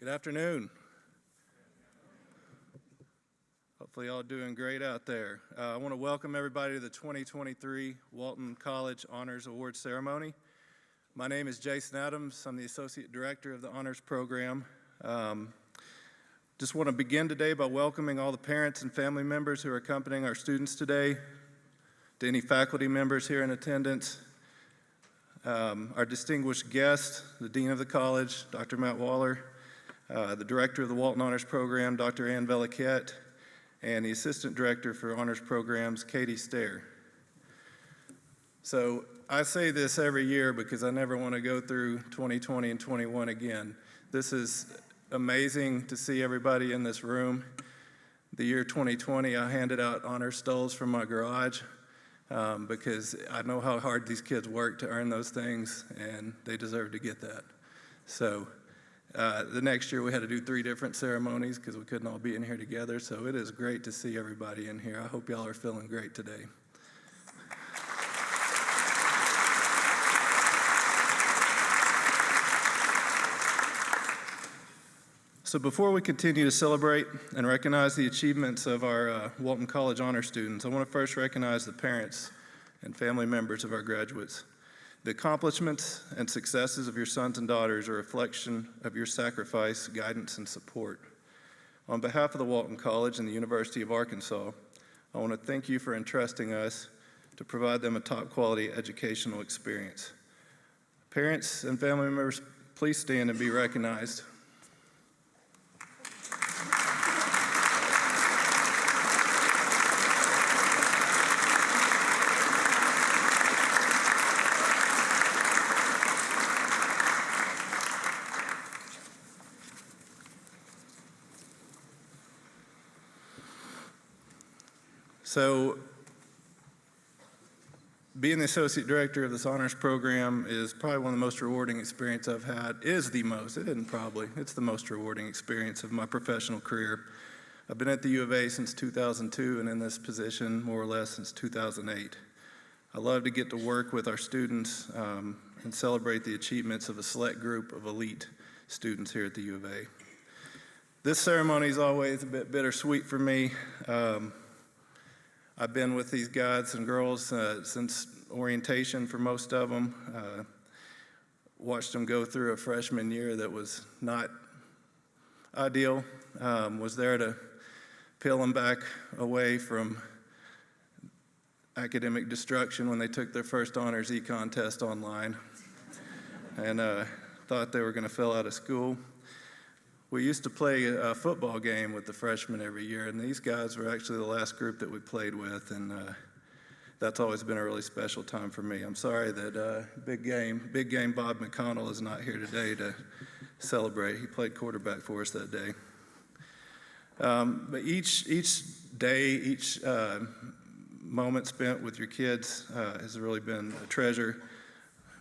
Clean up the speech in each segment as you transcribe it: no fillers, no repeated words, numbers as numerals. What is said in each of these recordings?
Good afternoon. Hopefully y'all doing great out there. I want to welcome everybody to the 2023 Walton College Honors Award Ceremony. My name is Jason Adams. I'm the Associate Director of the Honors Program. Just want to begin today by welcoming all the parents and family members who are accompanying our students today, to any faculty members here in attendance, our distinguished guest, the Dean of the College, Dr. Matt Waller, the Director of the Walton Honors Program, Dr. Ann Veliquette, and the Assistant Director for Honors Programs, Katie Stair. So I say this every year because I never want to go through 2020 and 21 again. This is amazing to see everybody in this room. The year 2020, I handed out honor stoles from my garage because I know how hard these kids work to earn those things, and they deserve to get that. So the next year we had to do 3 different ceremonies because we couldn't all be in here together, so it is great to see everybody in here. I hope y'all are feeling great today. So before we continue to celebrate and recognize the achievements of our Walton College Honor students, I want to first recognize the parents and family members of our graduates. The accomplishments and successes of your sons and daughters are a reflection of your sacrifice, guidance, and support. On behalf of the Walton College and the University of Arkansas, I want to thank you for entrusting us to provide them a top-quality educational experience. Parents and family members, please stand and be recognized. So, being the Associate Director of this Honors Program is probably one of the most rewarding experiences I've had. It's the most rewarding experience of my professional career. I've been at the U of A since 2002 and in this position more or less since 2008. I love to get to work with our students and celebrate the achievements of a select group of elite students here at the U of A. This ceremony is always a bit bittersweet for me. I've been with these guys and girls since orientation for most of them. Watched them go through a freshman year that was not ideal. Was there to peel them back away from academic destruction when they took their first honors econ test online and thought they were going to fail out of school. We used to play a football game with the freshmen every year, and these guys were actually the last group that we played with, and that's always been a really special time for me. I'm sorry that big game Bob McConnell is not here today to celebrate. He played quarterback for us that day. But each day, each moment spent with your kids has really been a treasure.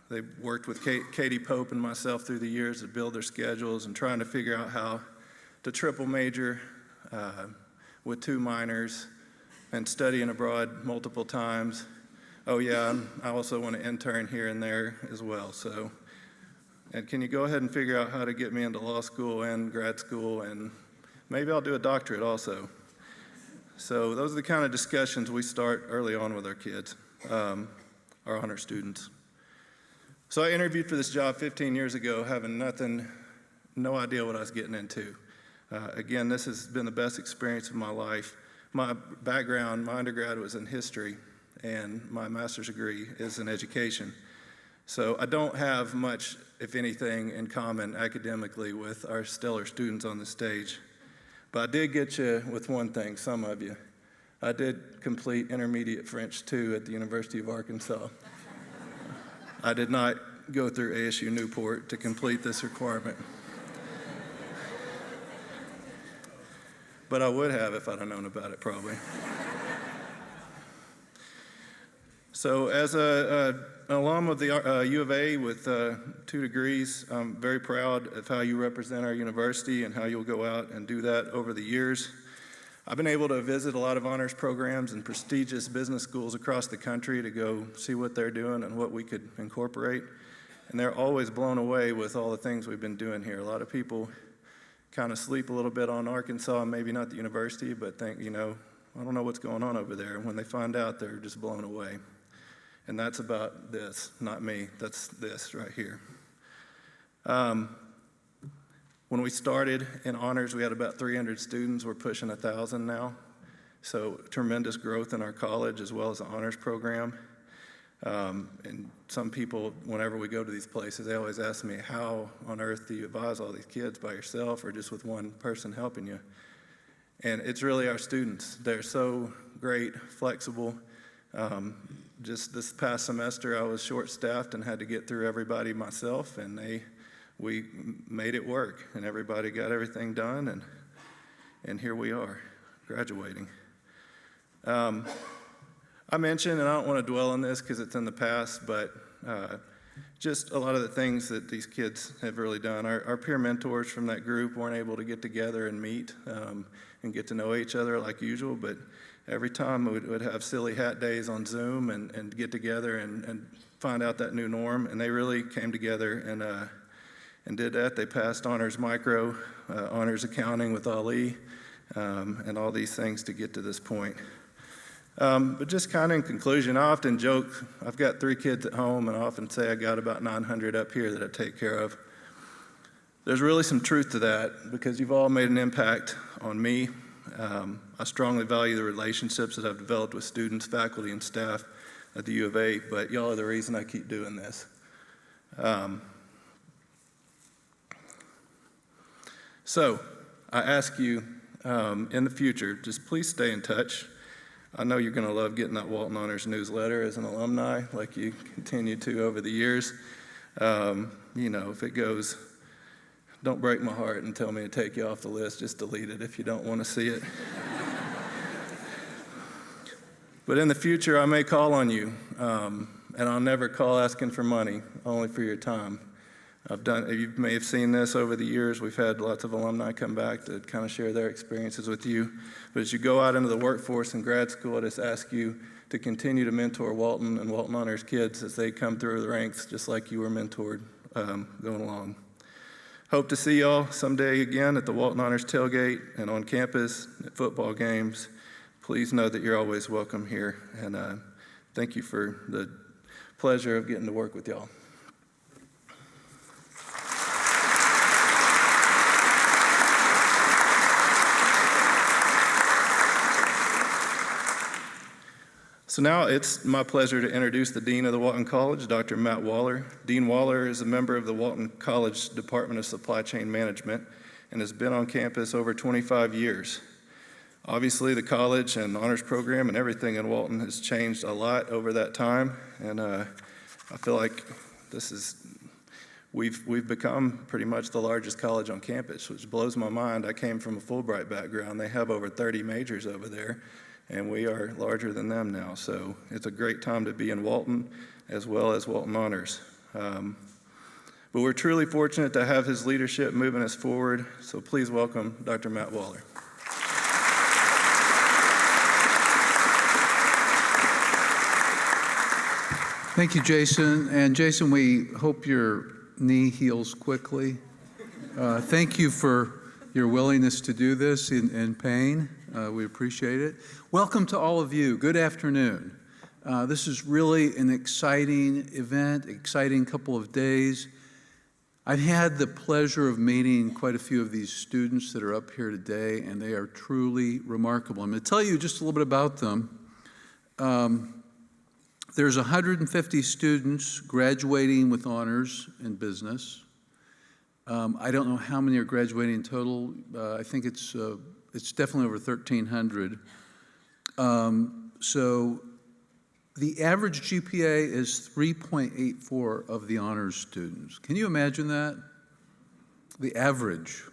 They've worked with Katie Pope and myself through the years to build their schedules and trying to figure out how to triple major with 2 minors and studying abroad multiple times. Oh yeah, I also want to intern here and there as well. So, and can you go ahead and figure out how to get me into law school and grad school, and maybe I'll do a doctorate also. So those are the kind of discussions we start early on with our kids, our honor students. So I interviewed for this job 15 years ago, having no idea what I was getting into. Again, this has been the best experience of my life. My background, my undergrad was in history, and my master's degree is in education. So I don't have much, if anything, in common academically with our stellar students on the stage. But I did get you with one thing, some of you. I did complete intermediate French 2 at the University of Arkansas. I did not go through ASU Newport to complete this requirement. But I would have if I'd have known about it, probably. So as an alum of the U of A with 2 degrees, I'm very proud of how you represent our university and how you'll go out and do that over the years. I've been able to visit a lot of honors programs and prestigious business schools across the country to go see what they're doing and what we could incorporate. And they're always blown away with all the things we've been doing here. A lot of people kind of sleep a little bit on Arkansas, maybe not the university, but think, I don't know what's going on over there. When they find out, they're just blown away. And that's about this, not me. That's this right here. When we started in honors, we had about 300 students. We're pushing 1,000 now. So tremendous growth in our college as well as the honors program. And some people, whenever we go to these places, they always ask me, how on earth do you advise all these kids by yourself or just with one person helping you? And it's really our students. They're so great, flexible. Just this past semester, I was short-staffed and had to get through everybody myself, and we made it work, and everybody got everything done, and here we are, graduating. I mentioned, and I don't want to dwell on this because it's in the past, but just a lot of the things that these kids have really done. Our peer mentors from that group weren't able to get together and meet and get to know each other like usual, but every time we would have silly hat days on Zoom and get together and find out that new norm, and they really came together and did that. They passed honors micro, honors accounting with Ali, and all these things to get to this point. But just kind of in conclusion, I often joke, I've got 3 kids at home, and I often say I got about 900 up here that I take care of. There's really some truth to that because you've all made an impact on me. I strongly value the relationships that I've developed with students, faculty, and staff at the U of A, but y'all are the reason I keep doing this. So I ask you in the future, just please stay in touch. I know you're going to love getting that Walton Honors newsletter as an alumni, like you continue to over the years. If it goes, don't break my heart and tell me to take you off the list. Just delete it if you don't want to see it. But in the future, I may call on you, and I'll never call asking for money, only for your time. You may have seen this over the years. We've had lots of alumni come back to kind of share their experiences with you. But as you go out into the workforce and grad school, I just ask you to continue to mentor Walton and Walton Honors kids as they come through the ranks, just like you were mentored going along. Hope to see y'all someday again at the Walton Honors tailgate and on campus at football games. Please know that you're always welcome here, and thank you for the pleasure of getting to work with y'all. So now it's my pleasure to introduce the Dean of the Walton College, Dr. Matt Waller. Dean Waller is a member of the Walton College Department of Supply Chain Management and has been on campus over 25 years. Obviously, the college and honors program and everything in Walton has changed a lot over that time, and I feel like we've become pretty much the largest college on campus, which blows my mind. I came from a Fulbright background. They have over 30 majors over there, and we are larger than them now. So it's a great time to be in Walton as well as Walton Honors. But we're truly fortunate to have his leadership moving us forward. So please welcome Dr. Matt Waller. Thank you, Jason. And Jason, we hope your knee heals quickly. Thank you for your willingness to do this in pain. We appreciate it. Welcome to all of you. Good afternoon. This is really an exciting event, exciting couple of days. I've had the pleasure of meeting quite a few of these students that are up here today, and they are truly remarkable. I'm going to tell you just a little bit about them. There's 150 students graduating with honors in business. I don't know how many are graduating in total. I think it's definitely over 1,300. So the average GPA is 3.84 of the honors students. Can you imagine that? The average.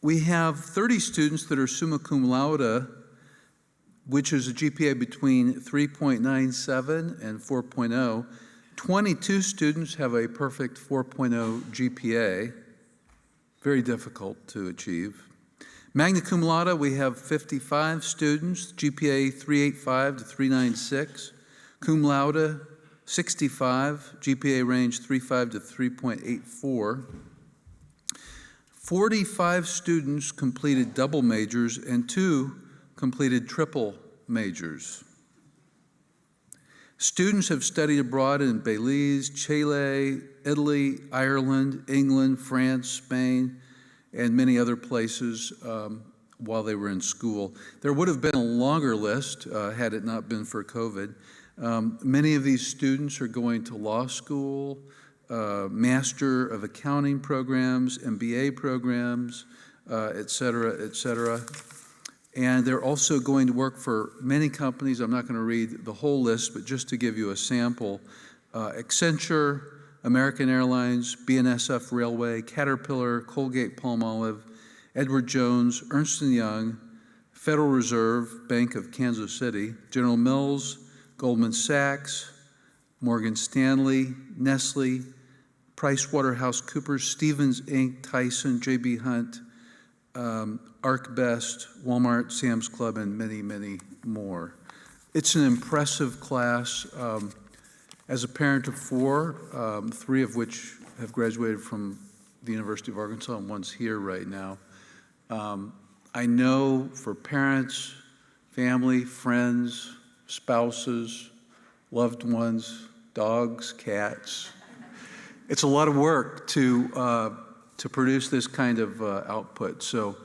We have 30 students that are summa cum laude, which is a GPA between 3.97 and 4.0. 22 students have a perfect 4.0 GPA. Very difficult to achieve. Magna cum laude, we have 55 students, GPA 385 to 396. Cum laude, 65, GPA range 3.5 to 3.84. 45 students completed double majors and 2 completed triple majors. Students have studied abroad in Belize, Chile, Italy, Ireland, England, France, Spain, and many other places while they were in school. There would have been a longer list had it not been for COVID. Many of these students are going to law school, Master of Accounting programs, MBA programs, et cetera, et cetera. And they're also going to work for many companies. I'm not going to read the whole list, but just to give you a sample, Accenture, American Airlines, BNSF Railway, Caterpillar, Colgate-Palmolive, Edward Jones, Ernst & Young, Federal Reserve, Bank of Kansas City, General Mills, Goldman Sachs, Morgan Stanley, Nestle, PricewaterhouseCoopers, Stevens Inc., Tyson, J.B. Hunt, ArcBest, Walmart, Sam's Club, and many, many more. It's an impressive class. As a parent of 4, 3 of which have graduated from the University of Arkansas, and one's here right now, I know for parents, family, friends, spouses, loved ones, dogs, cats, it's a lot of work to produce this kind of output. So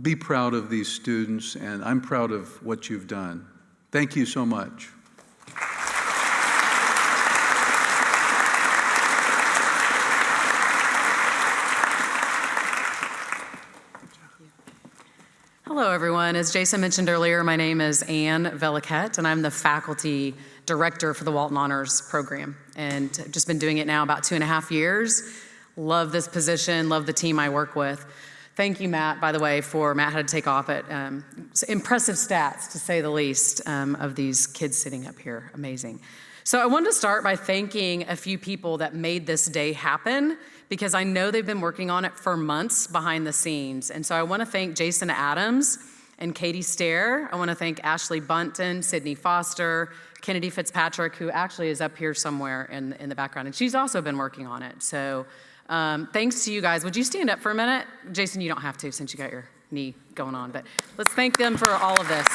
be proud of these students, and I'm proud of what you've done. Thank you so much. Hello, everyone. As Jason mentioned earlier, my name is Anne Veliquette, and I'm the faculty director for the Walton Honors Program. And I've just been doing it now about 2.5 years. Love this position, love the team I work with. Thank you, Matt, by the way, Matt had to take off at impressive stats, to say the least, of these kids sitting up here. Amazing. So I wanted to start by thanking a few people that made this day happen, because I know they've been working on it for months behind the scenes. And so I want to thank Jason Adams and Katie Stair. I want to thank Ashley Bunton, Sydney Foster, Kennedy Fitzpatrick, who actually is up here somewhere in the background. And she's also been working on it. So thanks to you guys. Would you stand up for a minute? Jason, you don't have to since you got your knee going on. But let's thank them for all of this.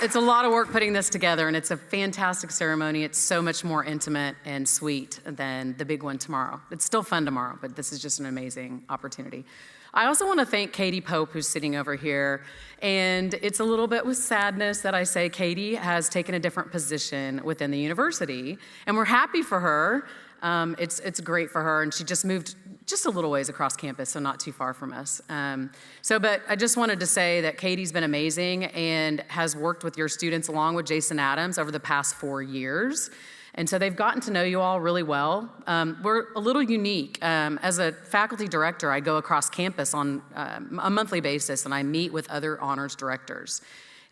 It's a lot of work putting this together, and it's a fantastic ceremony. It's so much more intimate and sweet than the big one tomorrow. It's still fun tomorrow, but this is just an amazing opportunity. I also want to thank Katie Pope, who's sitting over here, and it's a little bit with sadness that I say Katie has taken a different position within the university, and we're happy for her. It's great for her, and she just moved just a little ways across campus, so not too far from us. But I just wanted to say that Katie's been amazing and has worked with your students along with Jason Adams over the past 4 years. And so they've gotten to know you all really well. We're a little unique. As a faculty director, I go across campus on a monthly basis, and I meet with other honors directors.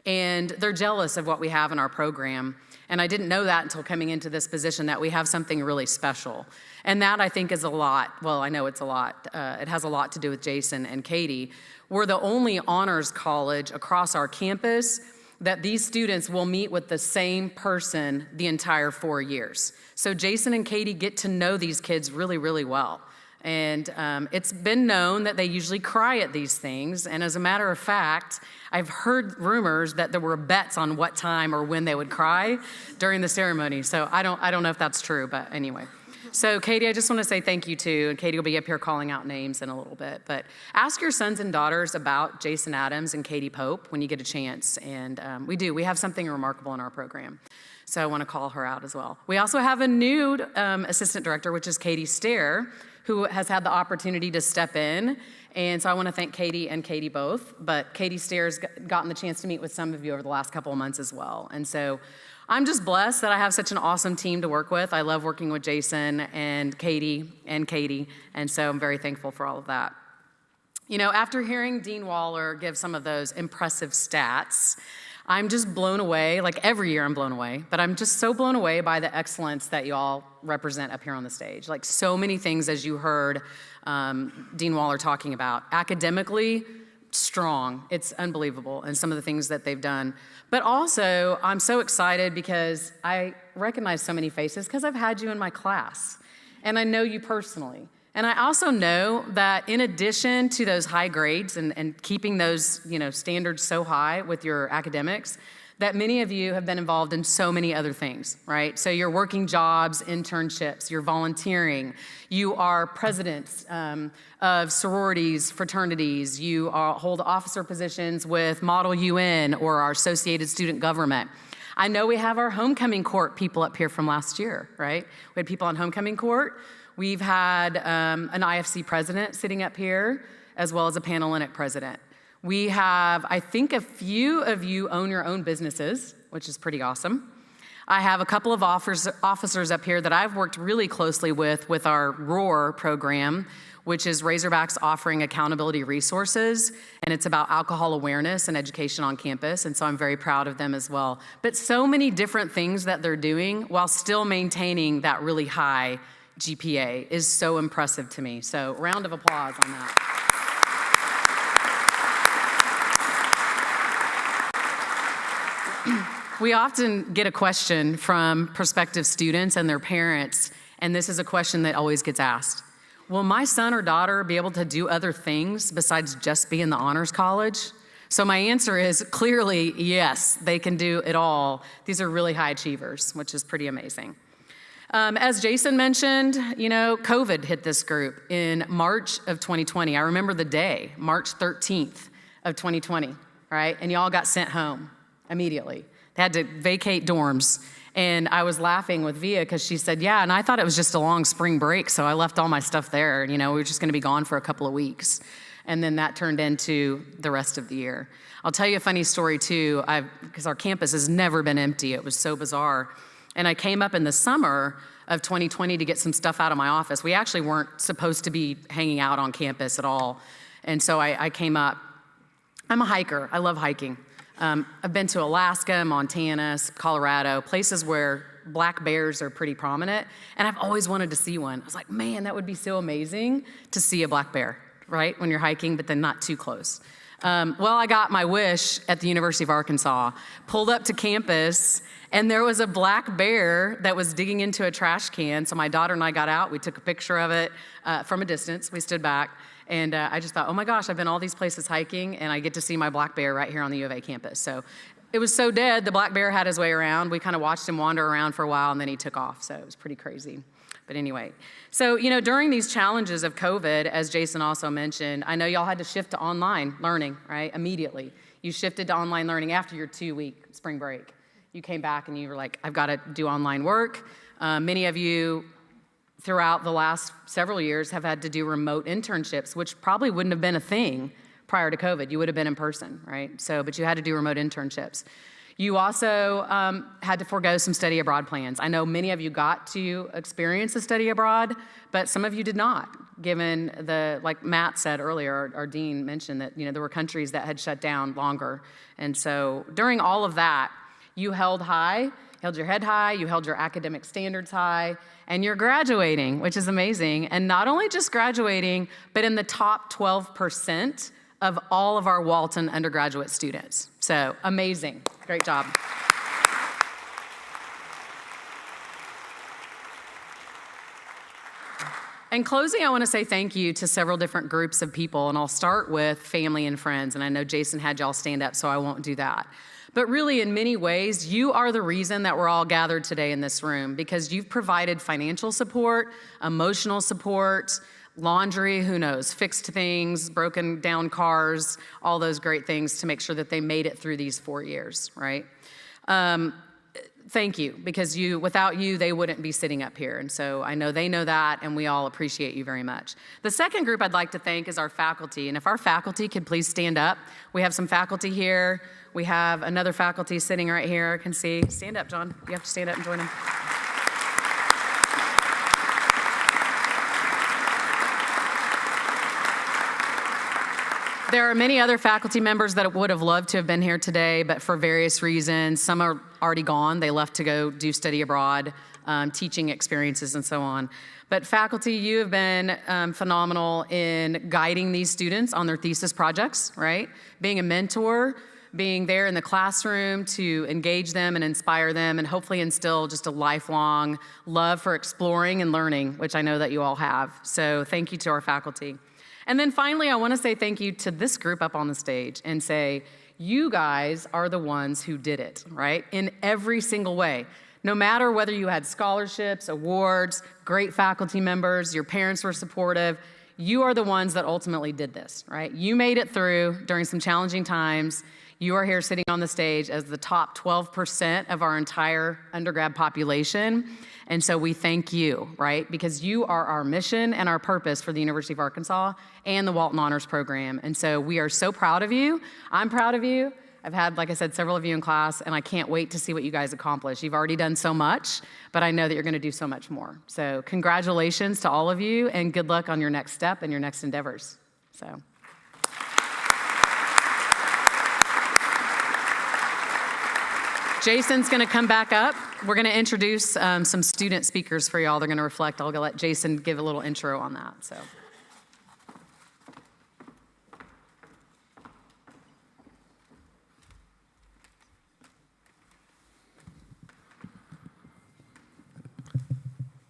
And they're jealous of what we have in our program. And I didn't know that until coming into this position, that we have something really special. And that, I think, is a lot. Well, I know it's a lot. It has a lot to do with Jason and Katie. We're the only honors college across our campus that these students will meet with the same person the entire 4 years. So Jason and Katie get to know these kids really, really well. And it's been known that they usually cry at these things. And as a matter of fact, I've heard rumors that there were bets on what time or when they would cry during the ceremony. So I don't know if that's true, but anyway. So Katie, I just want to say thank you too. And Katie will be up here calling out names in a little bit. But ask your sons and daughters about Jason Adams and Katie Pope when you get a chance. And we have something remarkable in our program. So I want to call her out as well. We also have a new assistant director, which is Katie Stair, who has had the opportunity to step in. And so I want to thank Katie and Katie both. But Katie Stair's gotten the chance to meet with some of you over the last couple of months as well. And so I'm just blessed that I have such an awesome team to work with. I love working with Jason and Katie. And so I'm very thankful for all of that. You know, after hearing Dean Waller give some of those impressive stats, I'm just blown away. Like every year I'm blown away, but I'm just so blown away by the excellence that you all represent up here on the stage. Like so many things, as you heard Dean Waller talking about. Academically, strong. It's unbelievable, and some of the things that they've done. But also, I'm so excited because I recognize so many faces because I've had you in my class, and I know you personally. And I also know that in addition to those high grades and keeping those, standards so high with your academics, that many of you have been involved in so many other things, right? So you're working jobs, internships, you're volunteering, you are presidents of sororities, fraternities, you hold officer positions with Model UN or our Associated Student Government. I know we have our homecoming court people up here from last year, right? We had people on homecoming court. We've had an IFC president sitting up here, as well as a Panhellenic president. We have, I think a few of you own your own businesses, which is pretty awesome. I have a couple of officers up here that I've worked really closely with our ROAR program, which is Razorbacks Offering Accountability Resources, and it's about alcohol awareness and education on campus, and so I'm very proud of them as well. But so many different things that they're doing while still maintaining that really high GPA is so impressive to me. So round of applause on that. We often get a question from prospective students and their parents, and this is a question that always gets asked. Will my son or daughter be able to do other things besides just be in the honors college? So my answer is clearly yes, they can do it all. These are really high achievers, which is pretty amazing. As Jason mentioned, COVID hit this group in March of 2020. I remember the day, March 13th of 2020, right? And y'all got sent home immediately. They had to vacate dorms. And I was laughing with Via because she said, yeah, and I thought it was just a long spring break, so I left all my stuff there. We were just gonna be gone for a couple of weeks. And then that turned into the rest of the year. I'll tell you a funny story too, because our campus has never been empty. It was so bizarre. And I came up in the summer of 2020 to get some stuff out of my office. We actually weren't supposed to be hanging out on campus at all. And so I came up. I'm a hiker, I love hiking. I've been to Alaska, Montana, Colorado, places where black bears are pretty prominent, and I've always wanted to see one. I was like, man, that would be so amazing to see a black bear, right, when you're hiking, but then not too close. Well, I got my wish at the University of Arkansas, pulled up to campus, and there was a black bear that was digging into a trash can, so my daughter and I got out, we took a picture of it from a distance, we stood back, and I just thought, oh my gosh, I've been all these places hiking, and I get to see my black bear right here on the U of A campus. So it was so dead, the black bear had his way around. We kind of watched him wander around for a while, and then he took off, so it was pretty crazy. But anyway, so during these challenges of COVID, as Jason also mentioned, I know y'all had to shift to online learning, right, immediately. You shifted to online learning after your 2-week spring break. You came back and you were like, I've got to do online work. Many of you throughout the last several years have had to do remote internships, which probably wouldn't have been a thing prior to COVID. You would have been in person, right? But you had to do remote internships. You also had to forego some study abroad plans. I know many of you got to experience a study abroad, but some of you did not, given like Matt said earlier, our dean mentioned that there were countries that had shut down longer. And so during all of that, you held your head high, you held your academic standards high, and you're graduating, which is amazing. And not only just graduating, but in the top 12% of all of our Walton undergraduate students. So amazing, great job. In closing, I want to say thank you to several different groups of people, and I'll start with family and friends, and I know Jason had y'all stand up, so I won't do that. But really, in many ways, you are the reason that we're all gathered today in this room, because you've provided financial support, emotional support, laundry, who knows, fixed things, broken down cars, all those great things to make sure that they made it through these 4 years, right? Thank you, because without you, they wouldn't be sitting up here. And so I know they know that, and we all appreciate you very much. The second group I'd like to thank is our faculty. And if our faculty could please stand up. We have some faculty here. We have another faculty sitting right here, I can see. Stand up, John. You have to stand up and join them. There are many other faculty members that would have loved to have been here today, but for various reasons, some are already gone. They left to go do study abroad. teaching experiences and so on. But faculty, you have been phenomenal in guiding these students on their thesis projects, right? Being a mentor, being there in the classroom to engage them and inspire them and hopefully instill just a lifelong love for exploring and learning, which I know that you all have. So thank you to our faculty. And then finally, I want to say thank you to this group up on the stage and say, you guys are the ones who did it, right? In every single way. No matter whether you had scholarships, awards, great faculty members, your parents were supportive, you are the ones that ultimately did this, right? You made it through during some challenging times. You are here sitting on the stage as the top 12% of our entire undergrad population. And so we thank you, right? Because you are our mission and our purpose for the University of Arkansas and the Walton Honors Program. And so we are so proud of you. I'm proud of you. I've had, like I said, several of you in class, and I can't wait to see what you guys accomplish. You've already done so much, but I know that you're going to do so much more. So congratulations to all of you, and good luck on your next step and your next endeavors. So. Jason's going to come back up. We're going to introduce some student speakers for y'all. They're going to reflect. I'll let Jason give a little intro on that.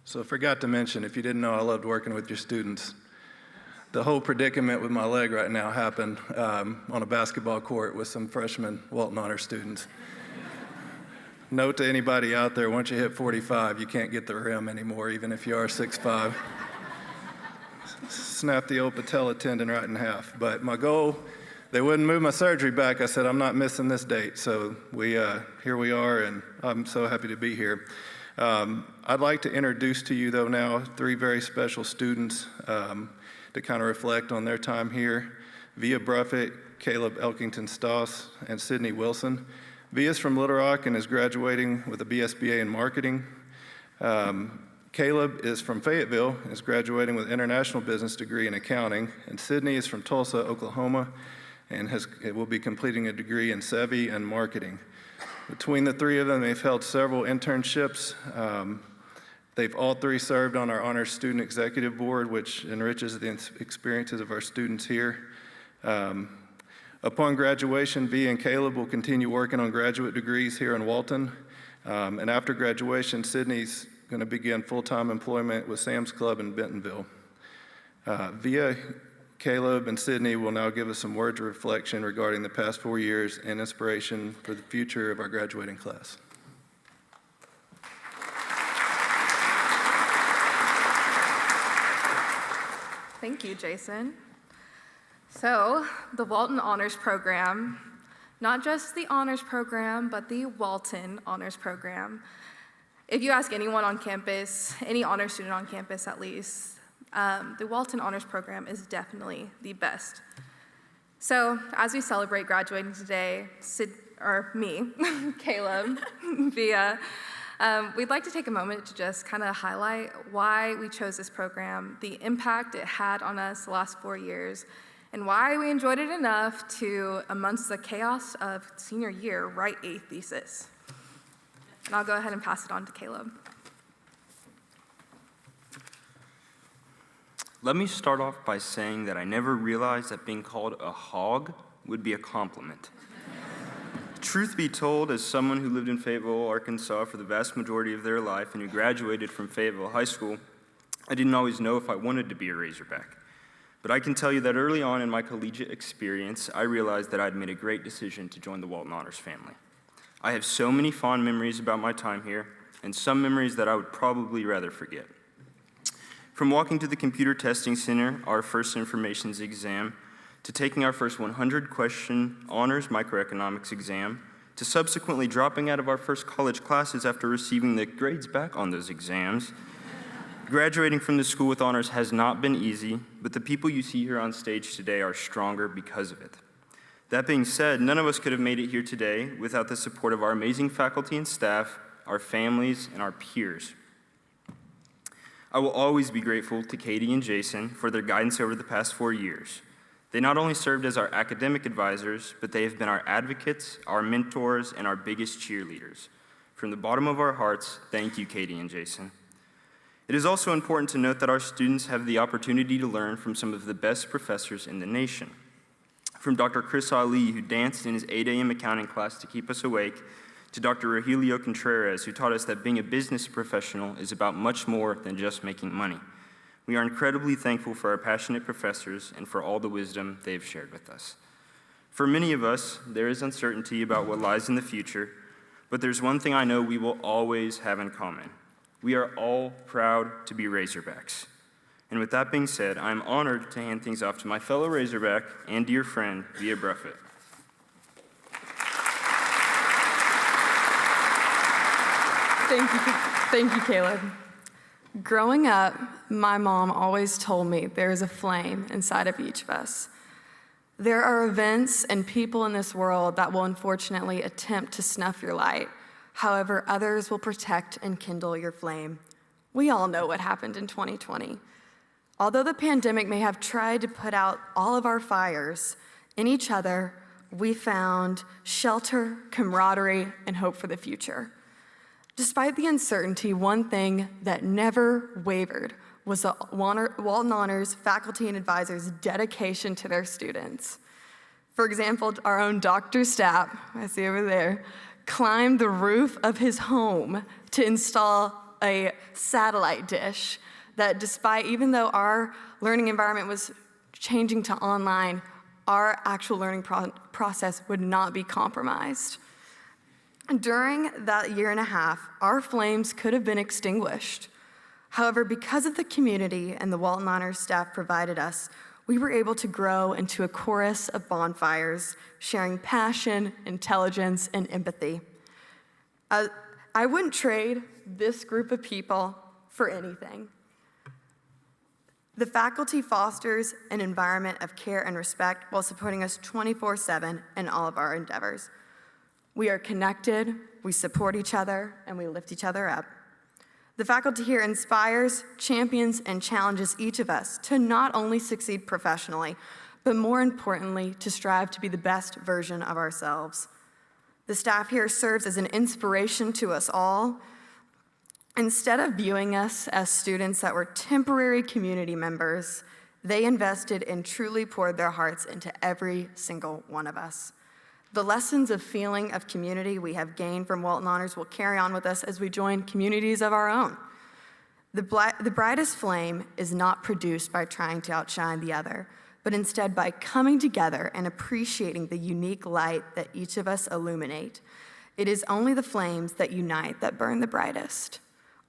So I forgot to mention, if you didn't know, I loved working with your students. The whole predicament with my leg right now happened on a basketball court with some freshman Walton Honors students. Note to anybody out there, once you hit 45, you can't get the rim anymore, even if you are 6'5". Snap the old patella tendon right in half. But my goal, they wouldn't move my surgery back. I said, I'm not missing this date. So here we are, and I'm so happy to be here. I'd like to introduce to you, though, now 3 very special students to kind of reflect on their time here. Via Bruffett, Caleb Elkington Stoss, and Sydney Wilson. Via's from Little Rock and is graduating with a BSBA in marketing. Caleb is from Fayetteville and is graduating with an international business degree in accounting. And Sydney is from Tulsa, Oklahoma, and will be completing a degree in SEVI and marketing. Between the 3 of them, they've held several internships. They've all 3 served on our Honors Student Executive Board, which enriches the experiences of our students here. Upon graduation, Via and Caleb will continue working on graduate degrees here in Walton. And after graduation, Sydney's going to begin full-time employment with Sam's Club in Bentonville. Via, Caleb, and Sydney will now give us some words of reflection regarding the past 4 years and inspiration for the future of our graduating class. Thank you, Jason. So, the Walton Honors Program, not just the Honors Program, but the Walton Honors Program. If you ask anyone on campus, any honors student on campus at least, the Walton Honors Program is definitely the best. So, as we celebrate graduating today, Caleb, Via, we'd like to take a moment to just kind of highlight why we chose this program, the impact it had on us the last 4 years, and why we enjoyed it enough to, amongst the chaos of senior year, write a thesis. And I'll go ahead and pass it on to Caleb. Let me start off by saying that I never realized that being called a hog would be a compliment. Truth be told, as someone who lived in Fayetteville, Arkansas for the vast majority of their life and who graduated from Fayetteville High School, I didn't always know if I wanted to be a Razorback. But I can tell you that early on in my collegiate experience, I realized that I'd made a great decision to join the Walton Honors family. I have so many fond memories about my time here, and some memories that I would probably rather forget. From walking to the computer testing center, our first informations exam, to taking our first 100-question honors microeconomics exam, to subsequently dropping out of our first college classes after receiving the grades back on those exams, graduating from the school with honors has not been easy, but the people you see here on stage today are stronger because of it. That being said, none of us could have made it here today without the support of our amazing faculty and staff, our families, and our peers. I will always be grateful to Katie and Jason for their guidance over the past 4 years. They not only served as our academic advisors, but they have been our advocates, our mentors, and our biggest cheerleaders. From the bottom of our hearts, thank you, Katie and Jason. It is also important to note that our students have the opportunity to learn from some of the best professors in the nation. From Dr. Chris Ali, who danced in his 8 a.m. accounting class to keep us awake, to Dr. Rogelio Contreras, who taught us that being a business professional is about much more than just making money. We are incredibly thankful for our passionate professors and for all the wisdom they've shared with us. For many of us, there is uncertainty about what lies in the future, but there's one thing I know we will always have in common. We are all proud to be Razorbacks. And with that being said, I'm honored to hand things off to my fellow Razorback and dear friend, Via Bruffett. Thank you, Caleb. Growing up, my mom always told me there is a flame inside of each of us. There are events and people in this world that will unfortunately attempt to snuff your light. However, others will protect and kindle your flame. We all know what happened in 2020. Although the pandemic may have tried to put out all of our fires, in each other, we found shelter, camaraderie, and hope for the future. Despite the uncertainty, one thing that never wavered was the Walton Honors faculty and advisors' dedication to their students. For example, our own Dr. Stapp, I see over there, climbed the roof of his home to install a satellite dish that even though our learning environment was changing to online, our actual learning process would not be compromised. During that year and a half, our flames could have been extinguished. However, because of the community and the Walton Honors staff provided us, we were able to grow into a chorus of bonfires, sharing passion, intelligence, and empathy. I wouldn't trade this group of people for anything. The faculty fosters an environment of care and respect while supporting us 24/7 in all of our endeavors. We are connected, we support each other, and we lift each other up. The faculty here inspires, champions, and challenges each of us to not only succeed professionally, but more importantly, to strive to be the best version of ourselves. The staff here serves as an inspiration to us all. Instead of viewing us as students that were temporary community members, they invested and truly poured their hearts into every single one of us. The lessons of feeling of community we have gained from Walton Honors will carry on with us as we join communities of our own. The brightest flame is not produced by trying to outshine the other, but instead by coming together and appreciating the unique light that each of us illuminate. It is only the flames that unite that burn the brightest.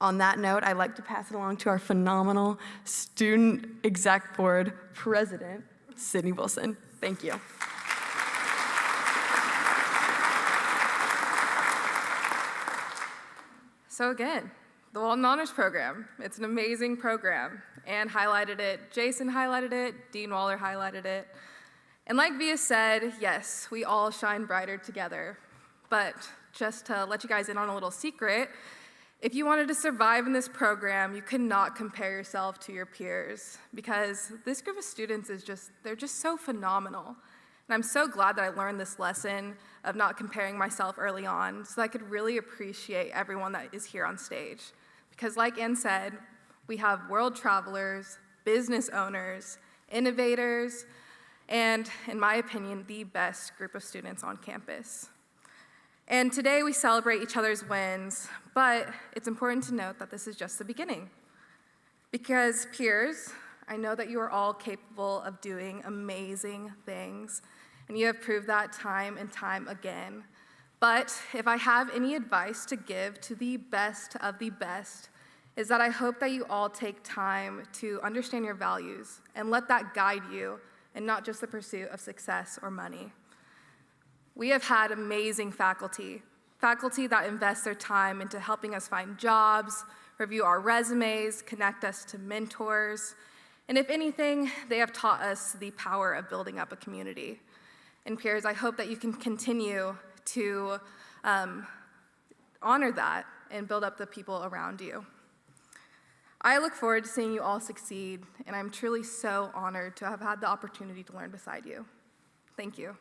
On that note, I'd like to pass it along to our phenomenal Student Exec Board President, Sydney Wilson. Thank you. So again, the Walton Honors Program. It's an amazing program. Ann highlighted it, Jason highlighted it, Dean Waller highlighted it. And like Via said, yes, we all shine brighter together. But just to let you guys in on a little secret, if you wanted to survive in this program, you could not compare yourself to your peers because this group of students they're just so phenomenal. And I'm so glad that I learned this lesson of not comparing myself early on so that I could really appreciate everyone that is here on stage. Because like Ann said, we have world travelers, business owners, innovators, and in my opinion, the best group of students on campus. And today we celebrate each other's wins, but it's important to note that this is just the beginning. Because peers, I know that you are all capable of doing amazing things, and you have proved that time and time again. But if I have any advice to give to the best of the best, is that I hope that you all take time to understand your values and let that guide you and not just the pursuit of success or money. We have had amazing faculty that invest their time into helping us find jobs, review our resumes, connect us to mentors, and if anything, they have taught us the power of building up a community. And peers, I hope that you can continue to honor that and build up the people around you. I look forward to seeing you all succeed, and I'm truly so honored to have had the opportunity to learn beside you. Thank you.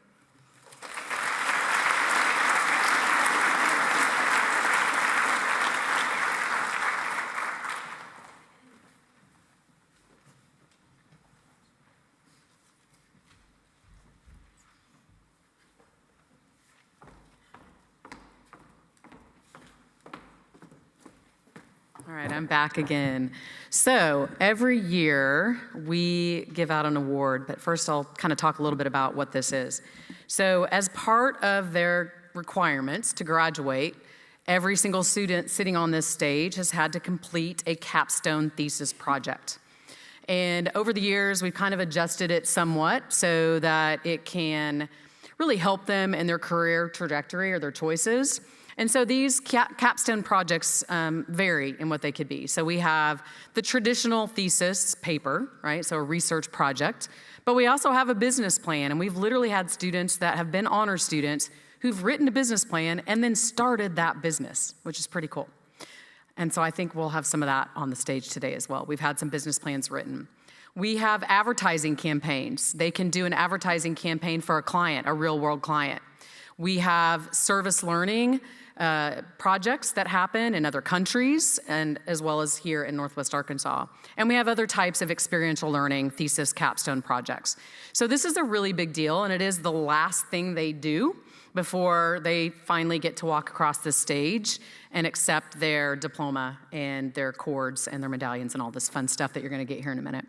I'm back again. So every year we give out an award, but first I'll kind of talk a little bit about what this is. So as part of their requirements to graduate, every single student sitting on this stage has had to complete a capstone thesis project. And over the years, we've kind of adjusted it somewhat so that it can really help them in their career trajectory or their choices. And so these capstone projects vary in what they could be. So we have the traditional thesis paper, right? So a research project. But we also have a business plan. And we've literally had students that have been honor students who've written a business plan and then started that business, which is pretty cool. And so I think we'll have some of that on the stage today as well. We've had some business plans written. We have advertising campaigns. They can do an advertising campaign for a client, a real world client. We have service learning projects that happen in other countries and as well as here in Northwest Arkansas. And we have other types of experiential learning thesis capstone projects. So this is a really big deal, and it is the last thing they do before they finally get to walk across the stage and accept their diploma and their cords and their medallions and all this fun stuff that you're gonna get here in a minute.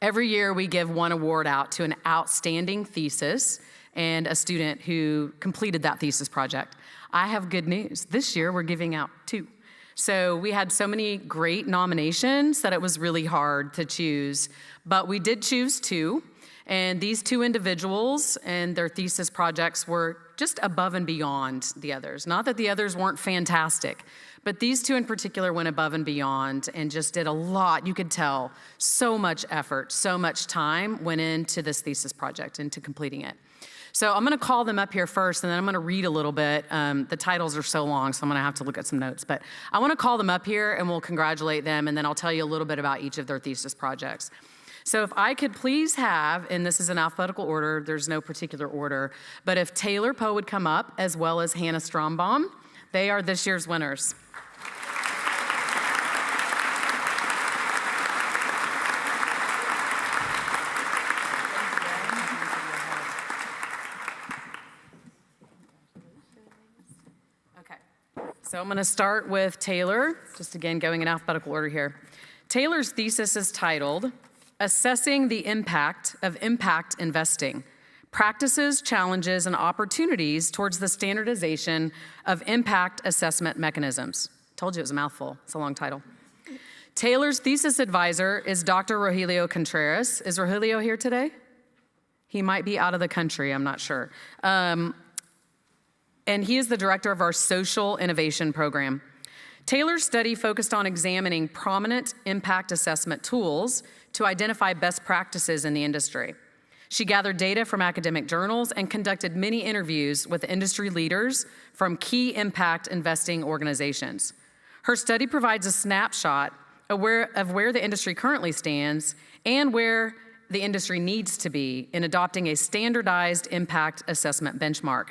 Every year we give one award out to an outstanding thesis and a student who completed that thesis project. I have good news. This year we're giving out 2. So we had so many great nominations that it was really hard to choose, but we did choose 2. And these 2 individuals and their thesis projects were just above and beyond the others. Not that the others weren't fantastic, but these 2 in particular went above and beyond and just did a lot. You could tell so much effort, so much time went into this thesis project, into completing it. So I'm gonna call them up here first, and then I'm gonna read a little bit. The titles are so long, so I'm gonna have to look at some notes. But I wanna call them up here, and we'll congratulate them, and then I'll tell you a little bit about each of their thesis projects. So if I could please have, and this is in alphabetical order, there's no particular order, but if Taylor Poe would come up, as well as Hannah Strombaum, they are this year's winners. Okay, so I'm gonna start with Taylor, just again going in alphabetical order here. Taylor's thesis is titled, Assessing the Impact of Impact Investing, Practices, Challenges, and Opportunities Towards the Standardization of Impact Assessment Mechanisms. Told you it was a mouthful. It's a long title. Taylor's thesis advisor is Dr. Rogelio Contreras. Is Rogelio here today? He might be out of the country, I'm not sure. And he is the director of our Social Innovation Program. Taylor's study focused on examining prominent impact assessment tools to identify best practices in the industry. She gathered data from academic journals and conducted many interviews with industry leaders from key impact investing organizations. Her study provides a snapshot of where the industry currently stands and where the industry needs to be in adopting a standardized impact assessment benchmark,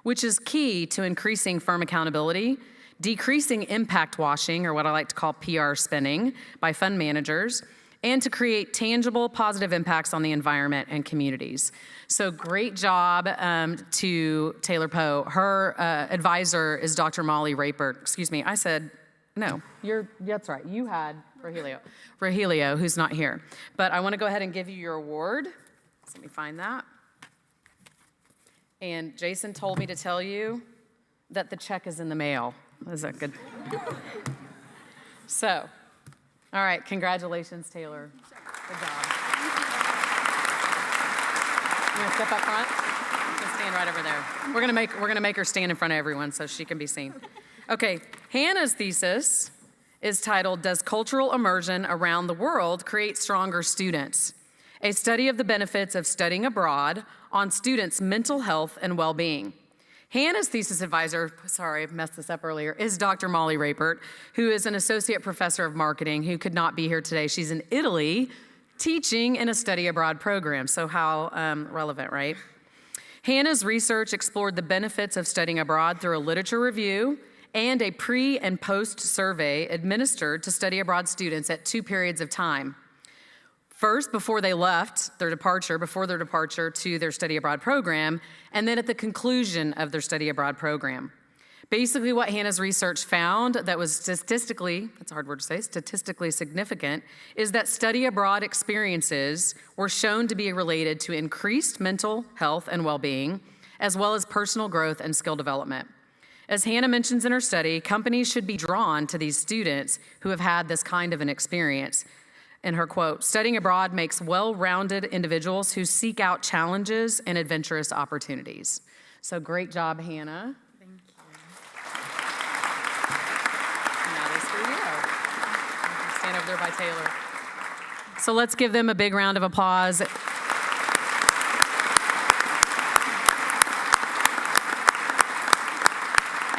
which is key to increasing firm accountability, decreasing impact washing, or what I like to call PR spending, by fund managers, and to create tangible positive impacts on the environment and communities. So great job to Taylor Poe. Her advisor is Dr. Molly Rapert. Excuse me, I said, no, that's right, you had Rogelio, who's not here. But I wanna go ahead and give you your award. So let me find that. And Jason told me to tell you that the check is in the mail. Is that good? So, all right, congratulations, Taylor. Good job. You gonna step up front? You can stand right over there. We're gonna make her stand in front of everyone so she can be seen. Okay, Hannah's thesis is titled, Does Cultural Immersion Around the World Create Stronger Students? A study of the benefits of studying abroad on students' mental health and well-being. Hannah's thesis advisor, sorry, I messed this up earlier, is Dr. Molly Rapert, who is an associate professor of marketing who could not be here today. She's in Italy teaching in a study abroad program, so how relevant, right? Hannah's research explored the benefits of studying abroad through a literature review and a pre and post survey administered to study abroad students at 2 periods of time. First, before their departure to their study abroad program, and then at the conclusion of their study abroad program. Basically, what Hannah's research found that was statistically, that's a hard word to say, statistically significant, is that study abroad experiences were shown to be related to increased mental health and well-being, as well as personal growth and skill development. As Hannah mentions in her study, companies should be drawn to these students who have had this kind of an experience. In her quote, "Studying abroad makes well-rounded individuals who seek out challenges and adventurous opportunities." So great job, Hannah. Thank you. And that is for you. You can stand over there by Taylor. So let's give them a big round of applause.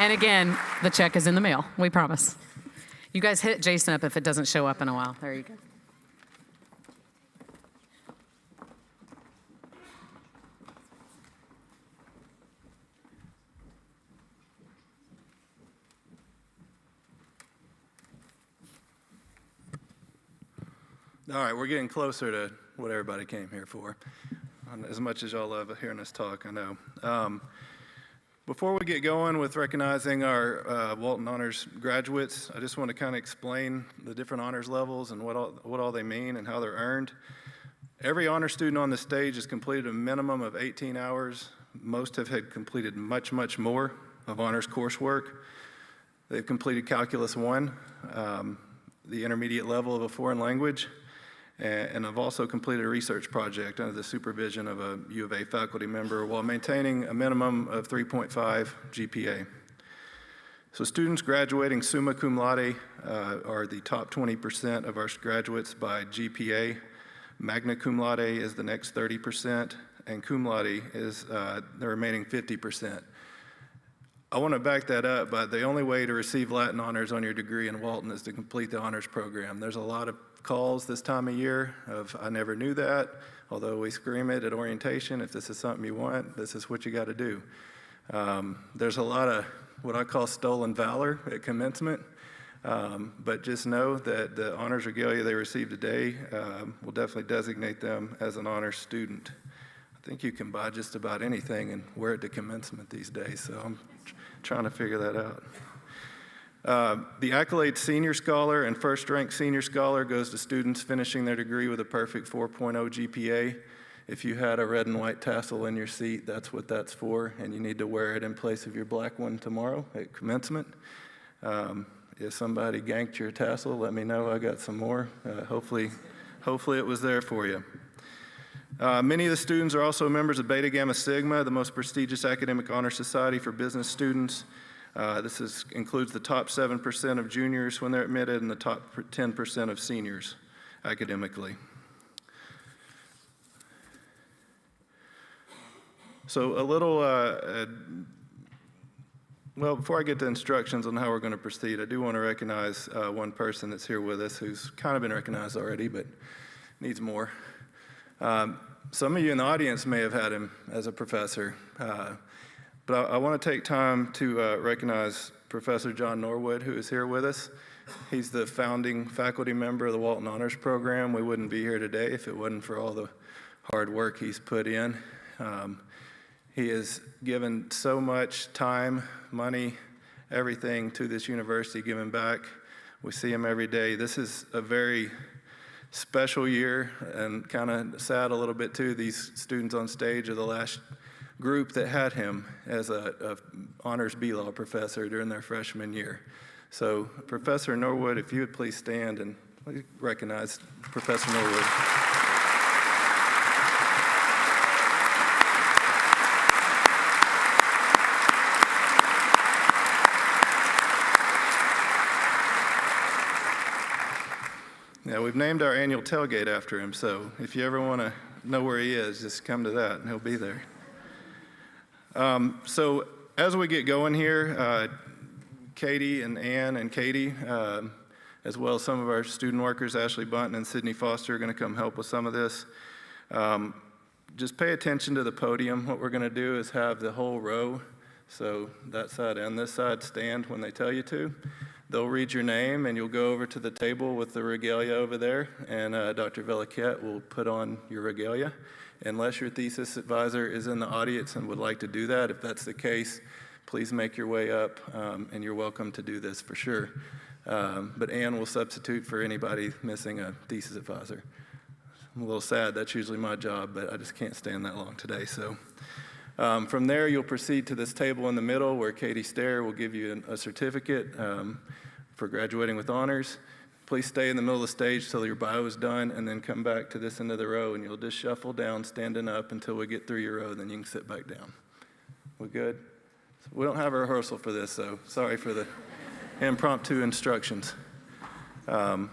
And again, the check is in the mail, we promise. You guys hit Jason up if it doesn't show up in a while. There you go. All right, we're getting closer to what everybody came here for. As much as y'all love hearing us talk, I know. Before we get going with recognizing our Walton Honors graduates, I just want to kind of explain the different honors levels and what all they mean and how they're earned. Every honor student on the stage has completed a minimum of 18 hours. Most have had completed much, much more of honors coursework. They've completed Calculus 1, the intermediate level of a foreign language, and I've also completed a research project under the supervision of a U of A faculty member while maintaining a minimum of 3.5 GPA. So students graduating summa cum laude are the top 20% of our graduates by GPA. Magna cum laude is the next 30%, and cum laude is the remaining 50%. I want to back that up, but the only way to receive Latin honors on your degree in Walton is to complete the honors program. There's a lot of calls this time of year of, "I never knew that," although we scream it at orientation, if this is something you want, this is what you got to do. There's a lot of what I call stolen valor at commencement, but just know that the honors regalia they receive today will definitely designate them as an honors student. I think you can buy just about anything and wear it to commencement these days, so I'm trying to figure that out. The accolade senior scholar and first-ranked senior scholar goes to students finishing their degree with a perfect 4.0 GPA. If you had a red and white tassel in your seat, that's what that's for, and you need to wear it in place of your black one tomorrow at commencement. If somebody ganked your tassel, let me know. I got some more. Hopefully it was there for you. Many of the students are also members of Beta Gamma Sigma, the most prestigious academic honor society for business students. This includes the top 7% of juniors when they're admitted and the top 10% of seniors academically. So a little, well, before I get to instructions on how we're going to proceed, I do want to recognize one person that's here with us who's kind of been recognized already, but needs more. Some of you in the audience may have had him as a professor, but I want to take time to recognize Professor John Norwood, who is here with us. He's the founding faculty member of the Walton Honors Program. We wouldn't be here today if it wasn't for all the hard work he's put in. He has given so much time, money, everything to this university, giving back. We see him every day. This is a very special year and kind of sad a little bit too. These students on stage are the last group that had him as a honors B-Law professor during their freshman year. So Professor Norwood, if you would please stand and recognize Professor Norwood. Yeah, we've named our annual tailgate after him, so if you ever want to know where he is, just come to that and he'll be there. So as we get going here, Katie and Ann and Katie, as well as some of our student workers, Ashley Bunton and Sydney Foster, are going to come help with some of this. Just pay attention to the podium. What we're going to do is have the whole row, so that side and this side, stand when they tell you to. They'll read your name, and you'll go over to the table with the regalia over there, and Dr. Veliquette will put on your regalia. Unless your thesis advisor is in the audience and would like to do that, if that's the case, please make your way up, and you're welcome to do this for sure. But Ann will substitute for anybody missing a thesis advisor. I'm a little sad, that's usually my job, but I just can't stand that long today. So from there, you'll proceed to this table in the middle where Katie Stair will give you a certificate for graduating with honors. Please stay in the middle of the stage till your bio is done, and then come back to this end of the row, and you'll just shuffle down, standing up until we get through your row, then you can sit back down. We good? We don't have a rehearsal for this, so sorry for the impromptu instructions. So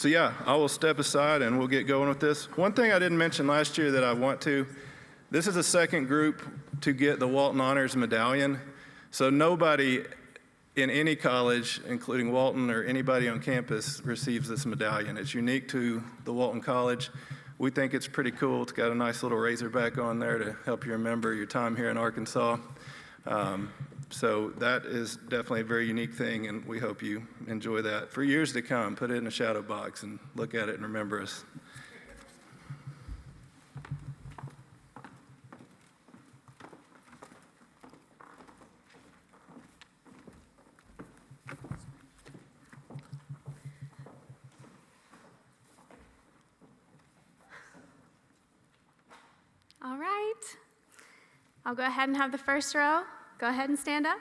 yeah, I will step aside and we'll get going with this. One thing I didn't mention last year that I want to, this is the second group to get the Walton Honors Medallion. So nobody in any college, including Walton or anybody on campus, receives this medallion. It's unique to the Walton College. We think it's pretty cool. It's got a nice little razorback on there to help you remember your time here in Arkansas. So that is definitely a very unique thing, and we hope you enjoy that for years to come. Put it in a shadow box and look at it and remember us. All right. I'll go ahead and have the first row. Go ahead and stand up.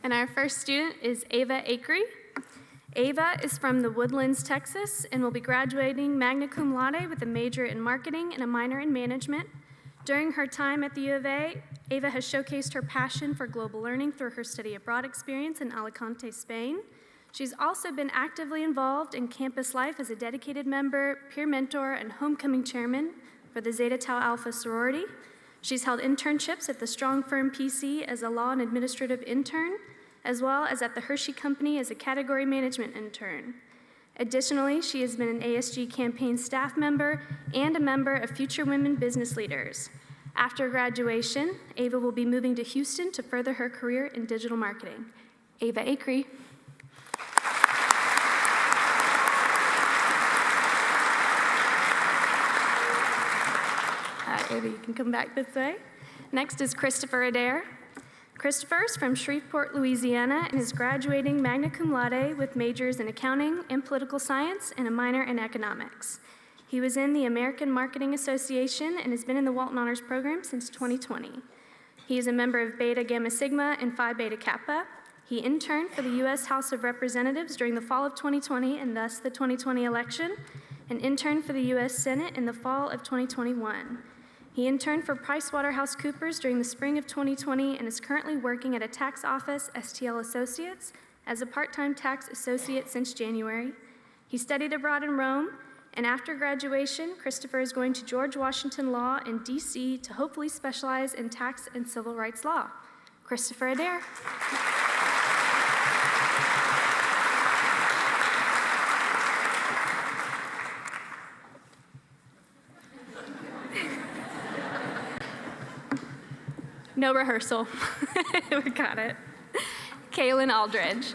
And our first student is Ava Akery. Ava is from the Woodlands, Texas, and will be graduating magna cum laude with a major in marketing and a minor in management. During her time at the U of A, Ava has showcased her passion for global learning through her study abroad experience in Alicante, Spain. She's also been actively involved in campus life as a dedicated member, peer mentor, and homecoming chairman for the Zeta Tau Alpha sorority. She's held internships at the Strong Firm PC as a law and administrative intern, as well as at the Hershey Company as a category management intern. Additionally, she has been an ASG campaign staff member and a member of Future Women Business Leaders. After graduation, Ava will be moving to Houston to further her career in digital marketing. Ava Akery. Ava, you can come back this way. Next is Christopher Adair. Christopher is from Shreveport, Louisiana, and is graduating magna cum laude with majors in accounting and political science and a minor in economics. He was in the American Marketing Association and has been in the Walton Honors Program since 2020. He is a member of Beta Gamma Sigma and Phi Beta Kappa. He interned for the U.S. House of Representatives during the fall of 2020 and thus the 2020 election, and interned for the U.S. Senate in the fall of 2021. He interned for PricewaterhouseCoopers during the spring of 2020 and is currently working at a tax office, STL Associates, as a part-time tax associate since January. He studied abroad in Rome, and after graduation, Christopher is going to George Washington Law in D.C. to hopefully specialize in tax and civil rights law. Christopher Adair. No rehearsal. We got it. Kaylin Aldridge.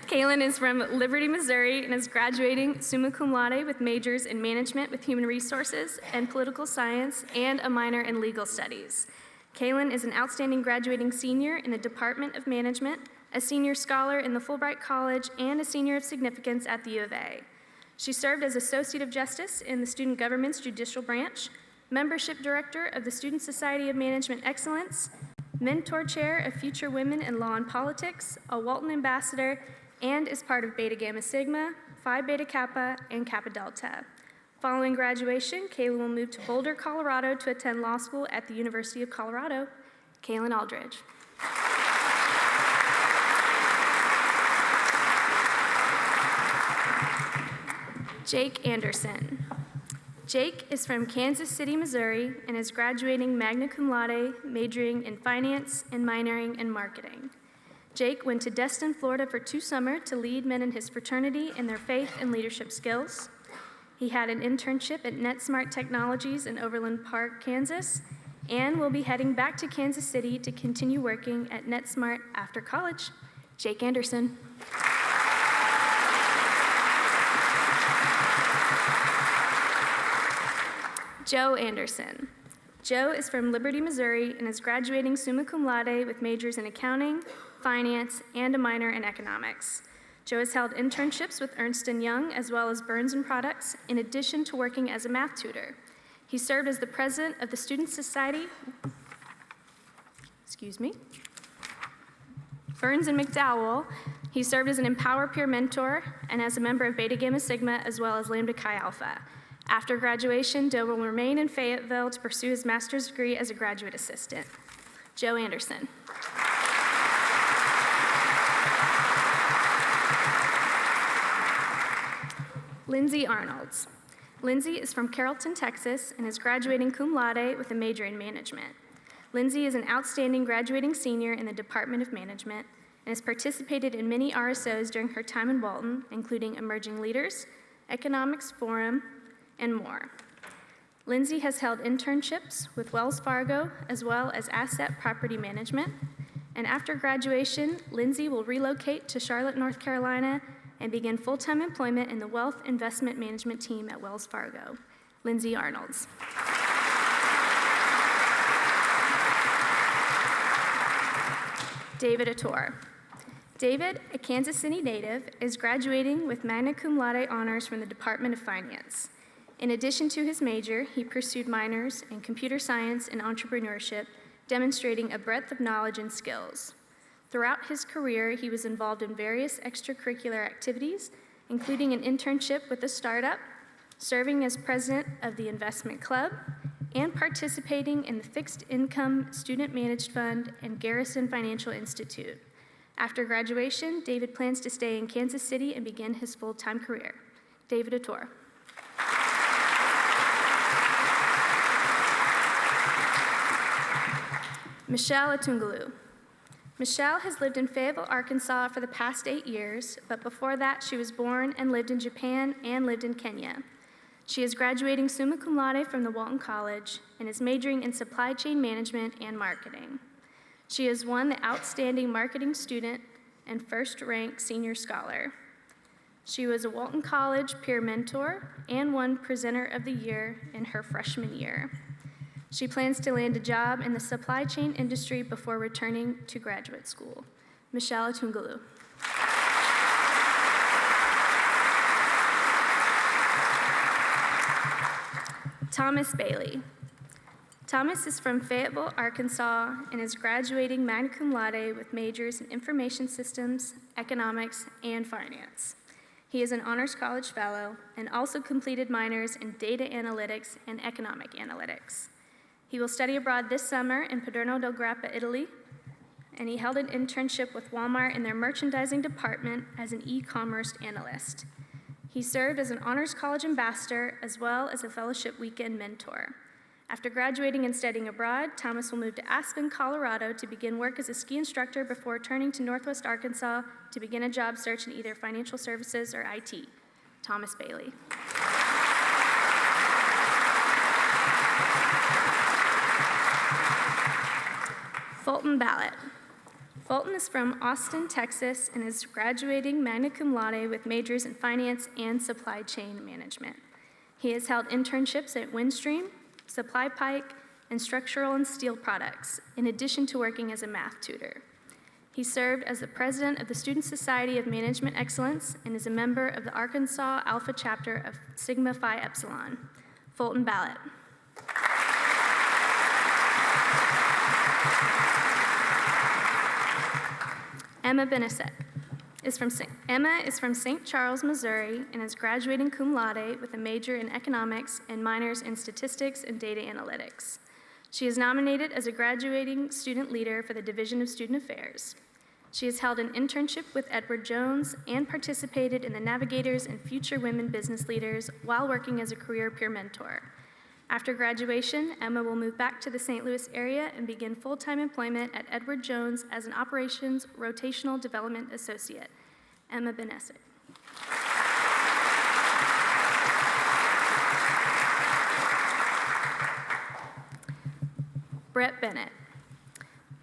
Kaylin is from Liberty, Missouri, and is graduating summa cum laude with majors in management with human resources and political science and a minor in legal studies. Kaylin is an outstanding graduating senior in the Department of Management, a senior scholar in the Fulbright College, and a senior of significance at the U of A. She served as Associate of Justice in the Student Government's Judicial Branch, Membership Director of the Student Society of Management Excellence, Mentor Chair of Future Women in Law and Politics, a Walton Ambassador, and is part of Beta Gamma Sigma, Phi Beta Kappa, and Kappa Delta. Following graduation, Kaylin will move to Boulder, Colorado to attend law school at the University of Colorado. Kaylin Aldridge. Jake Anderson. Jake is from Kansas City, Missouri, and is graduating magna cum laude, majoring in finance and minoring in marketing. Jake went to Destin, Florida for 2 summers to lead men in his fraternity in their faith and leadership skills. He had an internship at NetSmart Technologies in Overland Park, Kansas, and will be heading back to Kansas City to continue working at NetSmart after college. Jake Anderson. Joe Anderson. Joe is from Liberty, Missouri, and is graduating summa cum laude with majors in accounting, finance, and a minor in economics. Joe has held internships with Ernst & Young as well as Burns & Products, in addition to working as a math tutor. He served as the president of the Student Society, Burns and McDowell. He served as an Empower peer mentor and as a member of Beta Gamma Sigma as well as Lambda Chi Alpha. After graduation, Joe will remain in Fayetteville to pursue his master's degree as a graduate assistant. Joe Anderson. Lindsay Arnolds. Lindsay is from Carrollton, Texas, and is graduating cum laude with a major in management. Lindsay is an outstanding graduating senior in the Department of Management and has participated in many RSOs during her time in Walton, including Emerging Leaders, Economics Forum, and more. Lindsay has held internships with Wells Fargo as well as Asset Property Management, and after graduation, Lindsay will relocate to Charlotte, North Carolina, and begin full-time employment in the Wealth Investment Management team at Wells Fargo. Lindsay Arnolds. David Ator. David, a Kansas City native, is graduating with magna cum laude honors from the Department of Finance. In addition to his major, he pursued minors in computer science and entrepreneurship, demonstrating a breadth of knowledge and skills. Throughout his career, he was involved in various extracurricular activities, including an internship with a startup, serving as president of the investment club, and participating in the Fixed Income Student Managed Fund and Garrison Financial Institute. After graduation, David plans to stay in Kansas City and begin his full-time career. David Ator. Michelle Atungalu. Michelle has lived in Fayetteville, Arkansas for the past 8 years, but before that she was born and lived in Japan and lived in Kenya. She is graduating summa cum laude from the Walton College and is majoring in supply chain management and marketing. She has won the Outstanding Marketing Student and First-Rank Senior Scholar. She was a Walton College peer mentor and won Presenter of the Year in her freshman year. She plans to land a job in the supply chain industry before returning to graduate school. Michelle Atungalu. Thomas Bailey. Thomas is from Fayetteville, Arkansas, and is graduating magna cum laude with majors in information systems, economics, and finance. He is an Honors College Fellow and also completed minors in data analytics and economic analytics. He will study abroad this summer in Paderno del Grappa, Italy, and he held an internship with Walmart in their merchandising department as an e-commerce analyst. He served as an Honors College ambassador as well as a fellowship weekend mentor. After graduating and studying abroad, Thomas will move to Aspen, Colorado to begin work as a ski instructor before returning to Northwest Arkansas to begin a job search in either financial services or IT. Thomas Bailey. Fulton Ballot. Fulton is from Austin, Texas, and is graduating magna cum laude with majors in finance and supply chain management. He has held internships at Windstream, Supply Pike, and Structural and Steel Products, in addition to working as a math tutor. He served as the president of the Student Society of Management Excellence and is a member of the Arkansas Alpha chapter of Sigma Phi Epsilon. Fulton Ballot. Emma Benesek Emma is from St. Charles, Missouri, and is graduating cum laude with a major in economics and minors in statistics and data analytics. She is nominated as a graduating student leader for the Division of Student Affairs. She has held an internship with Edward Jones and participated in the Navigators and Future Women Business Leaders while working as a career peer mentor. After graduation, Emma will move back to the St. Louis area and begin full-time employment at Edward Jones as an Operations Rotational Development Associate. Emma Benesek. Brett Bennett.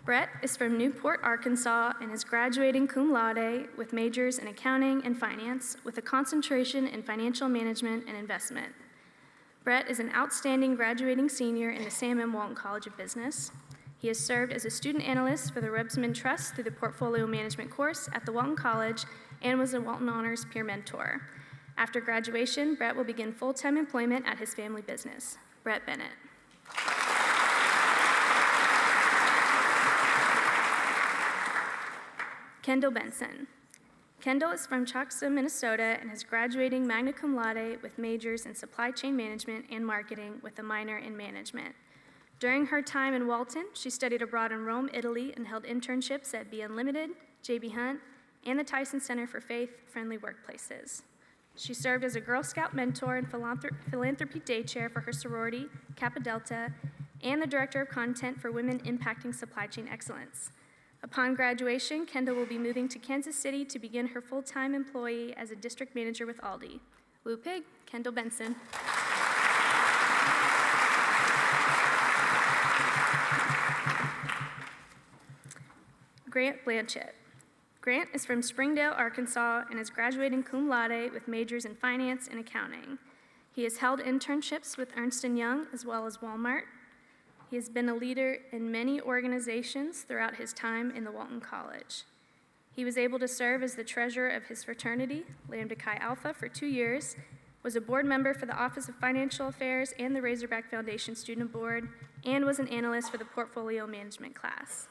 Brett is from Newport, Arkansas, and is graduating cum laude with majors in accounting and finance with a concentration in financial management and investment. Brett is an outstanding graduating senior in the Sam M. Walton College of Business. He has served as a student analyst for the Rebsamen Trust through the Portfolio Management course at the Walton College and was a Walton Honors peer mentor. After graduation, Brett will begin full-time employment at his family business. Brett Bennett. Kendall Benson. Kendall is from Choctaw, Minnesota, and is graduating magna cum laude with majors in supply chain management and marketing with a minor in management. During her time in Walton, she studied abroad in Rome, Italy, and held internships at Be Unlimited, J.B. Hunt, and the Tyson Center for Faith-Friendly Workplaces. She served as a Girl Scout mentor and philanthropy day chair for her sorority, Kappa Delta, and the director of content for Women Impacting Supply Chain Excellence. Upon graduation, Kendall will be moving to Kansas City to begin her full-time employee as a district manager with Aldi. Woo pig, Kendall Benson. Grant Blanchett. Grant is from Springdale, Arkansas, and is graduating cum laude with majors in finance and accounting. He has held internships with Ernst & Young as well as Walmart. He has been a leader in many organizations throughout his time in the Walton College. He was able to serve as the treasurer of his fraternity, Lambda Chi Alpha, for 2 years, was a board member for the Office of Financial Affairs and the Razorback Foundation Student Board, and was an analyst for the Portfolio Management class.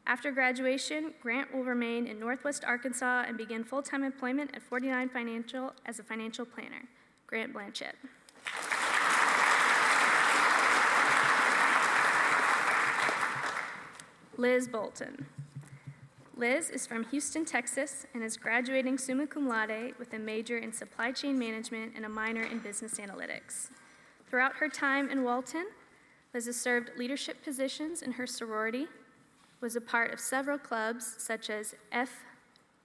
After graduation, Grant will remain in Northwest Arkansas and begin full-time employment at 49 Financial as a financial planner. Grant Blanchett. Liz Bolton. Liz is from Houston, Texas, and is graduating summa cum laude with a major in supply chain management and a minor in business analytics. Throughout her time in Walton, Liz has served leadership positions in her sorority, was a part of several clubs such as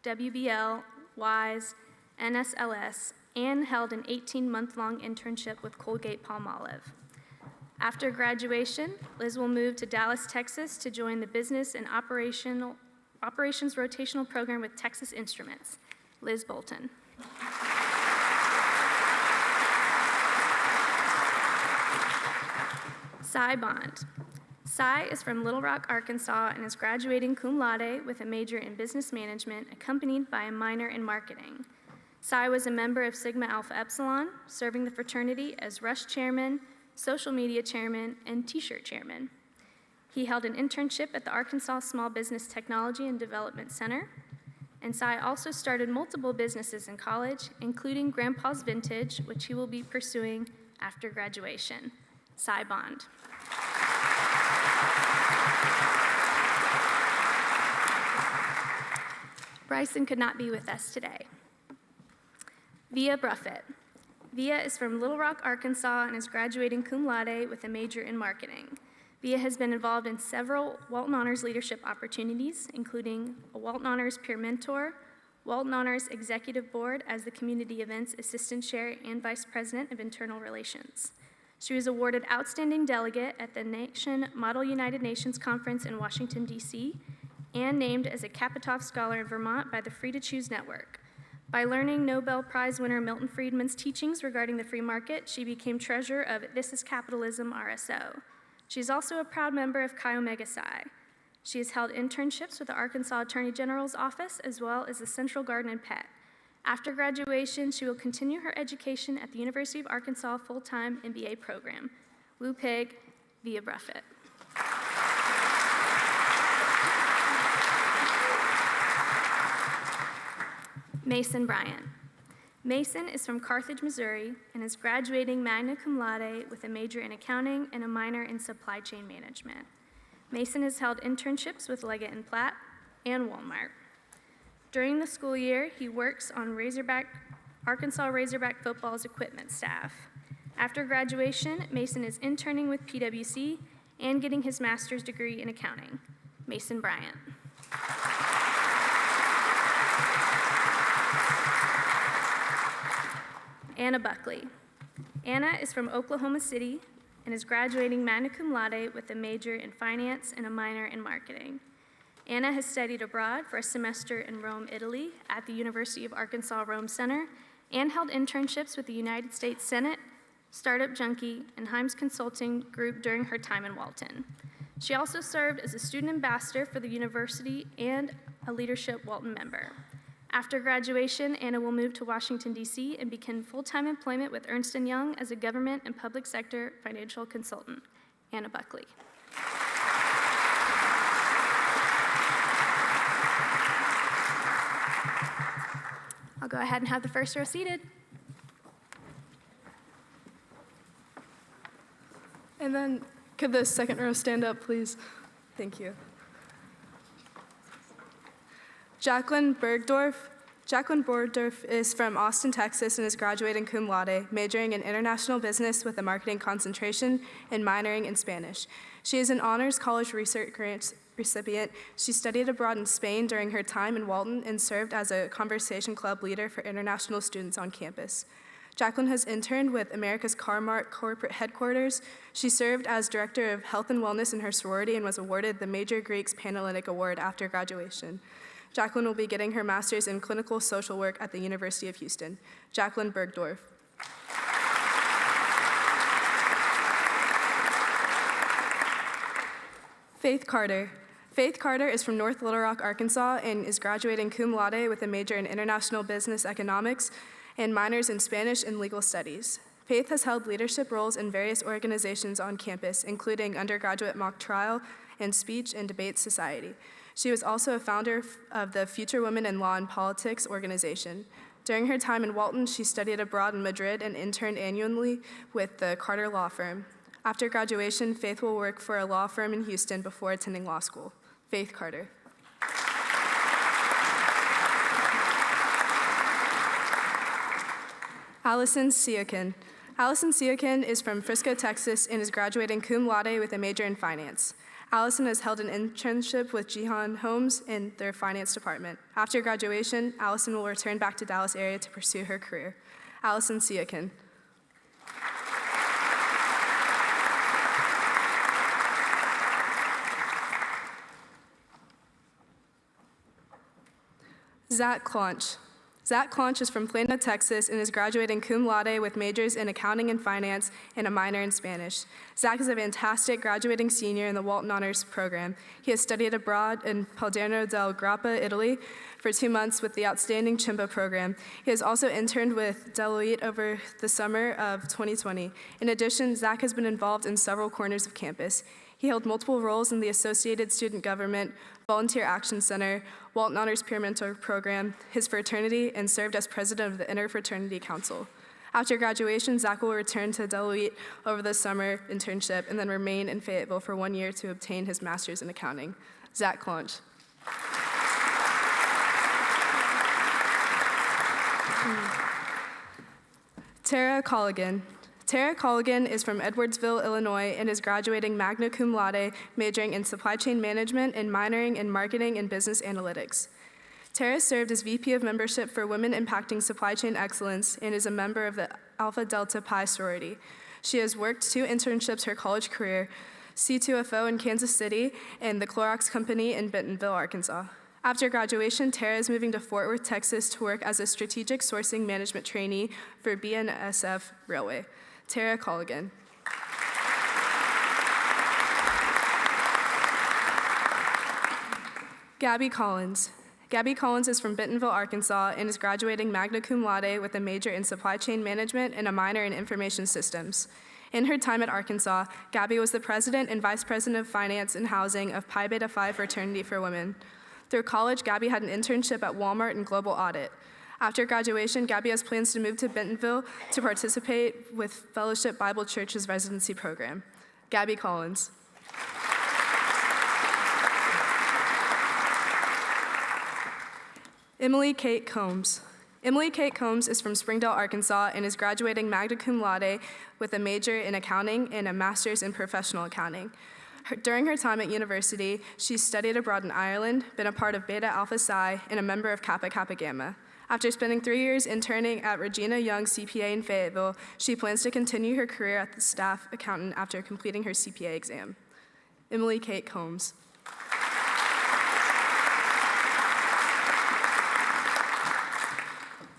FWBL, WISE, NSLS, and held an 18-month-long internship with Colgate-Palmolive. After graduation, Liz will move to Dallas, Texas to join the Business and Operations Rotational Program with Texas Instruments. Liz Bolton. Cy Bond. Cy is from Little Rock, Arkansas, and is graduating cum laude with a major in business management accompanied by a minor in marketing. Cy was a member of Sigma Alpha Epsilon, serving the fraternity as Rush Chairman, Social Media Chairman, and T-shirt Chairman. He held an internship at the Arkansas Small Business Technology and Development Center, and Cy also started multiple businesses in college, including Grandpa's Vintage, which he will be pursuing after graduation. Cy Bond. Bryson could not be with us today. Via Bruffett. Via is from Little Rock, Arkansas, and is graduating cum laude with a major in marketing. Via has been involved in several Walton Honors leadership opportunities, including a Walton Honors peer mentor, Walton Honors Executive Board as the Community Events Assistant Chair and Vice President of Internal Relations. She was awarded Outstanding Delegate at the Nation Model United Nations Conference in Washington, D.C., and named as a Kapitov Scholar in Vermont by the Free to Choose Network. By learning Nobel Prize winner Milton Friedman's teachings regarding the free market, she became treasurer of This is Capitalism RSO. She is also a proud member of Chi Omega Psi. She has held internships with the Arkansas Attorney General's Office as well as the Central Garden and Pet. After graduation, she will continue her education at the University of Arkansas full-time MBA program. Woo Pig, Via Bruffett. Mason Bryant. Mason is from Carthage, Missouri, and is graduating magna cum laude with a major in accounting and a minor in supply chain management. Mason has held internships with Leggett & Platt and Walmart. During the school year, he works on Arkansas Razorback football's equipment staff. After graduation, Mason is interning with PwC and getting his master's degree in accounting. Mason Bryant. Anna Buckley. Anna is from Oklahoma City and is graduating magna cum laude with a major in finance and a minor in marketing. Anna has studied abroad for a semester in Rome, Italy at the University of Arkansas Rome Center and held internships with the United States Senate, Startup Junkie, and Himes Consulting Group during her time in Walton. She also served as a student ambassador for the university and a leadership Walton member. After graduation, Anna will move to Washington, D.C. and begin full-time employment with Ernst & Young as a government and public sector financial consultant. Anna Buckley. I'll go ahead and have the first row seated. And then could the second row stand up, please? Thank you. Jacqueline Bergdorf. Jacqueline Bergdorf is from Austin, Texas, and is graduating cum laude, majoring in international business with a marketing concentration and minoring in Spanish. She is an honors college research grant recipient. She studied abroad in Spain during her time in Walton and served as a conversation club leader for international students on campus. Jacqueline has interned with America's Car-Mart corporate headquarters. She served as director of health and wellness in her sorority and was awarded the Major Greeks Panhellenic Award after graduation. Jacqueline will be getting her master's in clinical social work at the University of Houston. Jacqueline Bergdorf. Faith Carter. Faith Carter is from North Little Rock, Arkansas, and is graduating cum laude with a major in international business economics and minors in Spanish and legal studies. Faith has held leadership roles in various organizations on campus, including undergraduate mock trial and speech and debate society. She was also a founder of the Future Women in Law and Politics organization. During her time in Walton, she studied abroad in Madrid and interned annually with the Carter Law Firm. After graduation, Faith will work for a law firm in Houston before attending law school. Faith Carter. Allison Siakin. Allison Siakin is from Frisco, Texas, and is graduating cum laude with a major in finance. Allison has held an internship with Jihan Holmes in their finance department. After graduation, Allison will return back to Dallas area to pursue her career. Allison Siakin. Zach Claunch. Zach Claunch is from Plano, Texas, and is graduating cum laude with majors in accounting and finance and a minor in Spanish. Zach is a fantastic graduating senior in the Walton Honors Program. He has studied abroad in Palderno del Grappa, Italy, for 2 months with the outstanding Chimpa program. He has also interned with Deloitte over the summer of 2020. In addition, Zach has been involved in several corners of campus. He held multiple roles in the Associated Student Government, Volunteer Action Center, Walton Honors Peer Mentor Program, his fraternity, and served as president of the Interfraternity Council. After graduation, Zach will return to Deloitte over the summer internship and then remain in Fayetteville for 1 year to obtain his master's in accounting. Zach Claunch. Tara Colligan. Tara Colligan is from Edwardsville, Illinois, and is graduating magna cum laude, majoring in supply chain management and minoring in marketing and business analytics. Tara served as VP of membership for Women Impacting Supply Chain Excellence and is a member of the Alpha Delta Pi sorority. She has worked 2 internships her college career, C2FO in Kansas City and the Clorox Company in Bentonville, Arkansas. After graduation, Tara is moving to Fort Worth, Texas to work as a strategic sourcing management trainee for BNSF Railway. Tara Colligan. Gabby Collins. Gabby Collins is from Bentonville, Arkansas, and is graduating magna cum laude with a major in supply chain management and a minor in information systems. In her time at Arkansas, Gabby was the president and vice president of finance and housing of Pi Beta Phi Fraternity for Women. Through college, Gabby had an internship at Walmart in global audit. After graduation, Gabby has plans to move to Bentonville to participate with Fellowship Bible Church's residency program. Gabby Collins. Emily Kate Combs. Emily Kate Combs is from Springdale, Arkansas, and is graduating magna cum laude with a major in accounting and a master's in professional accounting. During her time at university, she studied abroad in Ireland, been a part of Beta Alpha Psi, and a member of Kappa Kappa Gamma. After spending 3 years interning at Regina Young CPA in Fayetteville, she plans to continue her career as the staff accountant after completing her CPA exam. Emily Kate Combs.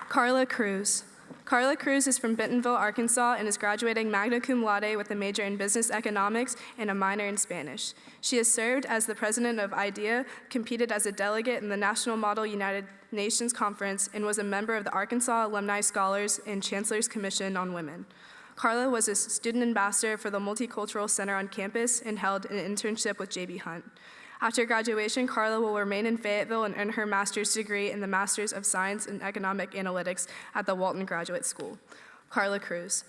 Carla Cruz. Carla Cruz is from Bentonville, Arkansas, and is graduating magna cum laude with a major in business economics and a minor in Spanish. She has served as the president of IDEA, competed as a delegate in the National Model United Nations Conference, and was a member of the Arkansas Alumni Scholars and Chancellor's Commission on Women. Carla was a student ambassador for the Multicultural Center on campus and held an internship with J.B. Hunt. After graduation, Carla will remain in Fayetteville and earn her master's degree in the Master's of Science in Economic Analytics at the Walton Graduate School. Carla Cruz.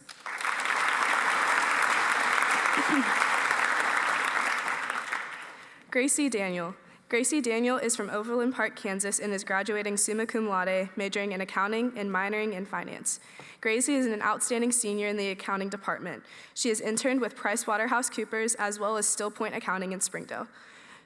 Gracie Daniel. Gracie Daniel is from Overland Park, Kansas, and is graduating summa cum laude, majoring in accounting and minoring in finance. Gracie is an outstanding senior in the accounting department. She has interned with PricewaterhouseCoopers as well as Still Point Accounting in Springdale.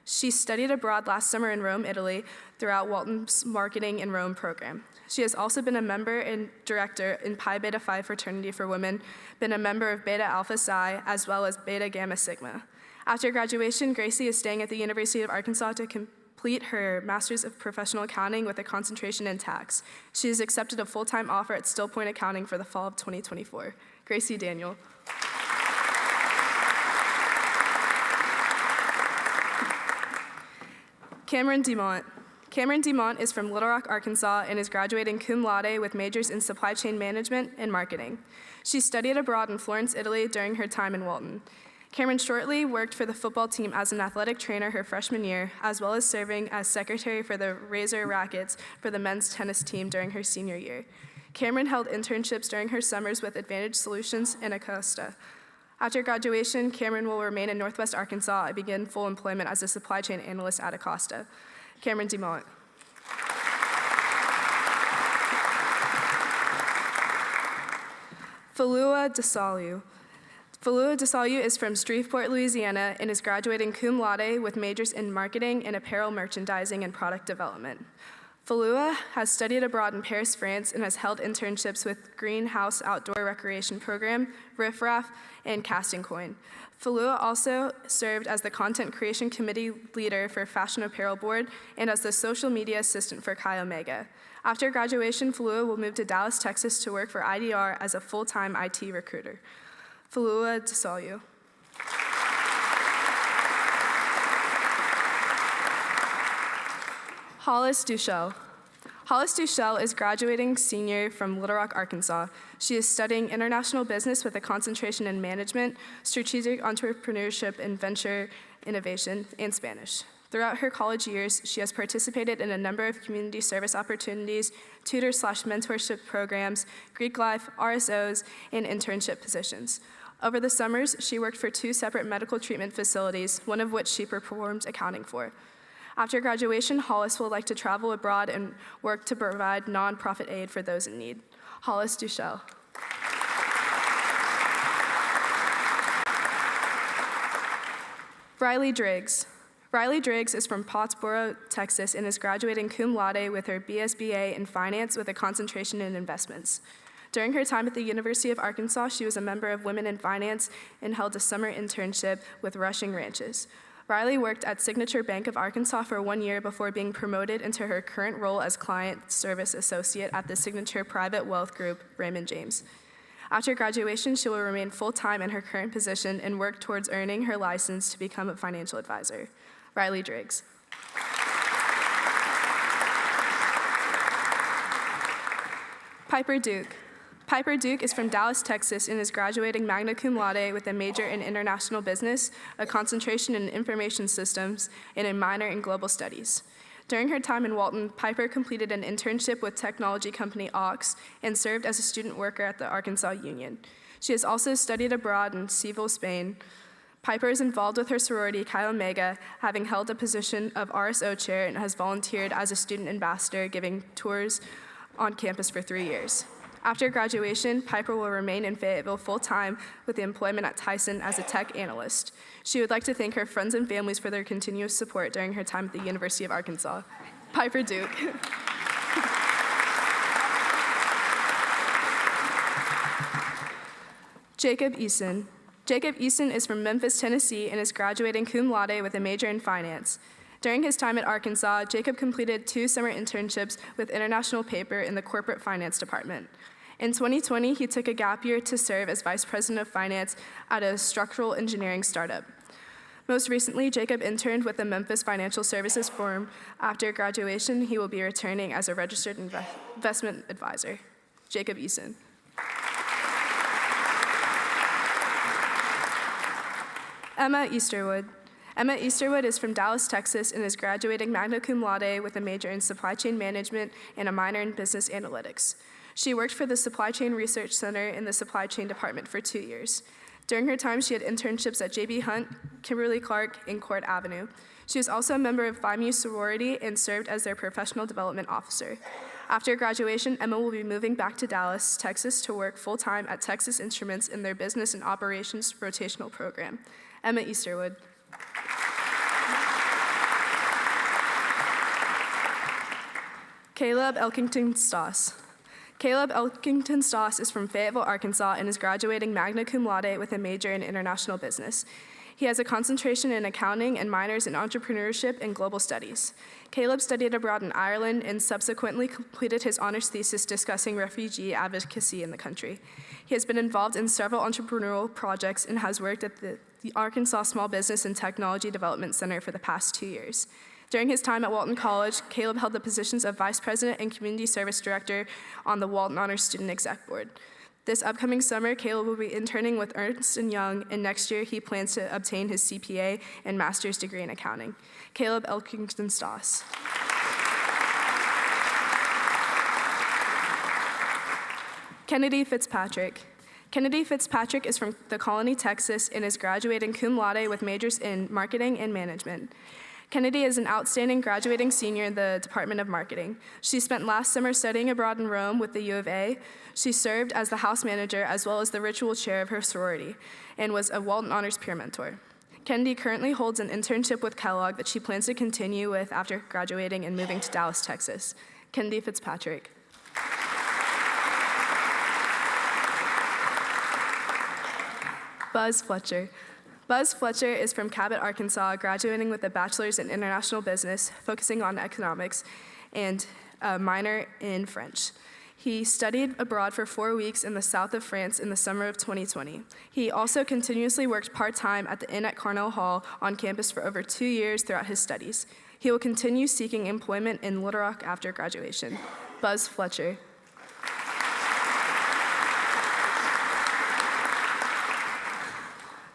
She studied abroad last summer in Rome, Italy, throughout Walton's Marketing in Rome program. She has also been a member and director in Pi Beta Phi Fraternity for Women, been a member of Beta Alpha Psi, as well as Beta Gamma Sigma. After graduation, Gracie is staying at the University of Arkansas to complete her Master's of Professional Accounting with a concentration in tax. She has accepted a full-time offer at Still Point Accounting for the fall of 2024. Gracie Daniel. Cameron DeMont. Cameron DeMont is from Little Rock, Arkansas, and is graduating cum laude with majors in supply chain management and marketing. She studied abroad in Florence, Italy during her time in Walton. Cameron shortly worked for the football team as an athletic trainer her freshman year, as well as serving as secretary for the Razor Rackets for the men's tennis team during her senior year. Cameron held internships during her summers with Advantage Solutions and Acosta. After graduation, Cameron will remain in Northwest Arkansas and begin full employment as a supply chain analyst at Acosta. Cameron DeMont. Falua DeSalu. Falua DeSalu is from Shreveport, Louisiana, and is graduating cum laude with majors in marketing and apparel merchandising and product development. Falua has studied abroad in Paris, France, and has held internships with Greenhouse Outdoor Recreation Program, Riff Raff, and Casting Coin. Falua also served as the Content Creation Committee leader for Fashion Apparel Board and as the social media assistant for Chi Omega. After graduation, Falua will move to Dallas, Texas to work for IDR as a full-time IT recruiter. Falua DeSalu. Hollis Duchel. Hollis Duchel is graduating senior from Little Rock, Arkansas. She is studying international business with a concentration in management, strategic entrepreneurship, and venture innovation, and Spanish. Throughout her college years, she has participated in a number of community service opportunities, tutor/mentorship programs, Greek life, RSOs, and internship positions. Over the summers, she worked for 2 separate medical treatment facilities, one of which she performed accounting for. After graduation, Hollis will like to travel abroad and work to provide nonprofit aid for those in need. Hollis Duchel. Riley Driggs. Riley Driggs is from Pottsboro, Texas, and is graduating cum laude with her BSBA in finance with a concentration in investments. During her time at the University of Arkansas, she was a member of Women in Finance and held a summer internship with Rushing Ranches. Riley worked at Signature Bank of Arkansas for 1 year before being promoted into her current role as Client Service Associate at the Signature Private Wealth Group, Raymond James. After graduation, she will remain full-time in her current position and work towards earning her license to become a financial advisor. Riley Driggs. Piper Duke. Piper Duke is from Dallas, Texas, and is graduating magna cum laude with a major in international business, a concentration in information systems, and a minor in global studies. During her time in Walton, Piper completed an internship with technology company Ox and served as a student worker at the Arkansas Union. She has also studied abroad in Seville, Spain. Piper is involved with her sorority, Chi Omega, having held a position of RSO chair and has volunteered as a student ambassador, giving tours on campus for 3 years. After graduation, Piper will remain in Fayetteville full-time with employment at Tyson as a tech analyst. She would like to thank her friends and families for their continuous support during her time at the University of Arkansas. Piper Duke. Jacob Eason. Jacob Eason is from Memphis, Tennessee, and is graduating cum laude with a major in finance. During his time at Arkansas, Jacob completed 2 summer internships with International Paper in the corporate finance department. In 2020, he took a gap year to serve as Vice President of Finance at a structural engineering startup. Most recently, Jacob interned with the Memphis Financial Services firm. After graduation, he will be returning as a registered investment advisor. Jacob Eason. Emma Easterwood. Emma Easterwood is from Dallas, Texas, and is graduating magna cum laude with a major in supply chain management and a minor in business analytics. She worked for the Supply Chain Research Center in the supply chain department for 2 years. During her time, she had internships at J.B. Hunt, Kimberly-Clark, and Court Avenue. She was also a member of Phi Mu sorority and served as their professional development officer. After graduation, Emma will be moving back to Dallas, Texas to work full-time at Texas Instruments in their business and operations rotational program. Emma Easterwood. Caleb Elkington Stoss. Caleb Elkington Stoss is from Fayetteville, Arkansas, and is graduating magna cum laude with a major in international business. He has a concentration in accounting and minors in entrepreneurship and global studies. Caleb studied abroad in Ireland and subsequently completed his honors thesis discussing refugee advocacy in the country. He has been involved in several entrepreneurial projects and has worked at the Arkansas Small Business and Technology Development Center for the past 2 years. During his time at Walton College, Caleb held the positions of Vice President and Community Service Director on the Walton Honors Student Exec Board. This upcoming summer, Caleb will be interning with Ernst & Young, and next year he plans to obtain his CPA and master's degree in accounting. Caleb Elkington Stoss. Kennedy Fitzpatrick. Kennedy Fitzpatrick is from the Colony, Texas, and is graduating cum laude with majors in marketing and management. Kennedy is an outstanding graduating senior in the Department of Marketing. She spent last summer studying abroad in Rome with the U of A. She served as the house manager as well as the ritual chair of her sorority and was a Walton Honors peer mentor. Kennedy currently holds an internship with Kellogg that she plans to continue with after graduating and moving to Dallas, Texas. Kennedy Fitzpatrick. Buzz Fletcher. Buzz Fletcher is from Cabot, Arkansas, graduating with a bachelor's in international business, focusing on economics, and a minor in French. He studied abroad for 4 weeks in the south of France in the summer of 2020. He also continuously worked part-time at the Inn at Carnell Hall on campus for over 2 years throughout his studies. He will continue seeking employment in Little Rock after graduation. Buzz Fletcher.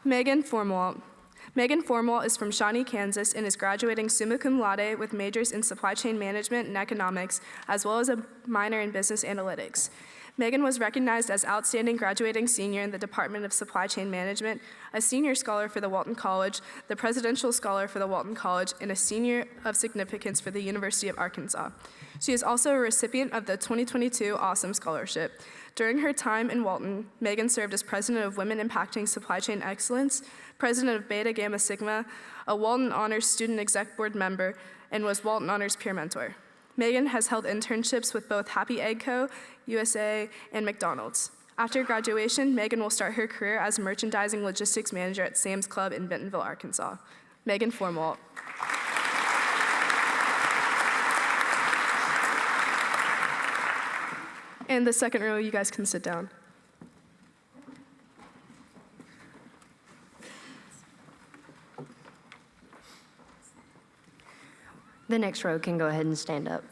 Megan Formwalt. Megan Formwalt is from Shawnee, Kansas, and is graduating summa cum laude with majors in supply chain management and economics, as well as a minor in business analytics. Megan was recognized as outstanding graduating senior in the Department of Supply Chain Management, a senior scholar for the Walton College, the presidential scholar for the Walton College, and a senior of significance for the University of Arkansas. She is also a recipient of the 2022 Awesome Scholarship. During her time in Walton, Megan served as president of Women Impacting Supply Chain Excellence, president of Beta Gamma Sigma, a Walton Honors Student Exec Board member, and was Walton Honors peer mentor. Megan has held internships with both Happy Egg Co., USA, and McDonald's. After graduation, Megan will start her career as merchandising logistics manager at Sam's Club in Bentonville, Arkansas. Megan Formwalt. And the second row, you guys can sit down. The next row can go ahead and stand up.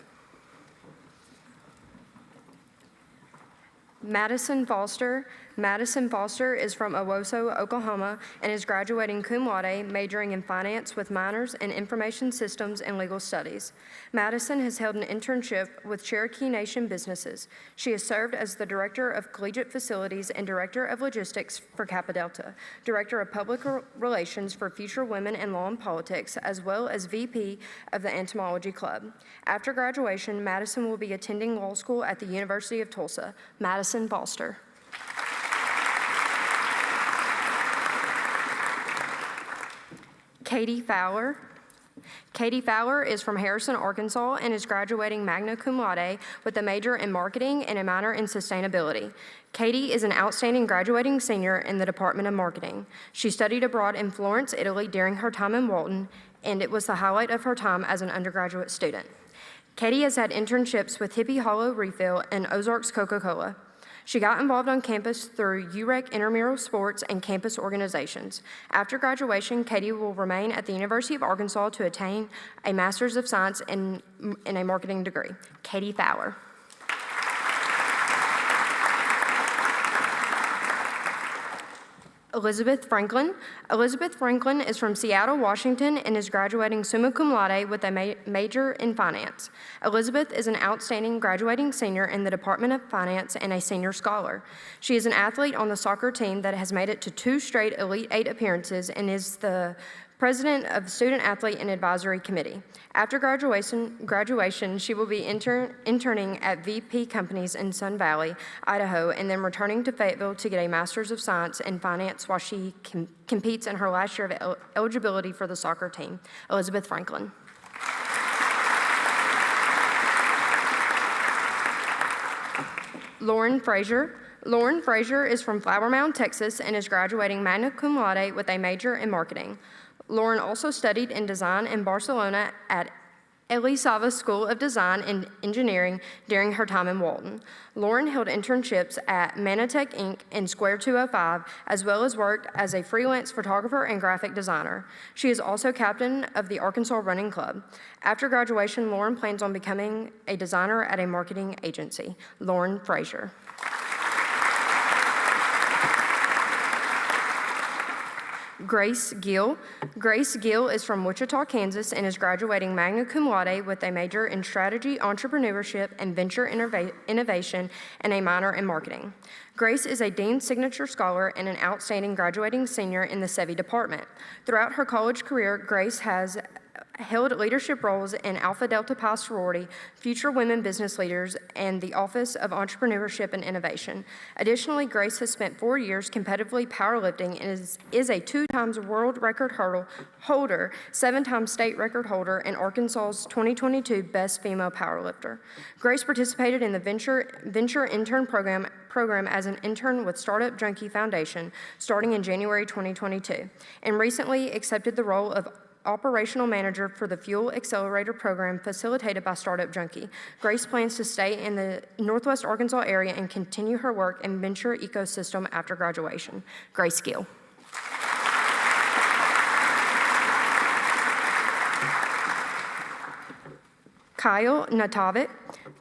Madison Foster. Madison Foster is from Owosso, Oklahoma, and is graduating cum laude, majoring in finance with minors in information systems and legal studies. Madison has held an internship with Cherokee Nation Businesses. She has served as the Director of Collegiate Facilities and Director of Logistics for Kappa Delta, Director of Public Relations for Future Women in Law and Politics, as well as VP of the Entomology Club. After graduation, Madison will be attending law school at the University of Tulsa. Madison Foster. Katie Fowler. Katie Fowler is from Harrison, Arkansas, and is graduating magna cum laude with a major in marketing and a minor in sustainability. Katie is an outstanding graduating senior in the Department of Marketing. She studied abroad in Florence, Italy during her time in Walton, and it was the highlight of her time as an undergraduate student. Katie has had internships with Hippie Hollow Refill and Ozarks Coca-Cola. She got involved on campus through UREC intramural sports and campus organizations. After graduation, Katie will remain at the University of Arkansas to attain a Master's of Science in a marketing degree. Katie Fowler. Elizabeth Franklin. Elizabeth Franklin is from Seattle, Washington, and is graduating summa cum laude with a major in finance. Elizabeth is an outstanding graduating senior in the Department of Finance and a senior scholar. She is an athlete on the soccer team that has made it to 2 straight Elite 8 appearances and is the president of the Student Athlete and Advisory Committee. After graduation, she will be interning at VP Companies in Sun Valley, Idaho, and then returning to Fayetteville to get a Master's of Science in Finance while she competes in her last year of eligibility for the soccer team. Elizabeth Franklin. Lauren Frazier. Lauren Frazier is from Flower Mound, Texas, and is graduating magna cum laude with a major in marketing. Lauren also studied in design in Barcelona at Elisava School of Design and Engineering during her time in Walton. Lauren held internships at Manatech Inc. and Square 205, as well as worked as a freelance photographer and graphic designer. She is also captain of the Arkansas Running Club. After graduation, Lauren plans on becoming a designer at a marketing agency. Lauren Frazier. Grace Gill. Grace Gill is from Wichita, Kansas, and is graduating magna cum laude with a major in strategy, entrepreneurship, and venture innovation, and a minor in marketing. Grace is a Dean's Signature Scholar and an outstanding graduating senior in the SEVI department. Throughout her college career, Grace has held leadership roles in Alpha Delta Pi sorority, Future Women Business Leaders, and the Office of Entrepreneurship and Innovation. Additionally, Grace has spent 4 years competitively powerlifting and is a 2-time world record hurdle holder, 7-time state record holder, and Arkansas's 2022 Best Female Powerlifter. Grace participated in the Venture Intern program as an intern with Startup Junkie Foundation starting in January 2022, and recently accepted the role of operational manager for the Fuel Accelerator program facilitated by Startup Junkie. Grace plans to stay in the Northwest Arkansas area and continue her work in venture ecosystem after graduation. Grace Gill. Kyle Natovic.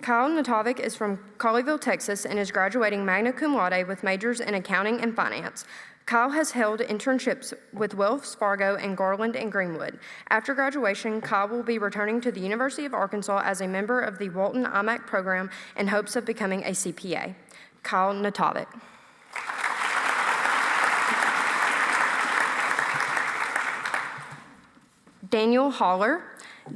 Kyle Natovic is from Colleyville, Texas, and is graduating magna cum laude with majors in accounting and finance. Kyle has held internships with Wells Fargo and Garland and Greenwood. After graduation, Kyle will be returning to the University of Arkansas as a member of the Walton IMAC program in hopes of becoming a CPA. Kyle Natovic. Daniel Holler.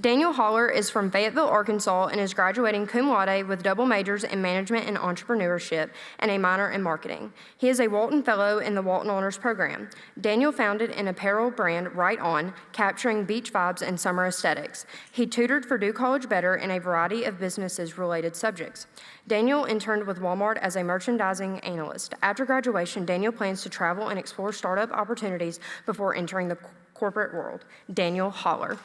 Daniel Holler is from Fayetteville, Arkansas, and is graduating cum laude with double majors in management and entrepreneurship and a minor in marketing. He is a Walton Fellow in the Walton Honors Program. Daniel founded an apparel brand, Right On, capturing beach vibes and summer aesthetics. He tutored for Do College Better in a variety of businesses-related subjects. Daniel interned with Walmart as a merchandising analyst. After graduation, Daniel plans to travel and explore startup opportunities before entering the corporate world. Daniel Holler.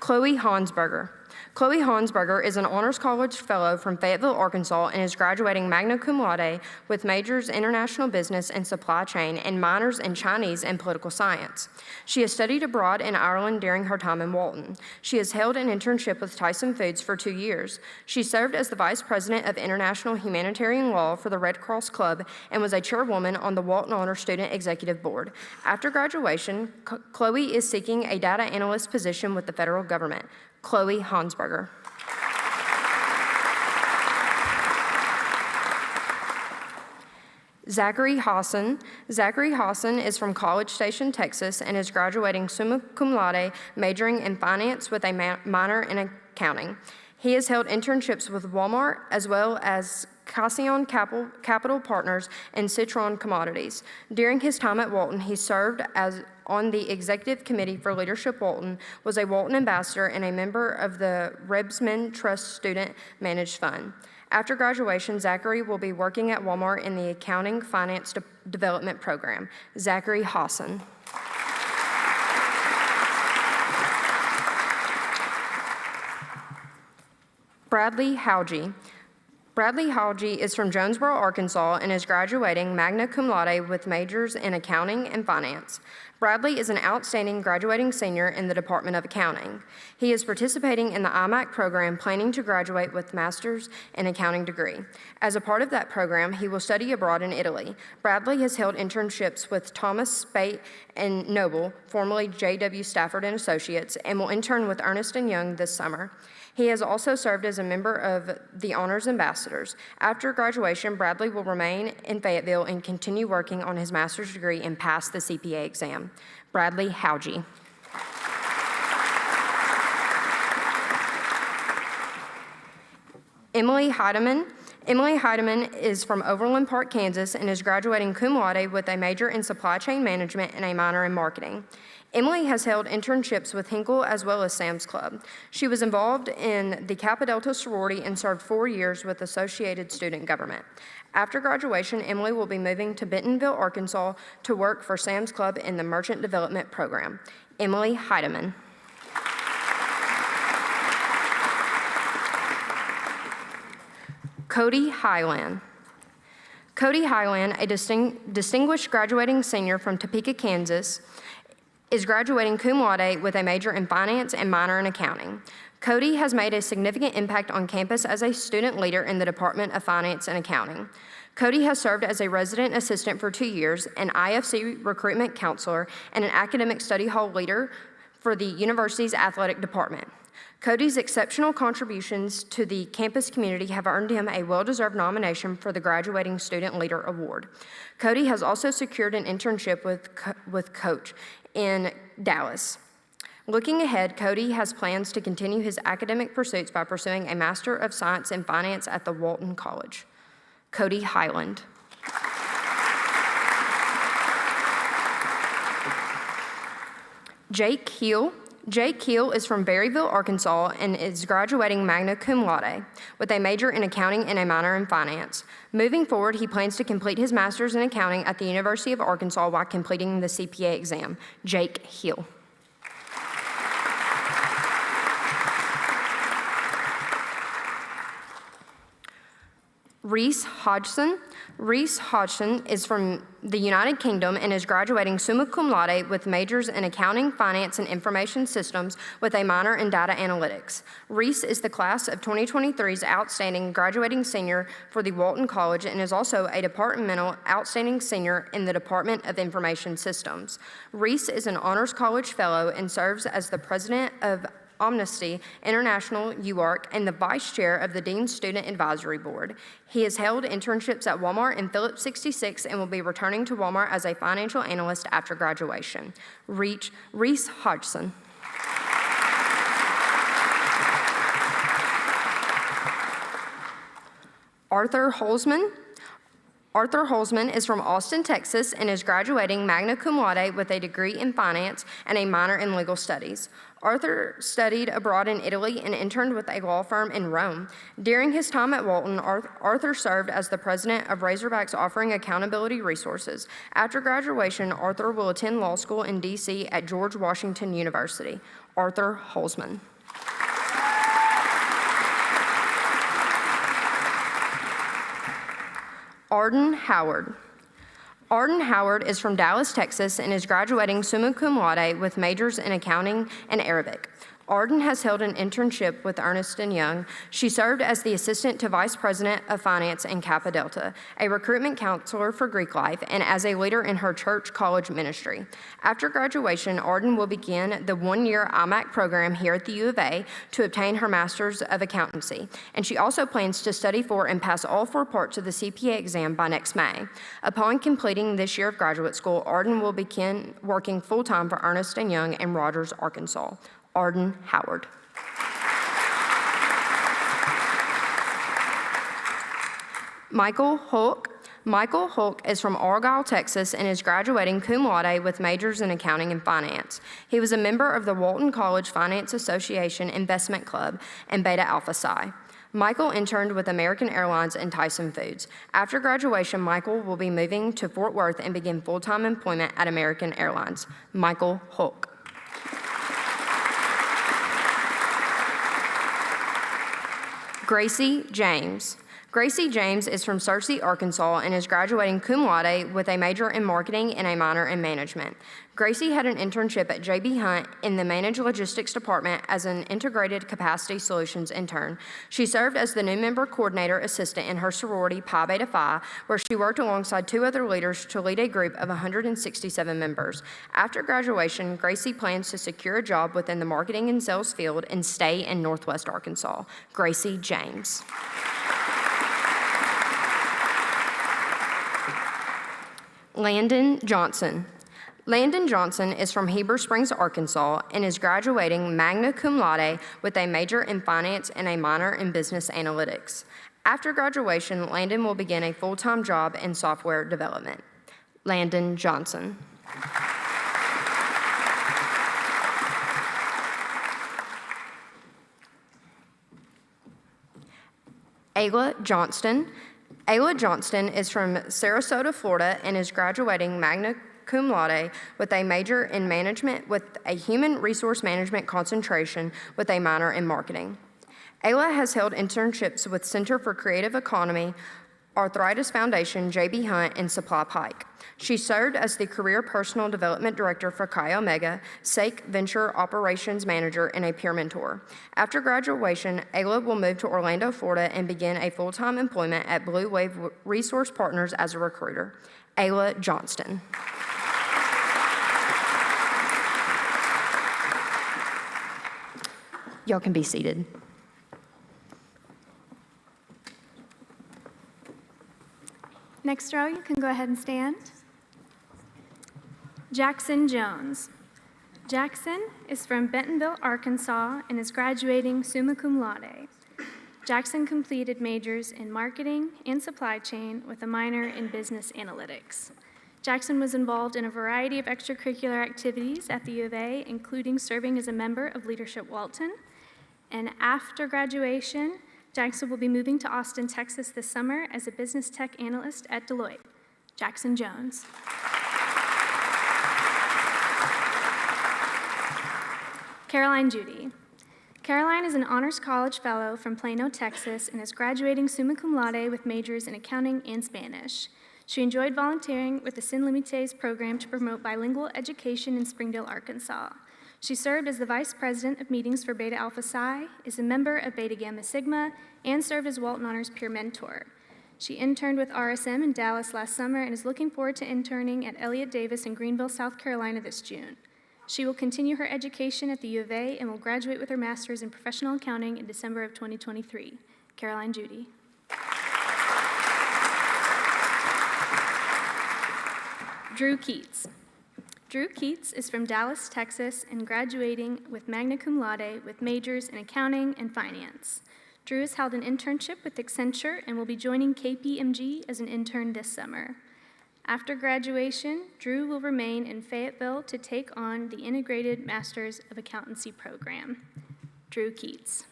Chloe Hansberger. Chloe Hansberger is an Honors College Fellow from Fayetteville, Arkansas, and is graduating magna cum laude with majors International Business and Supply Chain and minors in Chinese and Political Science. She has studied abroad in Ireland during her time in Walton. She has held an internship with Tyson Foods for 2 years. She served as the Vice President of International Humanitarian Law for the Red Cross Club and was a chairwoman on the Walton Honors Student Executive Board. After graduation, Chloe is seeking a data analyst position with the federal government. Chloe Hansberger. Zachary Hassan. Zachary Hassan is from College Station, Texas, and is graduating summa cum laude, majoring in finance with a minor in accounting. He has held internships with Walmart as well as Casion Capital Partners and Citron Commodities. During his time at Walton, he served as on the Executive Committee for Leadership Walton, was a Walton Ambassador, and a member of the Rebsman Trust Student Managed Fund. After graduation, Zachary will be working at Walmart in the Accounting Finance Development Program. Zachary Hassan. Bradley Howgie. Bradley Howgie is from Jonesboro, Arkansas, and is graduating magna cum laude with majors in accounting and finance. Bradley is an outstanding graduating senior in the Department of Accounting. He is participating in the IMAC program, planning to graduate with master's in accounting degree. As a part of that program, he will study abroad in Italy. Bradley has held internships with Thomas Spate and Noble, formerly J.W. Stafford and Associates, and will intern with Ernst & Young this summer. He has also served as a member of the Honors Ambassadors. After graduation, Bradley will remain in Fayetteville and continue working on his master's degree and pass the CPA exam. Bradley Howgie. Emily Heidemann. Emily Heidemann is from Overland Park, Kansas, and is graduating cum laude with a major in supply chain management and a minor in marketing. Emily has held internships with Hinkle as well as Sam's Club. She was involved in the Kappa Delta sorority and served 4 years with Associated Student Government. After graduation, Emily will be moving to Bentonville, Arkansas to work for Sam's Club in the Merchant Development Program. Emily Heidemann. Cody Highland. Cody Highland, a distinguished graduating senior from Topeka, Kansas, is graduating cum laude with a major in finance and minor in accounting. Cody has made a significant impact on campus as a student leader in the Department of Finance and Accounting. Cody has served as a resident assistant for 2 years, an IFC recruitment counselor, and an academic study hall leader for the university's athletic department. Cody's exceptional contributions to the campus community have earned him a well-deserved nomination for the Graduating Student Leader Award. Cody has also secured an internship with Coach in Dallas. Looking ahead, Cody has plans to continue his academic pursuits by pursuing a Master of Science in Finance at the Walton College. Cody Highland. Jake Heel. Jake Keel is from Berryville, Arkansas, and is graduating magna cum laude with a major in accounting and a minor in finance. Moving forward, he plans to complete his master's in accounting at the University of Arkansas while completing the CPA exam. Jake Heel. Reese Hodgson. Reese Hodgson is from the United Kingdom and is graduating summa cum laude with majors in accounting, finance, and information systems with a minor in data analytics. Reese is the class of 2023's outstanding graduating senior for the Walton College and is also a departmental outstanding senior in the Department of Information Systems. Reese is an Honors College Fellow and serves as the president of Amnesty International UARC and the vice chair of the Dean's Student Advisory Board. He has held internships at Walmart and Phillips 66 and will be returning to Walmart as a financial analyst after graduation. Reese Hodgson. Arthur Holzman. Arthur Holzman is from Austin, Texas, and is graduating magna cum laude with a degree in finance and a minor in legal studies. Arthur studied abroad in Italy and interned with a law firm in Rome. During his time at Walton, Arthur served as the president of Razorbacks Offering Accountability Resources. After graduation, Arthur will attend law school in D.C. at George Washington University. Arthur Holzman. Arden Howard. Arden Howard is from Dallas, Texas, and is graduating summa cum laude with majors in accounting and Arabic. Arden has held an internship with Ernst & Young. She served as the assistant to vice president of finance in Kappa Delta, a recruitment counselor for Greek life, and as a leader in her church college ministry. After graduation, Arden will begin the one-year IMAC program here at the U of A to obtain her master's of accountancy, and she also plans to study for and pass all 4 parts of the CPA exam by next May. Upon completing this year of graduate school, Arden will begin working full-time for Ernst & Young in Rogers, Arkansas. Arden Howard. Michael Hulk. Michael Hulk is from Argyle, Texas, and is graduating cum laude with majors in accounting and finance. He was a member of the Walton College Finance Association Investment Club and Beta Alpha Psi. Michael interned with American Airlines and Tyson Foods. After graduation, Michael will be moving to Fort Worth and begin full-time employment at American Airlines. Michael Hulk. Gracie James. Gracie James is from Searcy, Arkansas, and is graduating cum laude with a major in marketing and a minor in management. Gracie had an internship at J.B. Hunt in the Managed Logistics Department as an Integrated Capacity Solutions intern. She served as the new member coordinator assistant in her sorority, Pi Beta Phi, where she worked alongside 2 other leaders to lead a group of 167 members. After graduation, Gracie plans to secure a job within the marketing and sales field and stay in Northwest Arkansas. Gracie James. Landon Johnson. Landon Johnson is from Heber Springs, Arkansas, and is graduating magna cum laude with a major in finance and a minor in business analytics. After graduation, Landon will begin a full-time job in software development. Landon Johnson. Ayla Johnston. Ayla Johnston is from Sarasota, Florida, and is graduating magna cum laude with a major in management with a human resource management concentration with a minor in marketing. Ayla has held internships with Center for Creative Economy, Arthritis Foundation, J.B. Hunt, and Supply Pike. She served as the Career Personal Development Director for Chi Omega, SAIC Venture Operations Manager, and a peer mentor. After graduation, Ayla will move to Orlando, Florida, and begin a full-time employment at Blue Wave Resource Partners as a recruiter. Ayla Johnston. Y'all can be seated. Next row, you can go ahead and stand. Jackson Jones. Jackson is from Bentonville, Arkansas, and is graduating summa cum laude. Jackson completed majors in marketing and supply chain with a minor in business analytics. Jackson was involved in a variety of extracurricular activities at the U of A, including serving as a member of Leadership Walton. And after graduation, Jackson will be moving to Austin, Texas this summer as a business tech analyst at Deloitte. Jackson Jones. Caroline Judy. Caroline is an Honors College Fellow from Plano, Texas, and is graduating summa cum laude with majors in accounting and Spanish. She enjoyed volunteering with the Sin Limites program to promote bilingual education in Springdale, Arkansas. She served as the Vice President of Meetings for Beta Alpha Psi, is a member of Beta Gamma Sigma, and served as Walton Honors Peer Mentor. She interned with RSM in Dallas last summer and is looking forward to interning at Elliott Davis in Greenville, South Carolina this June. She will continue her education at the U of A and will graduate with her master's in professional accounting in December of 2023. Caroline Judy. Drew Keats. Drew Keats is from Dallas, Texas, and graduating with magna cum laude with majors in accounting and finance. Drew has held an internship with Accenture and will be joining KPMG as an intern this summer. After graduation, Drew will remain in Fayetteville to take on the Integrated Masters of Accountancy program. Drew Keats.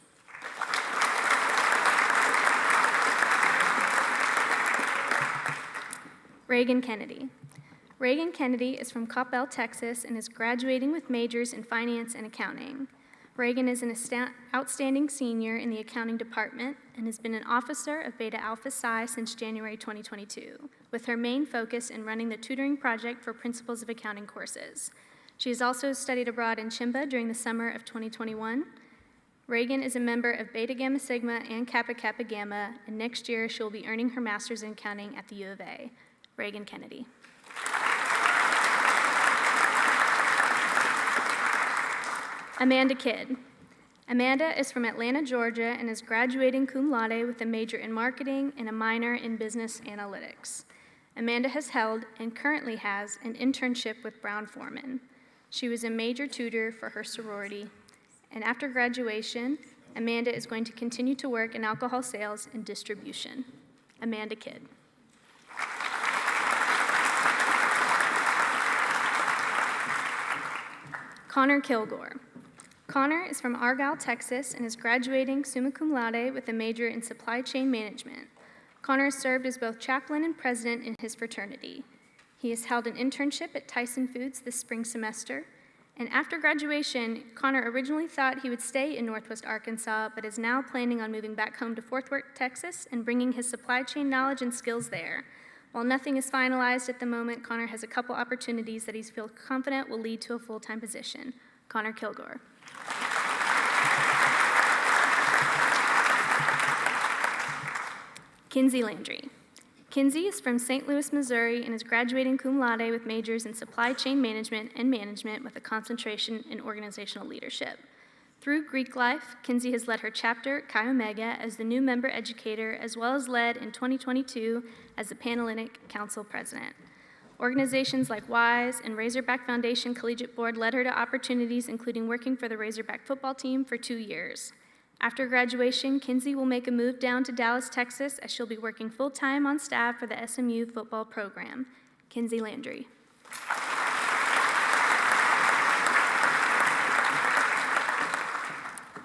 Reagan Kennedy. Reagan Kennedy is from Coppell, Texas, and is graduating with majors in finance and accounting. Reagan is an outstanding senior in the accounting department and has been an officer of Beta Alpha Psi since January 2022, with her main focus in running the tutoring project for Principles of Accounting courses. She has also studied abroad in Chimba during the summer of 2021. Reagan is a member of Beta Gamma Sigma and Kappa Kappa Gamma, and next year she will be earning her master's in accounting at the U of A. Reagan Kennedy. Amanda Kidd. Amanda is from Atlanta, Georgia, and is graduating cum laude with a major in marketing and a minor in business analytics. Amanda has held and currently has an internship with Brown-Forman. She was a major tutor for her sorority, and after graduation, Amanda is going to continue to work in alcohol sales and distribution. Amanda Kidd. Connor Kilgore. Connor is from Argyle, Texas, and is graduating summa cum laude with a major in supply chain management. Connor served as both chaplain and president in his fraternity. He has held an internship at Tyson Foods this spring semester, And after graduation, Connor originally thought he would stay in Northwest Arkansas, but is now planning on moving back home to Fort Worth, Texas, and bringing his supply chain knowledge and skills there. While nothing is finalized at the moment, Connor has a couple opportunities that he feels confident will lead to a full-time position. Connor Kilgore. Kinsey Landry. Kinsey is from St. Louis, Missouri, and is graduating cum laude with majors in supply chain management and management with a concentration in organizational leadership. Through Greek Life, Kinsey has led her chapter, Chi Omega, as the new member educator, as well as led in 2022 as the Panhellenic Council president. Organizations like WISE and Razorback Foundation Collegiate Board led her to opportunities including working for the Razorback football team for 2 years. After graduation, Kinsey will make a move down to Dallas, Texas, as she'll be working full-time on staff for the SMU football program. Kinsey Landry.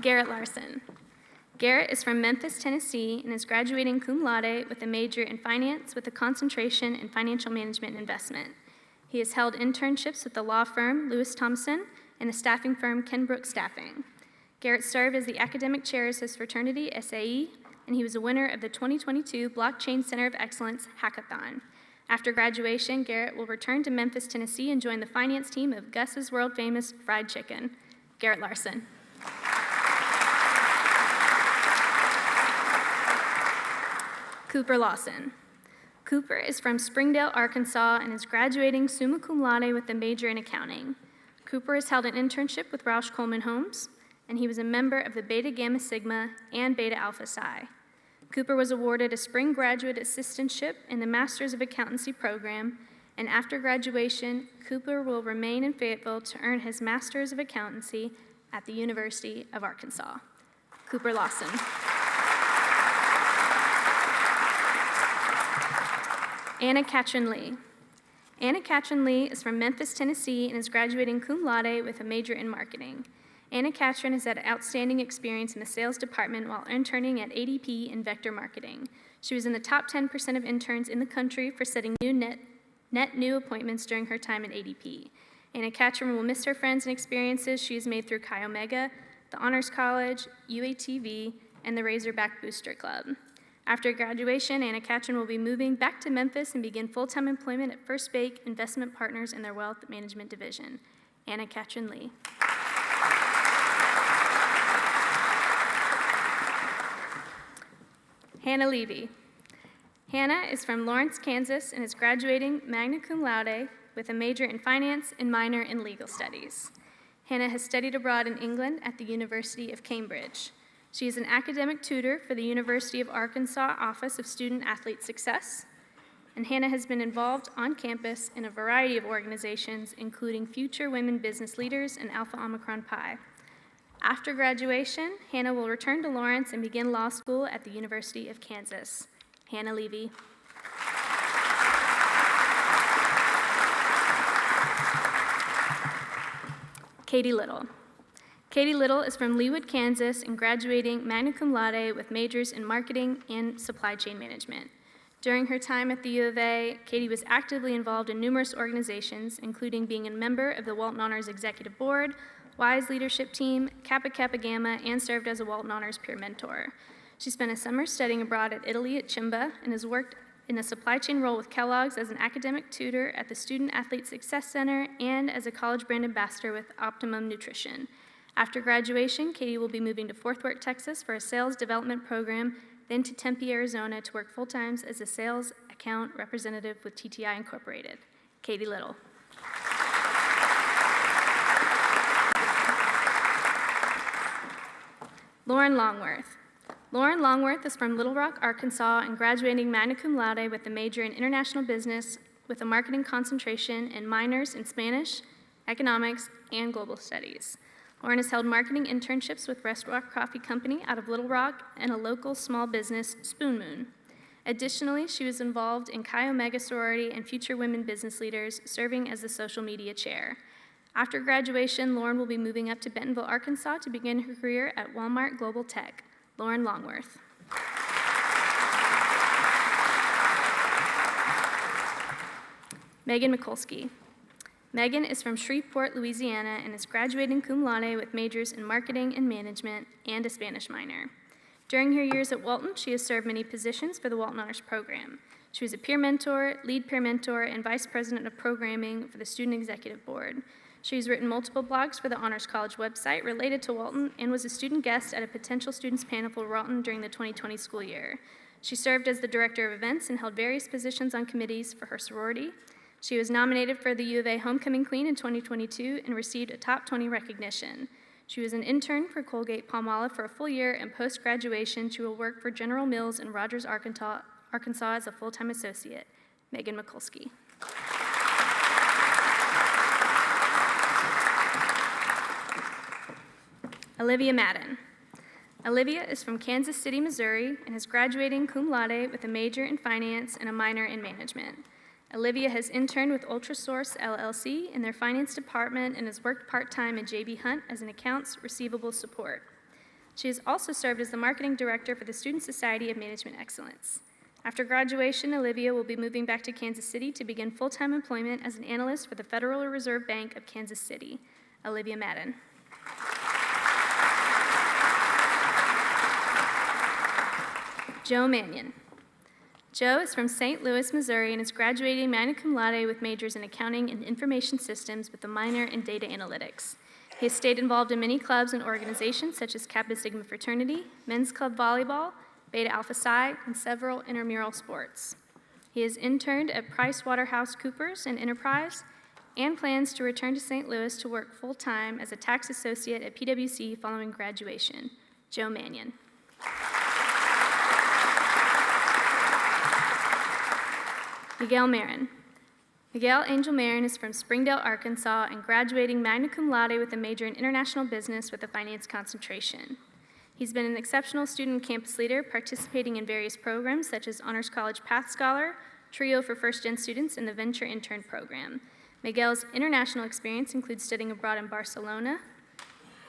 Garrett Larson. Garrett is from Memphis, Tennessee, and is graduating cum laude with a major in finance with a concentration in financial management and investment. He has held internships with the law firm Lewis Thompson and the staffing firm Kenbrook Staffing. Garrett served as the academic chair of his fraternity, SAE, and he was a winner of the 2022 Blockchain Center of Excellence Hackathon. After graduation, Garrett will return to Memphis, Tennessee, and join the finance team of Gus's world-famous fried chicken. Garrett Larson. Cooper Lawson. Cooper is from Springdale, Arkansas, and is graduating summa cum laude with a major in accounting. Cooper has held an internship with Roush Coleman Homes, and he was a member of the Beta Gamma Sigma and Beta Alpha Psi. Cooper was awarded a spring graduate assistantship in the Masters of Accountancy program, and after graduation, Cooper will remain in Fayetteville to earn his Masters of Accountancy at the University of Arkansas. Cooper Lawson. Anna Catron Lee. Anna Catron Lee is from Memphis, Tennessee, and is graduating cum laude with a major in marketing. Anna Catron has had outstanding experience in the sales department while interning at ADP in vector marketing. She was in the top 10% of interns in the country for setting net new appointments during her time at ADP. Anna Catron will miss her friends and experiences she has made through Chi Omega, the Honors College, UATV, and the Razorback Booster Club. After graduation, Anna Catron will be moving back to Memphis and begin full-time employment at First Bake Investment Partners in their Wealth Management Division. Anna Catron Lee. Hannah Levy. Hannah is from Lawrence, Kansas, and is graduating magna cum laude with a major in finance and minor in legal studies. Hannah has studied abroad in England at the University of Cambridge. She is an academic tutor for the University of Arkansas Office of Student Athlete Success, and Hannah has been involved on campus in a variety of organizations, including Future Women Business Leaders and Alpha Omicron Pi. After graduation, Hannah will return to Lawrence and begin law school at the University of Kansas. Hannah Levy. Katie Little. Katie Little is from Leawood, Kansas, and graduating magna cum laude with majors in marketing and supply chain management. During her time at the U of A, Katie was actively involved in numerous organizations, including being a member of the Walton Honors Executive Board, WISE Leadership Team, Kappa Kappa Gamma, and served as a Walton Honors peer mentor. She spent a summer studying abroad at Italy at Chimba and has worked in a supply chain role with Kellogg's as an academic tutor at the Student Athlete Success Center and as a college brand ambassador with Optimum Nutrition. After graduation, Katie will be moving to Fort Worth, Texas for a sales development program, then to Tempe, Arizona to work full-time as a sales account representative with TTI Incorporated. Katie Little. Lauren Longworth. Lauren Longworth is from Little Rock, Arkansas, and graduating magna cum laude with a major in international business with a marketing concentration and minors in Spanish, economics, and global studies. Lauren has held marketing internships with Rest Rock Coffee Company out of Little Rock and a local small business, Spoon Moon. Additionally, she was involved in Chi Omega sorority and Future Women Business Leaders, serving as the social media chair. After graduation, Lauren will be moving up to Bentonville, Arkansas to begin her career at Walmart Global Tech. Lauren Longworth. Megan Mikulski. Megan is from Shreveport, Louisiana, and is graduating cum laude with majors in marketing and management and a Spanish minor. During her years at Walton, she has served many positions for the Walton Honors Program. She was a peer mentor, lead peer mentor, and vice president of programming for the Student Executive Board. She has written multiple blogs for the Honors College website related to Walton and was a student guest at a potential students panel for Walton during the 2020 school year. She served as the director of events and held various positions on committees for her sorority. She was nominated for the U of A Homecoming Queen in 2022 and received a top 20 recognition. She was an intern for Colgate-Palmolive for a full year, and post-graduation, she will work for General Mills in Rogers, Arkansas as a full-time associate. Megan Mikulski. Olivia Madden. Olivia is from Kansas City, Missouri, and is graduating cum laude with a major in finance and a minor in management. Olivia has interned with Ultrasource LLC in their finance department and has worked part-time at J.B. Hunt as an accounts receivable support. She has also served as the marketing director for the Student Society of Management Excellence. After graduation, Olivia will be moving back to Kansas City to begin full-time employment as an analyst for the Federal Reserve Bank of Kansas City. Olivia Madden. Joe Mannion. Joe is from St. Louis, Missouri, and is graduating magna cum laude with majors in accounting and information systems with a minor in data analytics. He has stayed involved in many clubs and organizations such as Kappa Sigma Fraternity, Men's Club Volleyball, Beta Alpha Psi, and several intramural sports. He has interned at PricewaterhouseCoopers and Enterprise and plans to return to St. Louis to work full-time as a tax associate at PwC following graduation. Joe Mannion. Miguel Marin. Miguel Angel Marin is from Springdale, Arkansas, and graduating magna cum laude with a major in international business with a finance concentration. He's been an exceptional student campus leader, participating in various programs such as Honors College Path Scholar, Trio for First-Gen students, and the Venture Intern Program. Miguel's international experience includes studying abroad in Barcelona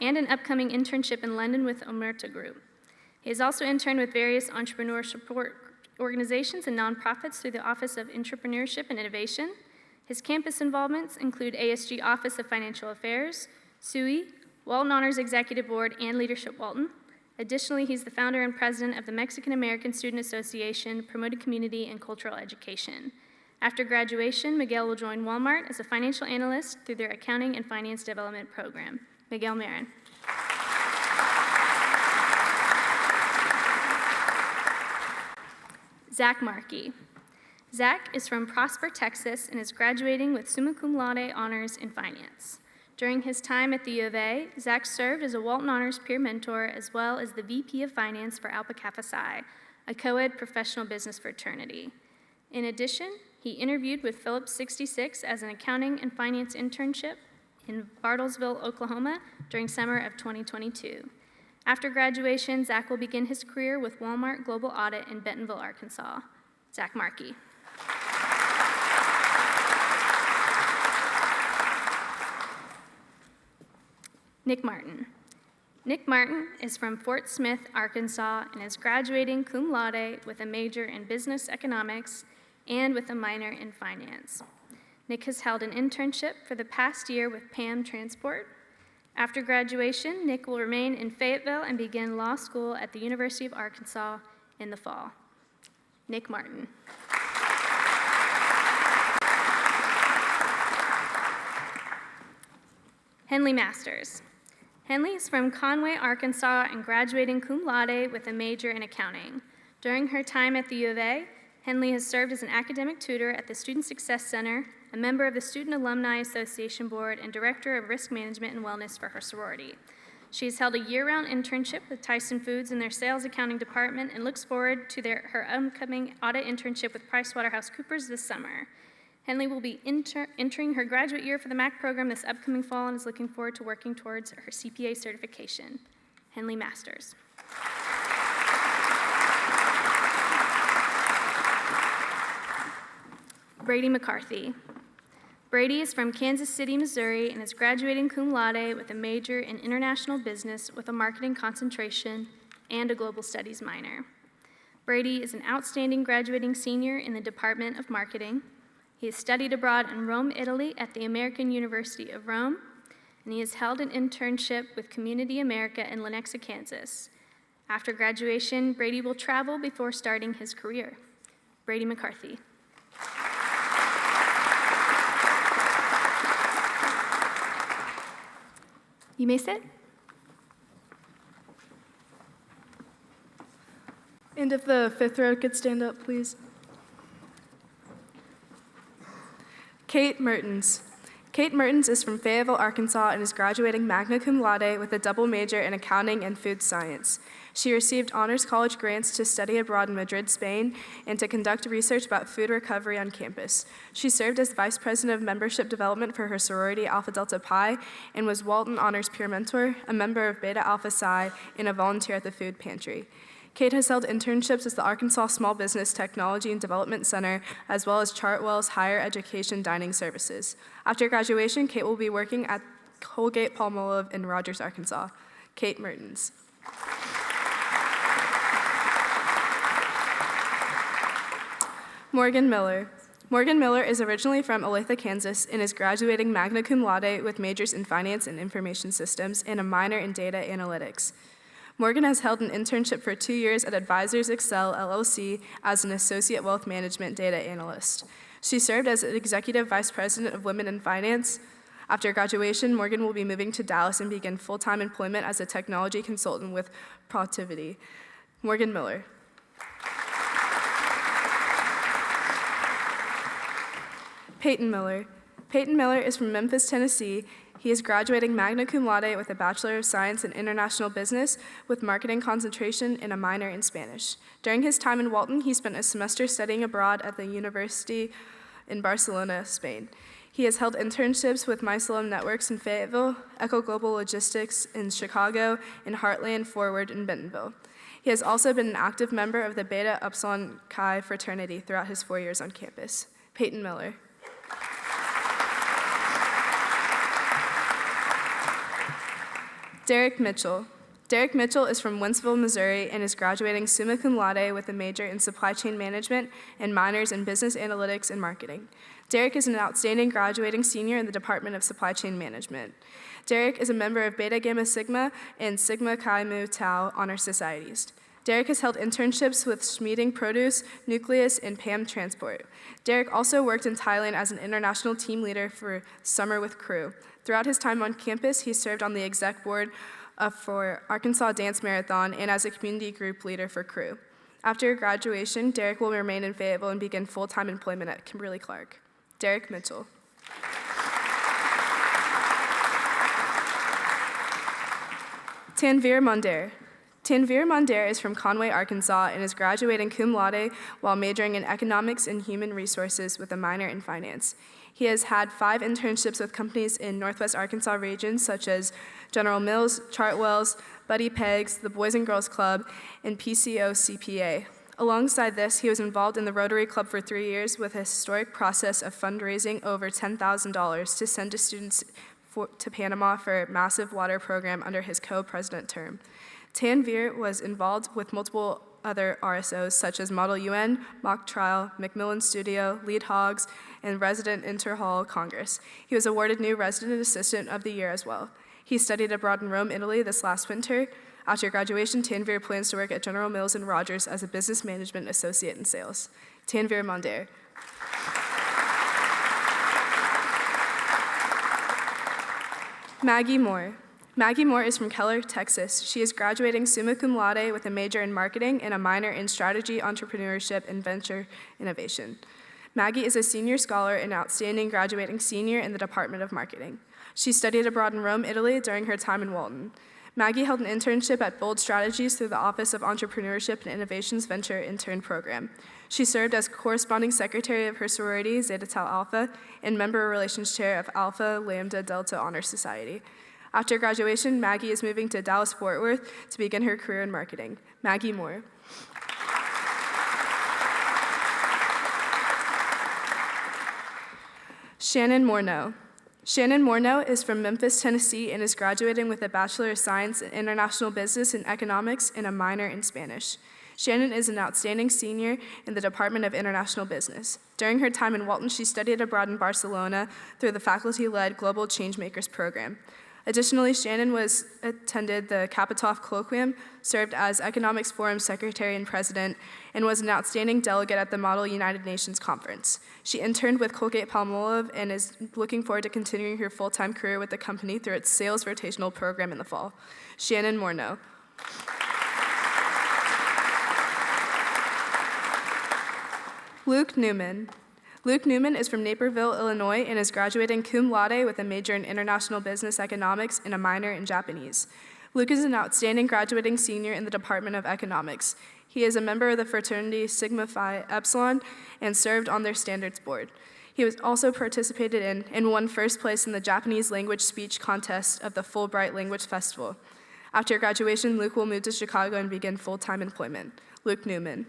and an upcoming internship in London with Omerta Group. He has also interned with various entrepreneur support organizations and nonprofits through the Office of Entrepreneurship and Innovation. His campus involvements include ASG Office of Financial Affairs, SUI, Walton Honors Executive Board, and Leadership Walton. Additionally, he's the founder and president of the Mexican American Student Association, promoting community and cultural education. After graduation, Miguel will join Walmart as a financial analyst through their accounting and finance development program. Miguel Marin. Zach Markey. Zach is from Prosper, Texas, and is graduating with summa cum laude honors in finance. During his time at the U of A, Zach served as a Walton Honors peer mentor as well as the VP of Finance for Alpha Kappa Psi, a co-ed professional business fraternity. In addition, he interviewed with Phillips 66 as an accounting and finance internship in Bartlesville, Oklahoma during summer of 2022. After graduation, Zach will begin his career with Walmart Global Audit in Bentonville, Arkansas. Zach Markey. Nick Martin. Nick Martin is from Fort Smith, Arkansas, and is graduating cum laude with a major in business economics and with a minor in finance. Nick has held an internship for the past year with PAM Transport. After graduation, Nick will remain in Fayetteville and begin law school at the University of Arkansas in the fall. Nick Martin. Henley Masters. Henley is from Conway, Arkansas, and graduating cum laude with a major in accounting. During her time at the U of A, Henley has served as an academic tutor at the Student Success Center, a member of the Student Alumni Association Board, and Director of Risk Management and Wellness for her sorority. She has held a year-round internship with Tyson Foods in their sales accounting department and looks forward to her upcoming audit internship with PricewaterhouseCoopers this summer. Henley will be entering her graduate year for the MAC program this upcoming fall and is looking forward to working towards her CPA certification. Henley Masters. Brady McCarthy. Brady is from Kansas City, Missouri, and is graduating cum laude with a major in international business with a marketing concentration and a global studies minor. Brady is an outstanding graduating senior in the Department of Marketing. He has studied abroad in Rome, Italy at the American University of Rome, and he has held an internship with Community America in Lenexa, Kansas. After graduation, Brady will travel before starting his career. Brady McCarthy. You may sit. And if the fifth row could stand up, please. Kate Mertens. Kate Mertens is from Fayetteville, Arkansas, and is graduating magna cum laude with a double major in accounting and food science. She received honors college grants to study abroad in Madrid, Spain, and to conduct research about food recovery on campus. She served as vice president of membership development for her sorority Alpha Delta Pi and was Walton Honors Peer Mentor, a member of Beta Alpha Psi, and a volunteer at the food pantry. Kate has held internships at the Arkansas Small Business Technology and Development Center, as well as Chartwell's Higher Education Dining Services. After graduation, Kate will be working at Colgate-Palmolive in Rogers, Arkansas. Kate Mertens. Morgan Miller. Morgan Miller is originally from Olathe, Kansas, and is graduating magna cum laude with majors in finance and information systems and a minor in data analytics. Morgan has held an internship for 2 years at Advisors Excel LLC as an associate wealth management data analyst. She served as executive vice president of women in finance. After graduation, Morgan will be moving to Dallas and begin full-time employment as a technology consultant with Protiviti. Morgan Miller. Peyton Miller. Peyton Miller is from Memphis, Tennessee. He is graduating magna cum laude with a Bachelor of Science in International Business with marketing concentration and a minor in Spanish. During his time in Walton, he spent a semester studying abroad at the University in Barcelona, Spain. He has held internships with Mycelium Networks in Fayetteville, Echo Global Logistics in Chicago, and Heartland Forward in Bentonville. He has also been an active member of the Beta Upsilon Chi fraternity throughout his 4 years on campus. Peyton Miller. Derek Mitchell. Derek Mitchell is from Wentzville, Missouri, and is graduating summa cum laude with a major in supply chain management and minors in business analytics and marketing. Derek is an outstanding graduating senior in the Department of Supply Chain Management. Derek is a member of Beta Gamma Sigma and Sigma Chi Mu Tau honor societies. Derek has held internships with Schmieding Produce, Nucleus, and PAM Transport. Derek also worked in Thailand as an international team leader for Summer with Crew. Throughout his time on campus, he served on the exec board for Arkansas Dance Marathon and as a community group leader for Crew. After graduation, Derek will remain in Fayetteville and begin full-time employment at Kimberly-Clark. Derek Mitchell. Tanvir Monder. Tanvir Monder is from Conway, Arkansas, and is graduating cum laude while majoring in economics and human resources with a minor in finance. He has had 5 internships with companies in Northwest Arkansas regions such as General Mills, Chartwell's, Buddy Pegs, the Boys and Girls Club, and PCO CPA. Alongside this, he was involved in the Rotary Club for 3 years with a historic process of fundraising over $10,000 to send to students to Panama for a massive water program under his co-president term. Tanvir was involved with multiple other RSOs such as Model UN, Mock Trial, Macmillan Studio, Lead Hogs, and Resident Interhall Congress. He was awarded New Resident Assistant of the Year as well. He studied abroad in Rome, Italy this last winter. After graduation, Tanvir plans to work at General Mills and Rogers as a business management associate in sales. Tanvir Monder. Maggie Moore. Maggie Moore is from Keller, Texas. She is graduating summa cum laude with a major in marketing and a minor in strategy, entrepreneurship, and venture innovation. Maggie is a senior scholar and outstanding graduating senior in the Department of Marketing. She studied abroad in Rome, Italy during her time in Walton. Maggie held an internship at Bold Strategies through the Office of Entrepreneurship and Innovations Venture Intern Program. She served as corresponding secretary of her sorority, Zeta Tau Alpha, and member relations chair of Alpha Lambda Delta Honor Society. After graduation, Maggie is moving to Dallas-Fort Worth to begin her career in marketing. Maggie Moore. Shannon Morneau. Shannon Morneau is from Memphis, Tennessee, and is graduating with a Bachelor of Science in International Business and Economics and a minor in Spanish. Shannon is an outstanding senior in the Department of International Business. During her time in Walton, she studied abroad in Barcelona through the faculty-led Global Changemakers program. Additionally, Shannon attended the Kapitov Colloquium, served as Economics Forum Secretary and President, and was an outstanding delegate at the Model United Nations Conference. She interned with Colgate-Palmolive and is looking forward to continuing her full-time career with the company through its sales rotational program in the fall. Shannon Morneau. Luke Newman. Luke Newman is from Naperville, Illinois, and is graduating cum laude with a major in international business economics and a minor in Japanese. Luke is an outstanding graduating senior in the Department of Economics. He is a member of the fraternity Sigma Phi Epsilon and served on their standards board. He was also participated in and won first place in the Japanese language speech contest of the Fulbright Language Festival. After graduation, Luke will move to Chicago and begin full-time employment. Luke Newman.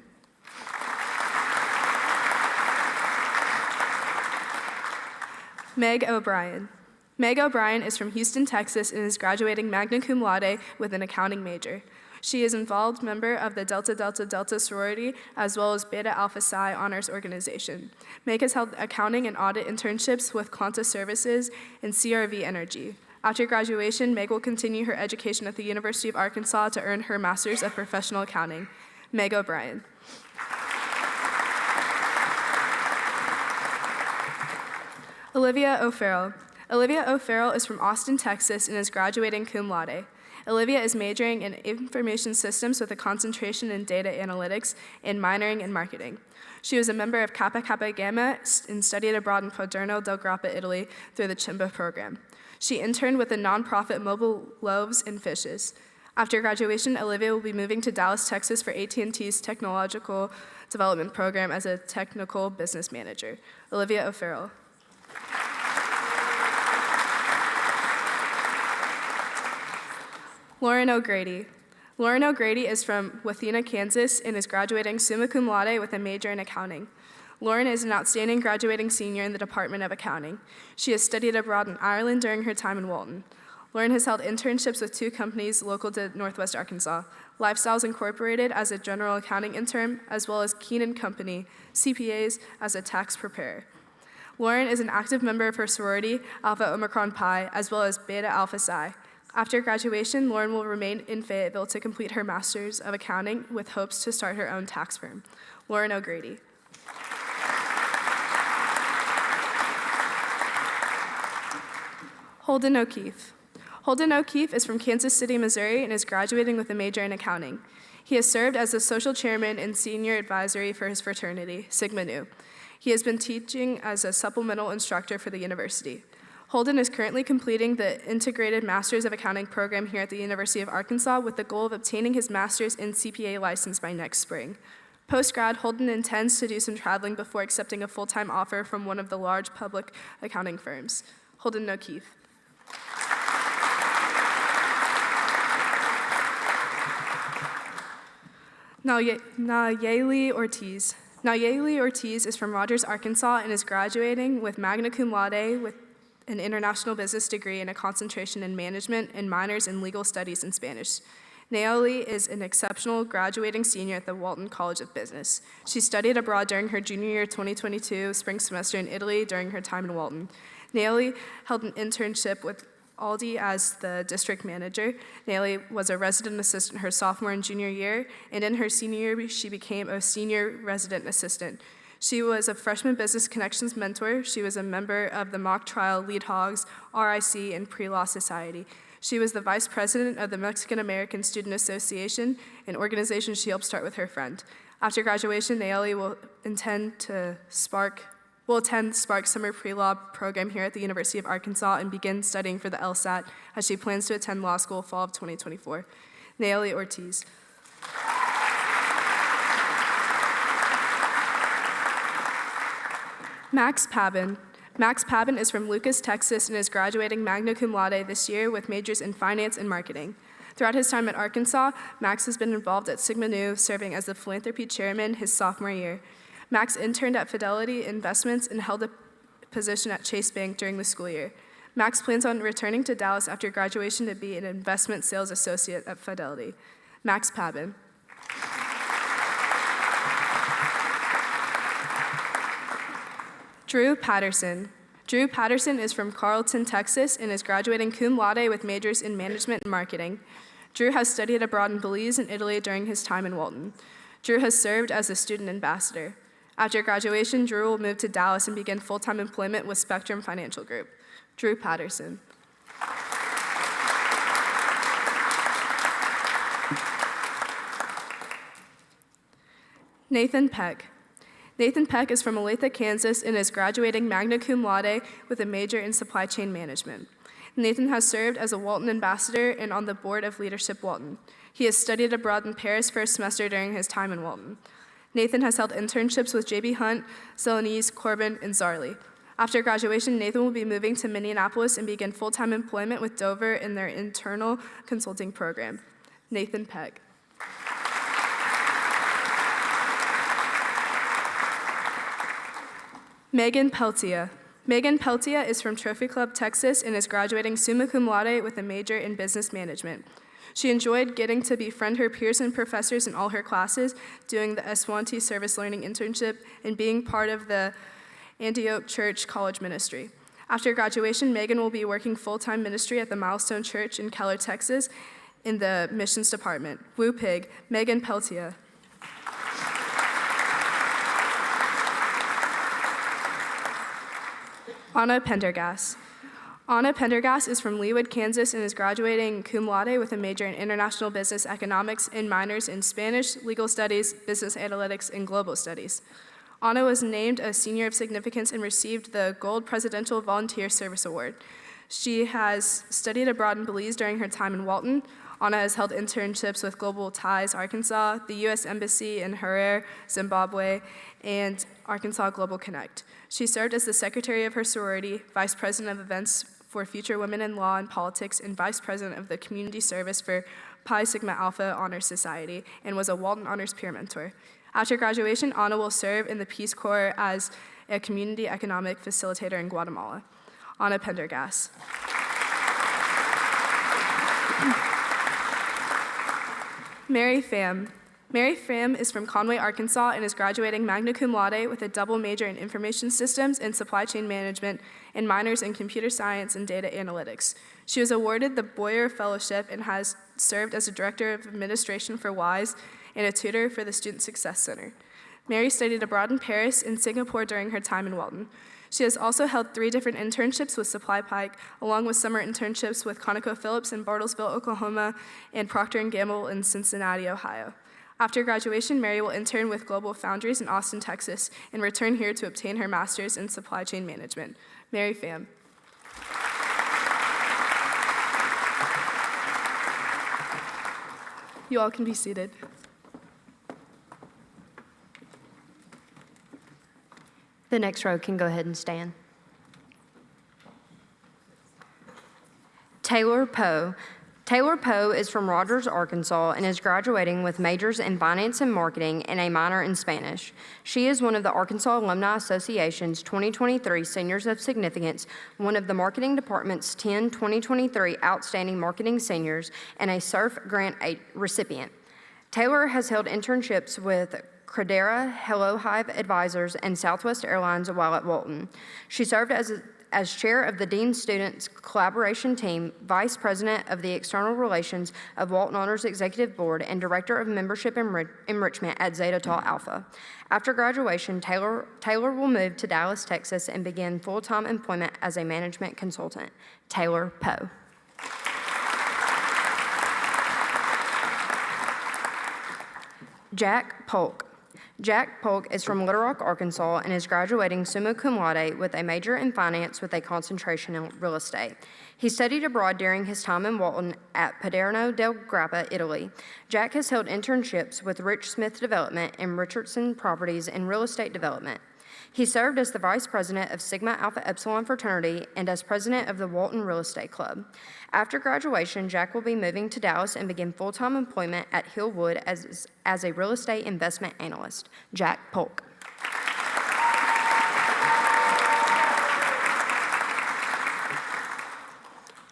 Meg O'Brien. Meg O'Brien is from Houston, Texas, and is graduating magna cum laude with an accounting major. She is an involved member of the Delta Delta Delta sorority, as well as Beta Alpha Psi honors organization. Meg has held accounting and audit internships with Quanta Services and CRV Energy. After graduation, Meg will continue her education at the University of Arkansas to earn her Master's of Professional Accounting. Meg O'Brien. Olivia O'Farrell. Olivia O'Farrell is from Austin, Texas, and is graduating cum laude. Olivia is majoring in information systems with a concentration in data analytics and minoring in marketing. She was a member of Kappa Kappa Gamma and studied abroad in Paderno del Grappa, Italy, through the Chimba program. She interned with the nonprofit Mobile Loaves and Fishes. After graduation, Olivia will be moving to Dallas, Texas for AT&T's Technological Development Program as a technical business manager. Olivia O'Farrell. Lauren O'Grady. Lauren O'Grady is from Wathena, Kansas, and is graduating summa cum laude with a major in accounting. Lauren is an outstanding graduating senior in the Department of Accounting. She has studied abroad in Ireland during her time in Walton. Lauren has held internships with 2 companies local to Northwest Arkansas, Lifestyles Incorporated as a general accounting intern, as well as Keenan Company, CPAs, as a tax preparer. Lauren is an active member of her sorority, Alpha Omicron Pi, as well as Beta Alpha Psi. After graduation, Lauren will remain in Fayetteville to complete her Master's of Accounting with hopes to start her own tax firm. Lauren O'Grady. Holden O'Keefe. Holden O'Keefe is from Kansas City, Missouri, and is graduating with a major in accounting. He has served as the social chairman and senior advisory for his fraternity, Sigma Nu. He has been teaching as a supplemental instructor for the university. Holden is currently completing the Integrated Masters of Accounting program here at the University of Arkansas with the goal of obtaining his master's in CPA license by next spring. Post-grad, Holden intends to do some traveling before accepting a full-time offer from one of the large public accounting firms. Holden O'Keefe. Nayeli Ortiz. Nayeli Ortiz is from Rogers, Arkansas, and is graduating with magna cum laude with an international business degree and a concentration in management and minors in legal studies and Spanish. Nayeli is an exceptional graduating senior at the Walton College of Business. She studied abroad during her junior year 2022 spring semester in Italy during her time in Walton. Nayeli held an internship with Aldi as the district manager. Nayeli was a resident assistant her sophomore and junior year, and in her senior year, she became a senior resident assistant. She was a freshman business connections mentor. She was a member of the mock trial Lead Hogs, RIC, and Pre-Law Society. She was the vice president of the Mexican American Student Association, an organization she helped start with her friend. After graduation, Nayeli will attend Spark Summer Pre-Law program here at the University of Arkansas and begin studying for the LSAT as she plans to attend law school fall of 2024. Nayeli Ortiz. Max Pabin. Max Pabin is from Lucas, Texas, and is graduating magna cum laude this year with majors in finance and marketing. Throughout his time at Arkansas, Max has been involved at Sigma Nu, serving as the philanthropy chairman his sophomore year. Max interned at Fidelity Investments and held a position at Chase Bank during the school year. Max plans on returning to Dallas after graduation to be an investment sales associate at Fidelity. Max Pabin. Drew Patterson. Drew Patterson is from Carlton, Texas, and is graduating cum laude with majors in management and marketing. Drew has studied abroad in Belize and Italy during his time in Walton. Drew has served as a student ambassador. After graduation, Drew will move to Dallas and begin full-time employment with Spectrum Financial Group. Drew Patterson. Nathan Peck. Nathan Peck is from Olathe, Kansas, and is graduating magna cum laude with a major in supply chain management. Nathan has served as a Walton ambassador and on the board of Leadership Walton. He has studied abroad in Paris for a semester during his time in Walton. Nathan has held internships with J.B. Hunt, Celanese, Corbin, and Zarley. After graduation, Nathan will be moving to Minneapolis and begin full-time employment with Dover in their internal consulting program. Nathan Peck. Megan Peltier. Megan Peltier is from Trophy Club, Texas, and is graduating summa cum laude with a major in business management. She enjoyed getting to befriend her peers and professors in all her classes, doing the S1T Service Learning Internship, and being part of the Antioch Church College Ministry. After graduation, Megan will be working full-time ministry at the Milestone Church in Keller, Texas, in the missions department. Woo Pig, Megan Peltier. Anna Pendergast. Anna Pendergast is from Leawood, Kansas, and is graduating cum laude with a major in international business economics and minors in Spanish, legal studies, business analytics, and global studies. Anna was named a senior of significance and received the Gold Presidential Volunteer Service Award. She has studied abroad in Belize during her time in Walton. Anna has held internships with Global Ties Arkansas, the U.S. Embassy in Harare, Zimbabwe, and Arkansas Global Connect. She served as the secretary of her sorority, vice president of events for future women in law and politics, and vice president of the community service for Pi Sigma Alpha Honor Society, and was a Walton Honors peer mentor. After graduation, Anna will serve in the Peace Corps as a community economic facilitator in Guatemala. Anna Pendergast. Mary Pham. Mary Pham is from Conway, Arkansas, and is graduating magna cum laude with a double major in information systems and supply chain management and minors in computer science and data analytics. She was awarded the Boyer Fellowship and has served as a director of administration for WISE and a tutor for the Student Success Center. Mary studied abroad in Paris and Singapore during her time in Walton. She has also held 3 different internships with Supply Pike, along with summer internships with ConocoPhillips in Bartlesville, Oklahoma, and Procter & Gamble in Cincinnati, Ohio. After graduation, Mary will intern with Global Foundries in Austin, Texas, and return here to obtain her master's in supply chain management. Mary Pham. You all can be seated. The next row can go ahead and stand. Taylor Poe. Taylor Poe is from Rogers, Arkansas, and is graduating with majors in finance and marketing and a minor in Spanish. She is one of the Arkansas Alumni Association's 2023 Seniors of Significance, one of the marketing department's 10 2023 Outstanding Marketing Seniors, and a SURF grant recipient. Taylor has held internships with Credera, Hello Hive Advisors, and Southwest Airlines while at Walton. She served as chair of the Dean Students Collaboration Team, vice president of the External Relations of Walton Honors Executive Board, and director of membership enrichment at Zeta Tau Alpha. After graduation, Taylor will move to Dallas, Texas, and begin full-time employment as a management consultant. Taylor Poe. Jack Polk. Jack Polk is from Little Rock, Arkansas, and is graduating summa cum laude with a major in finance with a concentration in real estate. He studied abroad during his time in Walton at Paderno del Grappa, Italy. Jack has held internships with Rich Smith Development and Richardson Properties in real estate development. He served as the vice president of Sigma Alpha Epsilon fraternity and as president of the Walton Real Estate Club. After graduation, Jack will be moving to Dallas and begin full-time employment at Hillwood as a real estate investment analyst. Jack Polk.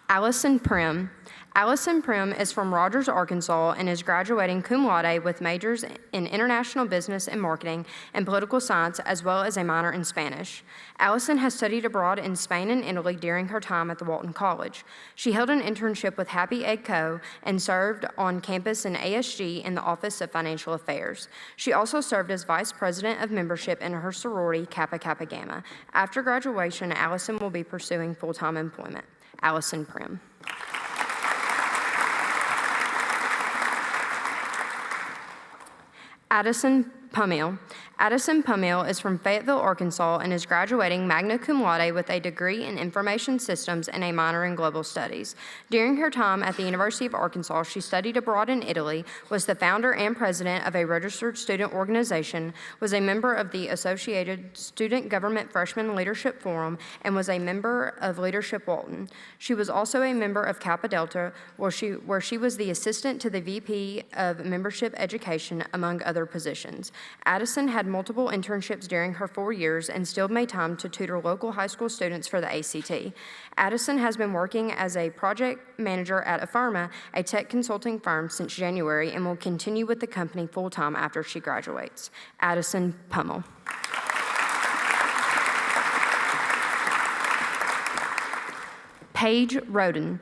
Allison Prim. Allison Prim is from Rogers, Arkansas, and is graduating cum laude with majors in international business and marketing and political science, as well as a minor in Spanish. Allison has studied abroad in Spain and Italy during her time at the Walton College. She held an internship with Happy Egg Co. and served on campus in ASG in the Office of Financial Affairs. She also served as vice president of membership in her sorority, Kappa Kappa Gamma. After graduation, Allison will be pursuing full-time employment. Allison Prim. Addison Pummel. Addison Pummel is from Fayetteville, Arkansas, and is graduating magna cum laude with a degree in information systems and a minor in global studies. During her time at the University of Arkansas, she studied abroad in Italy, was the founder and president of a registered student organization, was a member of the Associated Student Government Freshman Leadership Forum, and was a member of Leadership Walton. She was also a member of Kappa Delta, where she was the assistant to the VP of Membership Education, among other positions. Addison had multiple internships during her 4 years and still made time to tutor local high school students for the ACT. Addison has been working as a project manager at Affirma, a tech consulting firm, since January and will continue with the company full-time after she graduates. Addison Pummel. Paige Roden.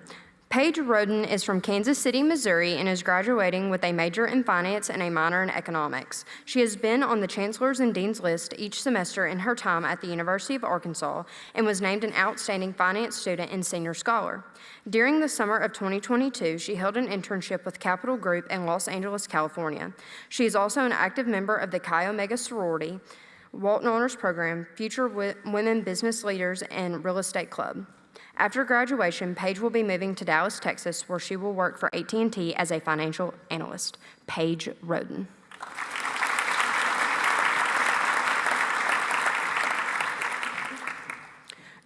Paige Roden is from Kansas City, Missouri, and is graduating with a major in finance and a minor in economics. She has been on the chancellor's and dean's list each semester in her time at the University of Arkansas and was named an outstanding finance student and senior scholar. During the summer of 2022, she held an internship with Capital Group in Los Angeles, California. She is also an active member of the Chi Omega sorority, Walton Honors Program, Future Women Business Leaders, and Real Estate Club. After graduation, Paige will be moving to Dallas, Texas, where she will work for AT&T as a financial analyst. Paige Roden.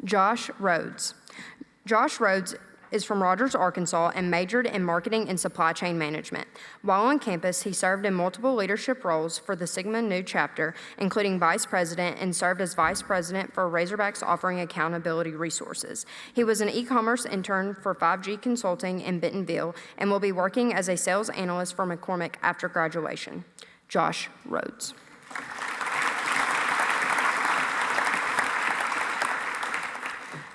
Josh Rhodes. Josh Rhodes is from Rogers, Arkansas, and majored in marketing and supply chain management. While on campus, he served in multiple leadership roles for the Sigma Nu chapter, including vice president, and served as vice president for Razorbacks Offering Accountability Resources. He was an e-commerce intern for 5G Consulting in Bentonville and will be working as a sales analyst for McCormick after graduation. Josh Rhodes.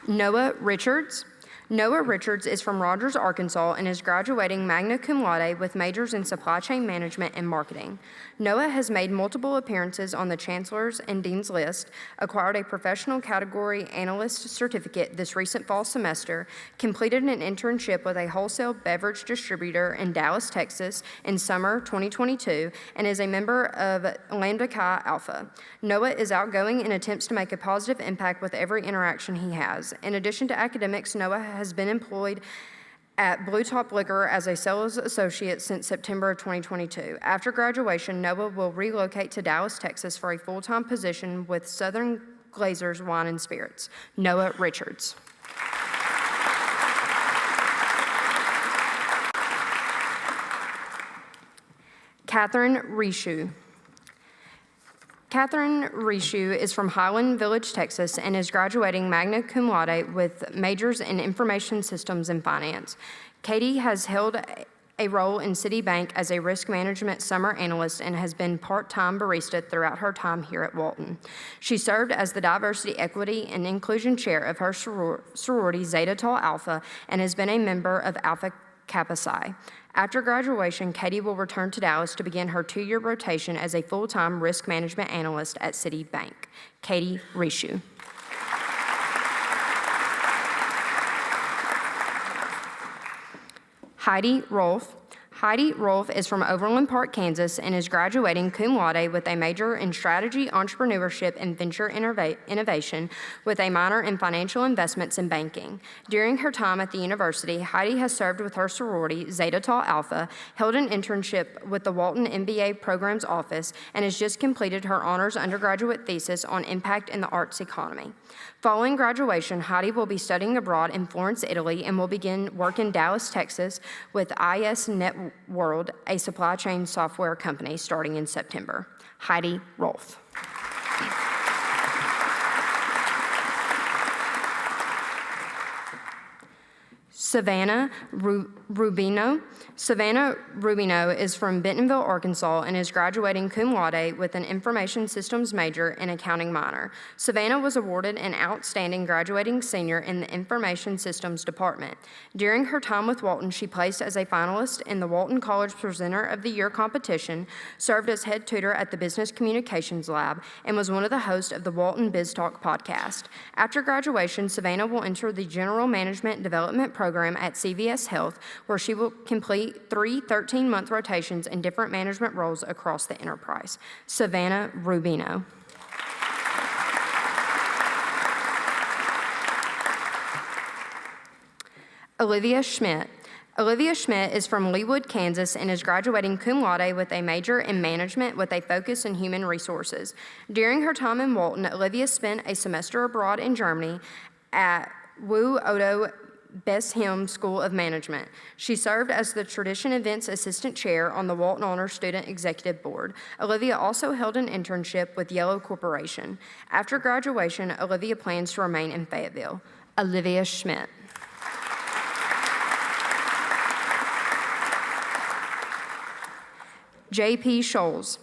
Noah Richards. Noah Richards is from Rogers, Arkansas, and is graduating magna cum laude with majors in supply chain management and marketing. Noah has made multiple appearances on the chancellor's and dean's list, acquired a professional category analyst certificate this recent fall semester, completed an internship with a wholesale beverage distributor in Dallas, Texas in summer 2022, and is a member of Lambda Chi Alpha. Noah is outgoing and attempts to make a positive impact with every interaction he has. In addition to academics, Noah has been employed at Blue Top Liquor as a sales associate since September of 2022. After graduation, Noah will relocate to Dallas, Texas for a full-time position with Southern Glazers Wine and Spirits. Noah Richards. Catherine Rishu. Catherine Rishu is from Highland Village, Texas, and is graduating magna cum laude with majors in information systems and finance. Katie has held a role in Citibank as a risk management summer analyst and has been part-time barista throughout her time here at Walton. She served as the diversity, equity, and inclusion chair of her sorority, Zeta Tau Alpha, and has been a member of Alpha Kappa Psi. After graduation, Katie will return to Dallas to begin her 2-year rotation as a full-time risk management analyst at Citibank. Katie Rishu. Heidi Rolfe. Heidi Rolfe is from Overland Park, Kansas, and is graduating cum laude with a major in strategy, entrepreneurship, and venture innovation with a minor in financial investments and banking. During her time at the university, Heidi has served with her sorority, Zeta Tau Alpha, held an internship with the Walton MBA Programs Office, and has just completed her honors undergraduate thesis on impact in the arts economy. Following graduation, Heidi will be studying abroad in Florence, Italy, and will begin work in Dallas, Texas with IS Net World, a supply chain software company, starting in September. Heidi Rolfe. Savannah Rubino. Savannah Rubino is from Bentonville, Arkansas, and is graduating cum laude with an information systems major and accounting minor. Savannah was awarded an outstanding graduating senior in the information systems department. During her time with Walton, she placed as a finalist in the Walton College Presenter of the Year competition, served as head tutor at the Business Communications Lab, and was one of the hosts of the Walton Biz Talk podcast. After graduation, Savannah will enter the General Management Development Program at CVS Health, where she will complete 3 13-month rotations in different management roles across the enterprise. Savannah Rubino. Olivia Schmidt. Olivia Schmidt is from Leawood, Kansas, and is graduating cum laude with a major in management with a focus in human resources. During her time in Walton, Olivia spent a semester abroad in Germany at Wu Odo Besheim School of Management. She served as the Tradition Events Assistant Chair on the Walton Honors Student Executive Board. Olivia also held an internship with Yellow Corporation. After graduation, Olivia plans to remain in Fayetteville. Olivia Schmidt. J.P. Scholes.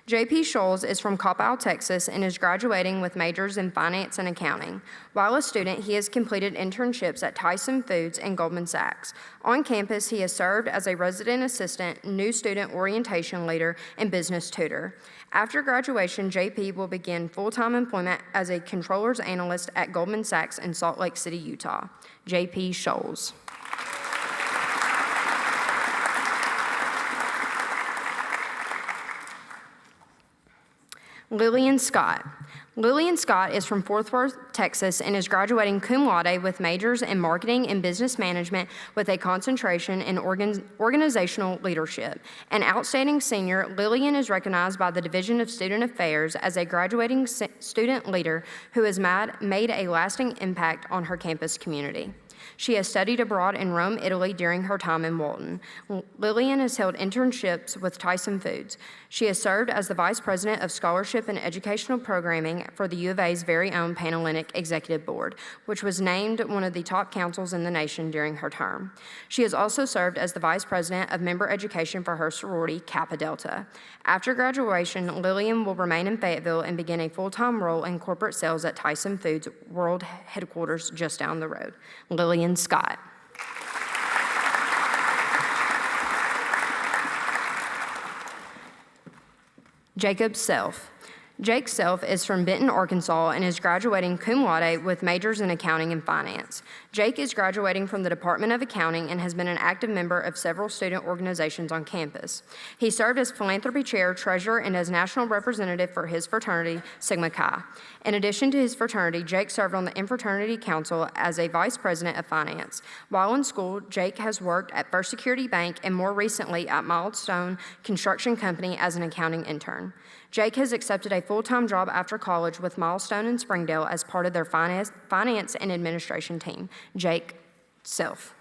J.P. Scholes is from Coppell, Texas, and is graduating with majors in finance and accounting. While a student, he has completed internships at Tyson Foods and Goldman Sachs. On campus, he has served as a resident assistant, new student orientation leader, and business tutor. After graduation, J.P. will begin full-time employment as a controller's analyst at Goldman Sachs in Salt Lake City, Utah. J.P. Scholes. Lillian Scott. Lillian Scott is from Fort Worth, Texas, and is graduating cum laude with majors in marketing and business management with a concentration in organizational leadership. An outstanding senior, Lillian is recognized by the Division of Student Affairs as a graduating student leader who has made a lasting impact on her campus community. She has studied abroad in Rome, Italy during her time in Walton. Lillian has held internships with Tyson Foods. She has served as the Vice President of Scholarship and Educational Programming for the U of A's very own Panhellenic Executive Board, which was named one of the top councils in the nation during her term. She has also served as the Vice President of Member Education for her sorority, Kappa Delta. After graduation, Lillian will remain in Fayetteville and begin a full-time role in corporate sales at Tyson Foods World Headquarters just down the road. Lillian Scott. Jacob Self. Jake Self is from Benton, Arkansas, and is graduating cum laude with majors in accounting and finance. Jake is graduating from the Department of Accounting and has been an active member of several student organizations on campus. He served as philanthropy chair, treasurer, and as national representative for his fraternity, Sigma Chi. In addition to his fraternity, Jake served on the Infraternity Council as a vice president of finance. While in school, Jake has worked at First Security Bank and more recently at Milestone Construction Company as an accounting intern. Jake has accepted a full-time job after college with Milestone in Springdale as part of their finance and administration team. Jake Self.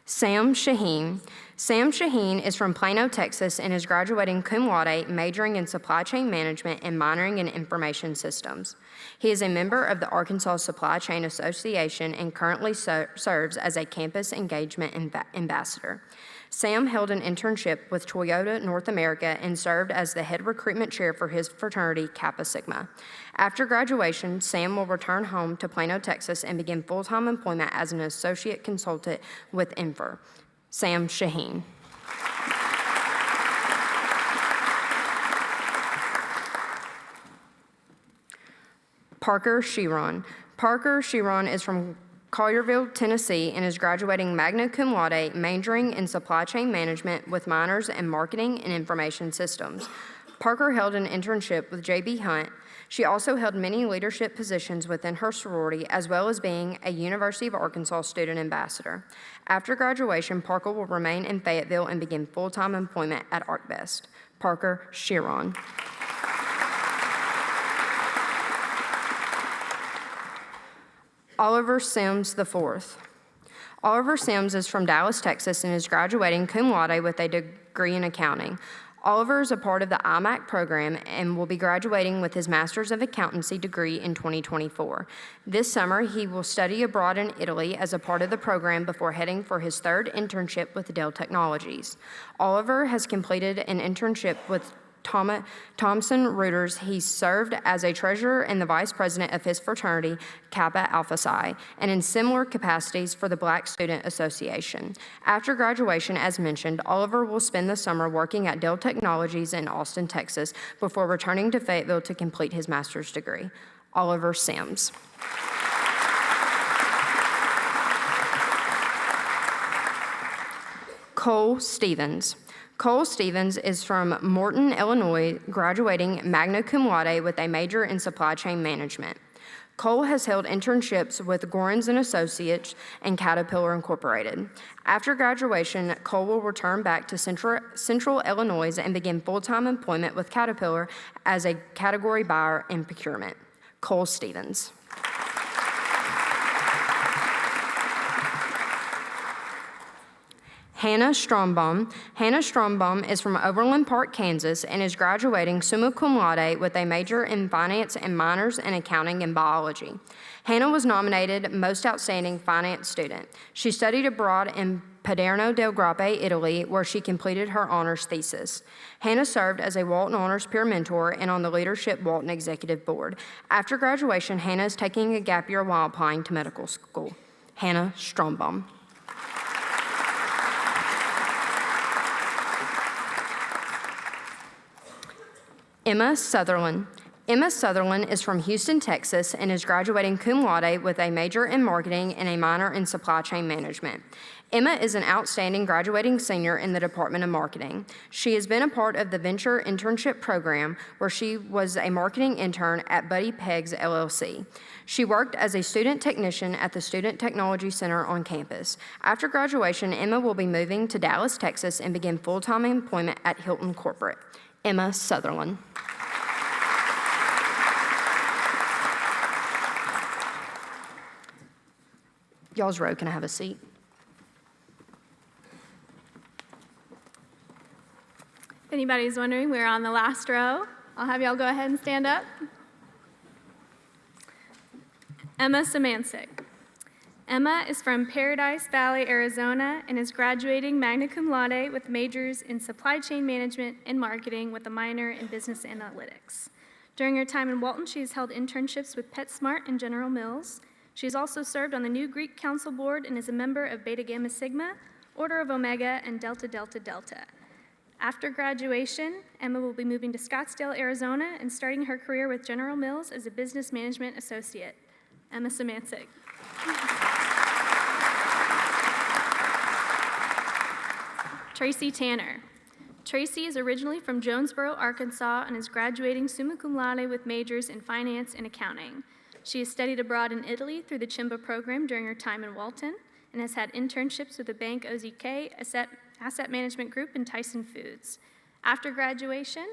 Sam Shaheen. Sam Shaheen is from Plano, Texas, and is graduating cum laude, majoring in supply chain management and minoring in information systems. He is a member of the Arkansas Supply Chain Association and currently serves as a campus engagement ambassador. Sam held an internship with Toyota North America and served as the head recruitment chair for his fraternity, Kappa Sigma. After graduation, Sam will return home to Plano, Texas, and begin full-time employment as an associate consultant with Infor. Sam Shaheen. Parker Sheeron. Parker Sheeron is from Collierville, Tennessee, and is graduating magna cum laude, majoring in supply chain management with minors in marketing and information systems. Parker held an internship with J.B. Hunt. She also held many leadership positions within her sorority, as well as being a University of Arkansas student ambassador. After graduation, Parker will remain in Fayetteville and begin full-time employment at ArcBest. Parker Sheeron. Oliver Sims IV. Oliver Sims is from Dallas, Texas, and is graduating cum laude with a degree in accounting. Oliver is a part of the IMAC program and will be graduating with his Master's of Accountancy degree in 2024. This summer, he will study abroad in Italy as a part of the program before heading for his third internship with Dell Technologies. Oliver has completed an internship with Thomson Reuters. He served as a treasurer and the vice president of his fraternity, Kappa Alpha Psi, and in similar capacities for the Black Student Association. After graduation, as mentioned, Oliver will spend the summer working at Dell Technologies in Austin, Texas, before returning to Fayetteville to complete his master's degree. Oliver Sims. Cole Stevens. Cole Stevens is from Morton, Illinois, graduating magna cum laude with a major in supply chain management. Cole has held internships with Gorins & Associates and Caterpillar Incorporated. After graduation, Cole will return back to Central Illinois and begin full-time employment with Caterpillar as a category buyer in procurement. Cole Stevens. Hannah Strombaum. Hannah Strombaum is from Overland Park, Kansas, and is graduating summa cum laude with a major in finance and minors in accounting and biology. Hannah was nominated Most Outstanding Finance Student. She studied abroad in Paderno del Grappa, Italy, where she completed her honors thesis. Hannah served as a Walton Honors Peer Mentor and on the Leadership Walton Executive Board. After graduation, Hannah is taking a gap year while applying to medical school. Hannah Strombaum. Emma Sutherland. Emma Sutherland is from Houston, Texas, and is graduating cum laude with a major in marketing and a minor in supply chain management. Emma is an outstanding graduating senior in the Department of Marketing. She has been a part of the Venture Internship Program, where she was a marketing intern at Buddy Pegs LLC. She worked as a student technician at the Student Technology Center on campus. After graduation, Emma will be moving to Dallas, Texas, and begin full-time employment at Hilton Corporate. Emma Sutherland. Y'all's row, can I have a seat? If anybody's wondering, we're on the last row. I'll have y'all go ahead and stand up. Emma Samancic. Emma is from Paradise Valley, Arizona, and is graduating magna cum laude with majors in supply chain management and marketing with a minor in business analytics. During her time in Walton, she has held internships with PetSmart and General Mills. She has also served on the New Greek Council Board and is a member of Beta Gamma Sigma, Order of Omega, and Delta Delta Delta. After graduation, Emma will be moving to Scottsdale, Arizona, and starting her career with General Mills as a business management associate. Emma Samancic. Tracy Tanner. Tracy is originally from Jonesboro, Arkansas, and is graduating summa cum laude with majors in finance and accounting. She has studied abroad in Italy through the Chimba program during her time in Walton and has had internships with the Bank OZK Asset Management Group and Tyson Foods. After graduation,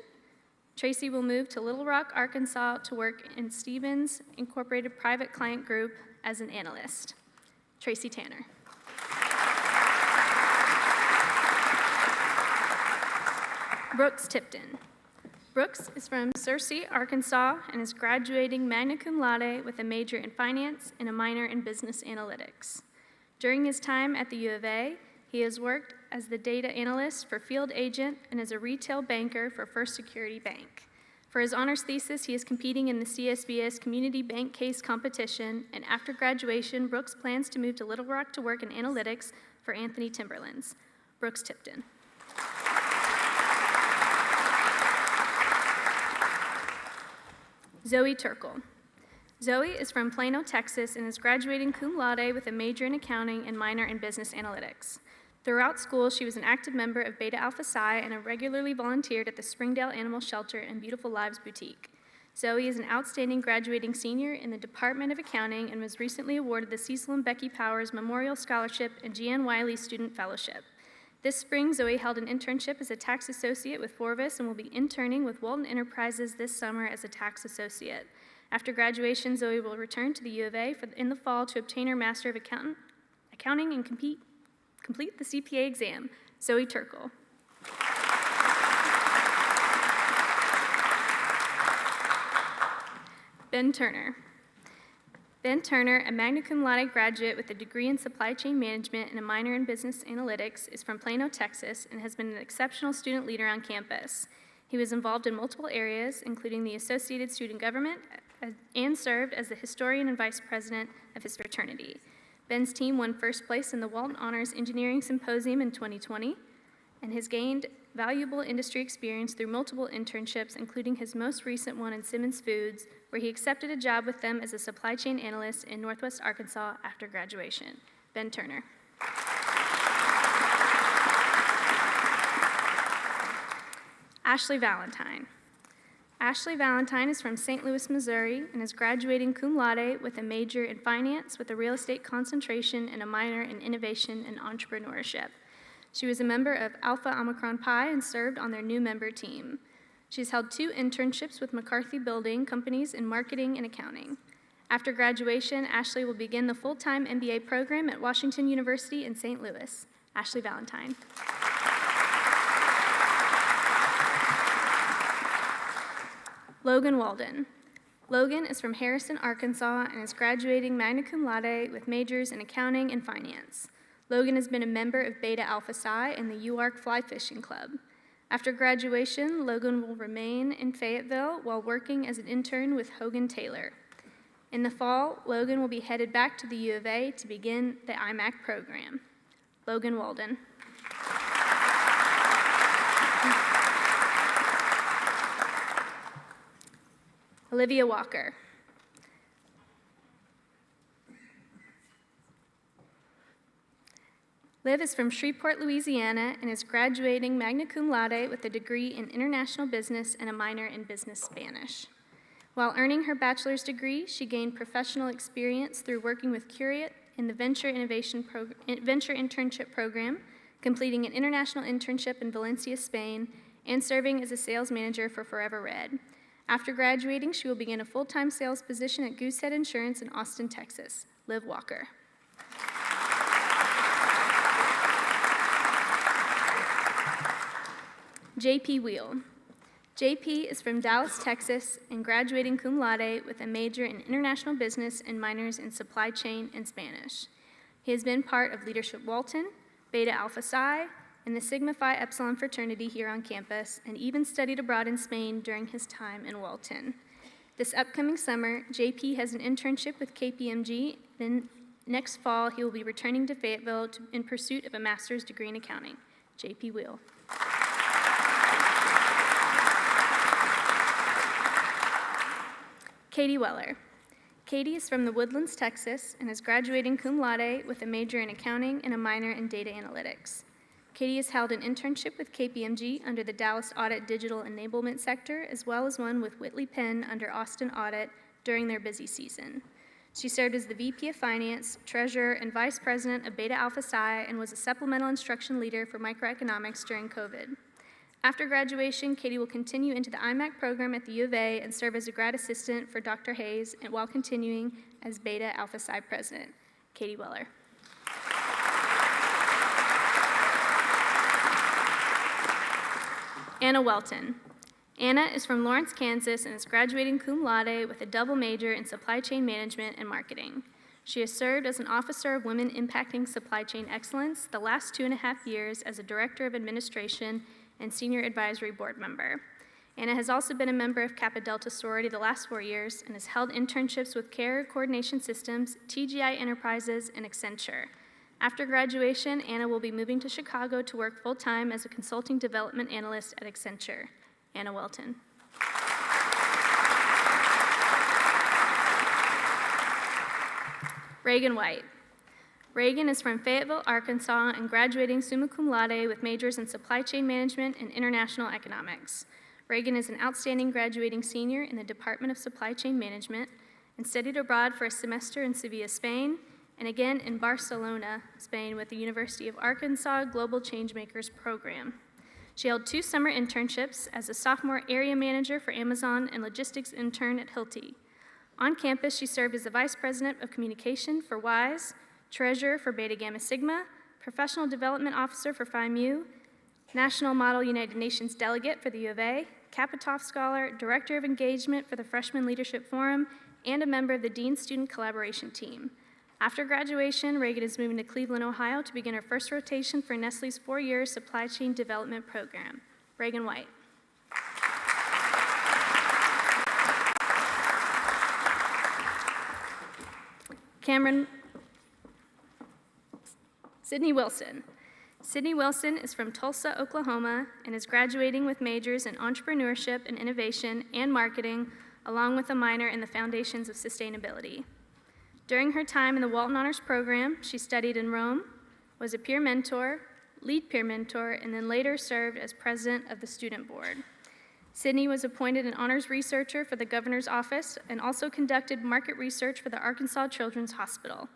Tracy will move to Little Rock, Arkansas to work in Stevens Incorporated Private Client Group as an analyst. Tracy Tanner. Brooks Tipton. Brooks is from Searcy, Arkansas, and is graduating magna cum laude with a major in finance and a minor in business analytics. During his time at the U of A, he has worked as the data analyst for Field Agent and as a retail banker for First Security Bank. For his honors thesis, he is competing in the CSBS Community Bank Case Competition, and after graduation, Brooks plans to move to Little Rock to work in analytics for Anthony Timberlands. Brooks Tipton. Zoe Turkle. Zoe is from Plano, Texas, and is graduating cum laude with a major in accounting and minor in business analytics. Throughout school, she was an active member of Beta Alpha Psi and regularly volunteered at the Springdale Animal Shelter and Beautiful Lives Boutique. Zoe is an outstanding graduating senior in the Department of Accounting and was recently awarded the Cecil and Becky Powers Memorial Scholarship and Jeanne Wiley Student Fellowship. This spring, Zoe held an internship as a tax associate with Forvis and will be interning with Walton Enterprises this summer as a tax associate. After graduation, Zoe will return to the U of A in the fall to obtain her Master of Accounting and complete the CPA exam. Zoe Turkle. Ben Turner. Ben Turner, a magna cum laude graduate with a degree in supply chain management and a minor in business analytics, is from Plano, Texas, and has been an exceptional student leader on campus. He was involved in multiple areas, including the Associated Student Government, and served as the historian and vice president of his fraternity. Ben's team won first place in the Walton Honors Engineering Symposium in 2020, and has gained valuable industry experience through multiple internships, including his most recent one in Simmons Foods, where he accepted a job with them as a supply chain analyst in Northwest Arkansas after graduation. Ben Turner. Ashley Valentine. Ashley Valentine is from St. Louis, Missouri, and is graduating cum laude with a major in finance with a real estate concentration and a minor in innovation and entrepreneurship. She was a member of Alpha Omicron Pi and served on their new member team. She's held 2 internships with McCarthy Building Companies in marketing and accounting. After graduation, Ashley will begin the full-time MBA program at Washington University in St. Louis. Ashley Valentine. Logan Walden. Logan is from Harrison, Arkansas, and is graduating magna cum laude with majors in accounting and finance. Logan has been a member of Beta Alpha Psi and the UARC Fly Fishing Club. After graduation, Logan will remain in Fayetteville while working as an intern with Hogan Taylor. In the fall, Logan will be headed back to the U of A to begin the IMAC program. Logan Walden. Olivia Walker. Liv is from Shreveport, Louisiana, and is graduating magna cum laude with a degree in international business and a minor in business Spanish. While earning her bachelor's degree, she gained professional experience through working with Curiate in the Venture Internship Program, completing an international internship in Valencia, Spain, and serving as a sales manager for Forever Red. After graduating, she will begin a full-time sales position at Goosehead Insurance in Austin, Texas. Liv Walker. JP Wheel. JP is from Dallas, Texas, and graduating cum laude with a major in international business and minors in supply chain and Spanish. He has been part of Leadership Walton, Beta Alpha Psi, and the Sigma Phi Epsilon fraternity here on campus, and even studied abroad in Spain during his time in Walton. This upcoming summer, JP has an internship with KPMG. Then next fall, he will be returning to Fayetteville in pursuit of a master's degree in accounting. JP Wheel. Katie Weller. Katie is from the Woodlands, Texas, and is graduating cum laude with a major in accounting and a minor in data analytics. Katie has held an internship with KPMG under the Dallas Audit Digital Enablement sector, as well as one with Whitley Penn under Austin Audit during their busy season. She served as the VP of Finance, Treasurer, and Vice President of Beta Alpha Psi, and was a supplemental instruction leader for microeconomics during COVID. After graduation, Katie will continue into the IMAC program at the U of A and serve as a grad assistant for Dr. Hayes, and while continuing as Beta Alpha Psi president. Katie Weller. Anna Welton. Anna is from Lawrence, Kansas, and is graduating cum laude with a double major in supply chain management and marketing. She has served as an officer of Women Impacting Supply Chain Excellence the last 2.5 years as a director of administration and senior advisory board member. Anna has also been a member of Kappa Delta sorority the last 4 years and has held internships with Carrier Coordination Systems, TGI Enterprises, and Accenture. After graduation, Anna will be moving to Chicago to work full-time as a consulting development analyst at Accenture. Anna Welton. Reagan White. Reagan is from Fayetteville, Arkansas, and graduating summa cum laude with majors in supply chain management and international economics. Reagan is an outstanding graduating senior in the Department of Supply Chain Management and studied abroad for a semester in Sevilla, Spain, and again in Barcelona, Spain, with the University of Arkansas Global Changemakers Program. She held 2 summer internships as a sophomore area manager for Amazon and logistics intern at Hilti. On campus, she served as the vice president of communication for WISE, treasurer for Beta Gamma Sigma, professional development officer for Phi Mu, National Model United Nations Delegate for the U of A, Kapitoff Scholar, Director of Engagement for the Freshman Leadership Forum, and a member of the Dean Student Collaboration Team. After graduation, Reagan is moving to Cleveland, Ohio to begin her first rotation for Nestle's 4-year Supply Chain Development Program. Reagan White. Sydney Wilson. Sydney Wilson is from Tulsa, Oklahoma, and is graduating with majors in entrepreneurship and innovation and marketing, along with a minor in the foundations of sustainability. During her time in the Walton Honors Program, she studied in Rome, was a peer mentor, lead peer mentor, and then later served as president of the student board. Sydney was appointed an honors researcher for the governor's office and also conducted market research for the Arkansas Children's Hospital.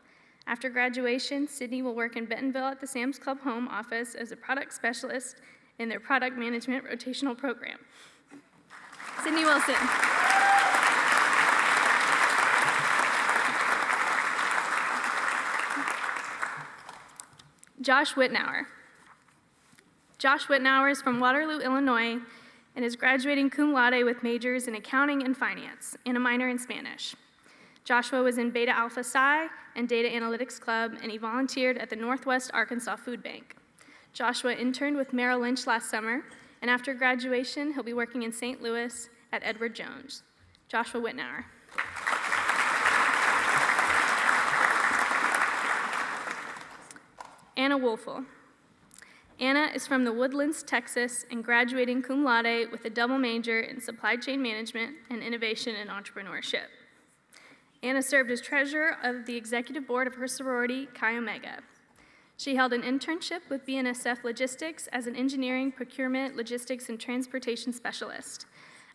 After graduation, Sydney will work in Bentonville at the Sam's Club home office as a product specialist in their product management rotational program. Sydney Wilson. Josh Whitnauer. Josh Whitnauer is from Waterloo, Illinois, and is graduating cum laude with majors in accounting and finance and a minor in Spanish. Joshua was in Beta Alpha Psi and Data Analytics Club, and he volunteered at the Northwest Arkansas Food Bank. Joshua interned with Merrill Lynch last summer, and after graduation, he'll be working in St. Louis at Edward Jones. Joshua Whitnauer. Anna Wolfel. Anna is from the Woodlands, Texas, and graduating cum laude with a double major in supply chain management and innovation and entrepreneurship. Anna served as treasurer of the executive board of her sorority, Chi Omega. She held an internship with BNSF Logistics as an engineering, procurement, logistics, and transportation specialist.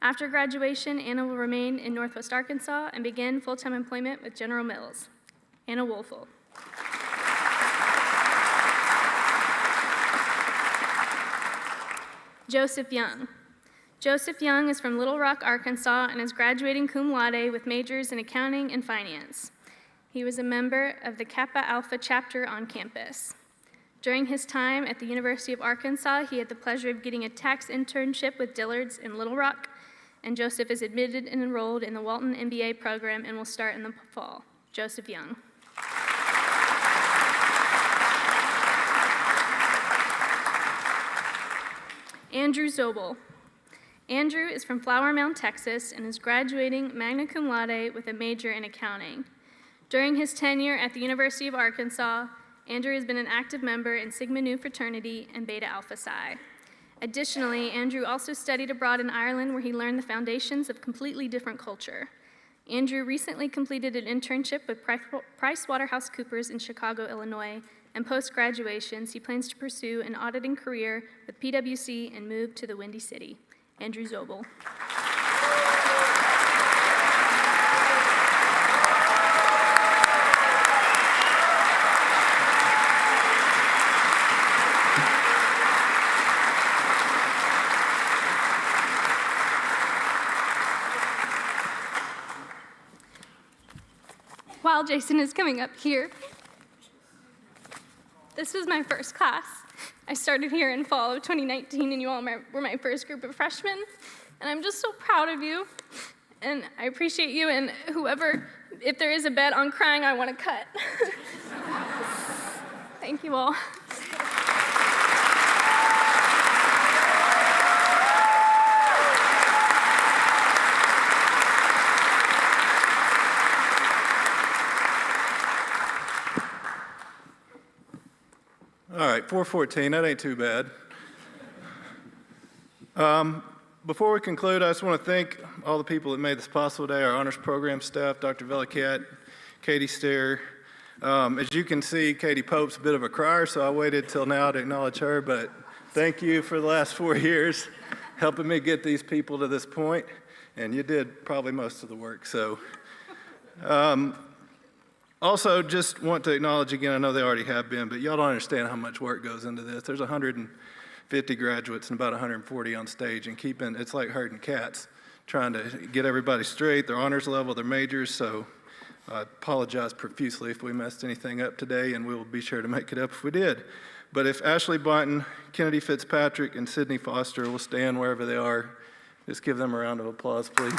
After graduation, Anna will remain in Northwest Arkansas and begin full-time employment with General Mills. Anna Wolfel. Joseph Young. Joseph Young is from Little Rock, Arkansas, and is graduating cum laude with majors in accounting and finance. He was a member of the Kappa Alpha chapter on campus. During his time at the University of Arkansas, he had the pleasure of getting a tax internship with Dillard's in Little Rock, and Joseph is admitted and enrolled in the Walton MBA program and will start in the fall. Joseph Young. Andrew Zobel. Andrew is from Flower Mound, Texas, and is graduating magna cum laude with a major in accounting. During his tenure at the University of Arkansas, Andrew has been an active member in Sigma Nu fraternity and Beta Alpha Psi. Additionally, Andrew also studied abroad in Ireland, where he learned the foundations of completely different culture. Andrew recently completed an internship with PricewaterhouseCoopers in Chicago, Illinois, and post-graduation, he plans to pursue an auditing career with PwC and move to the Windy City. Andrew Zobel. While Jason is coming up here, this was my first class. I started here in fall of 2019, and you all were my first group of freshmen. And I'm just so proud of you, and I appreciate you, and whoever, if there is a bet on crying, I want to cut. Thank you all. All right, 4:14, that ain't too bad. Before we conclude, I just want to thank all the people that made this possible today, our honors program staff, Dr. Velikat, Katie Steer. As you can see, Katie Pope's a bit of a crier, so I waited till now to acknowledge her, but thank you for the last 4 years helping me get these people to this point, and you did probably most of the work. So, also, just want to acknowledge again, I know they already have been, but y'all don't understand how much work goes into this. There's 150 graduates and about 140 on stage, and it's like herding cats, trying to get everybody straight, their honors level, their majors, so I apologize profusely if we messed anything up today, and we will be sure to make it up if we did. But if Ashley Bunton, Kennedy Fitzpatrick, and Sydney Foster will stand wherever they are, just give them a round of applause, please.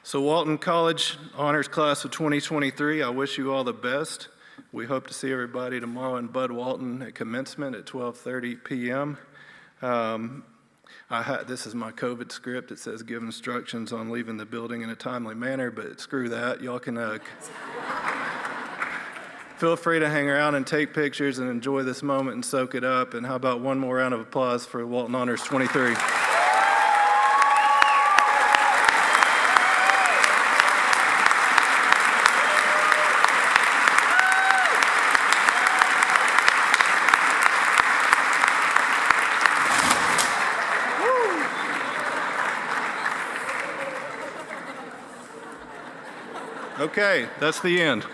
So Walton College Honors Class of 2023, I wish you all the best. We hope to see everybody tomorrow in Bud Walton at commencement at 12:30 p.m. This is my COVID script. It says give instructions on leaving the building in a timely manner, but screw that. Y'all can feel free to hang around and take pictures and enjoy this moment and soak it up. And how about one more round of applause for Walton Honors 23? Okay, that's the end.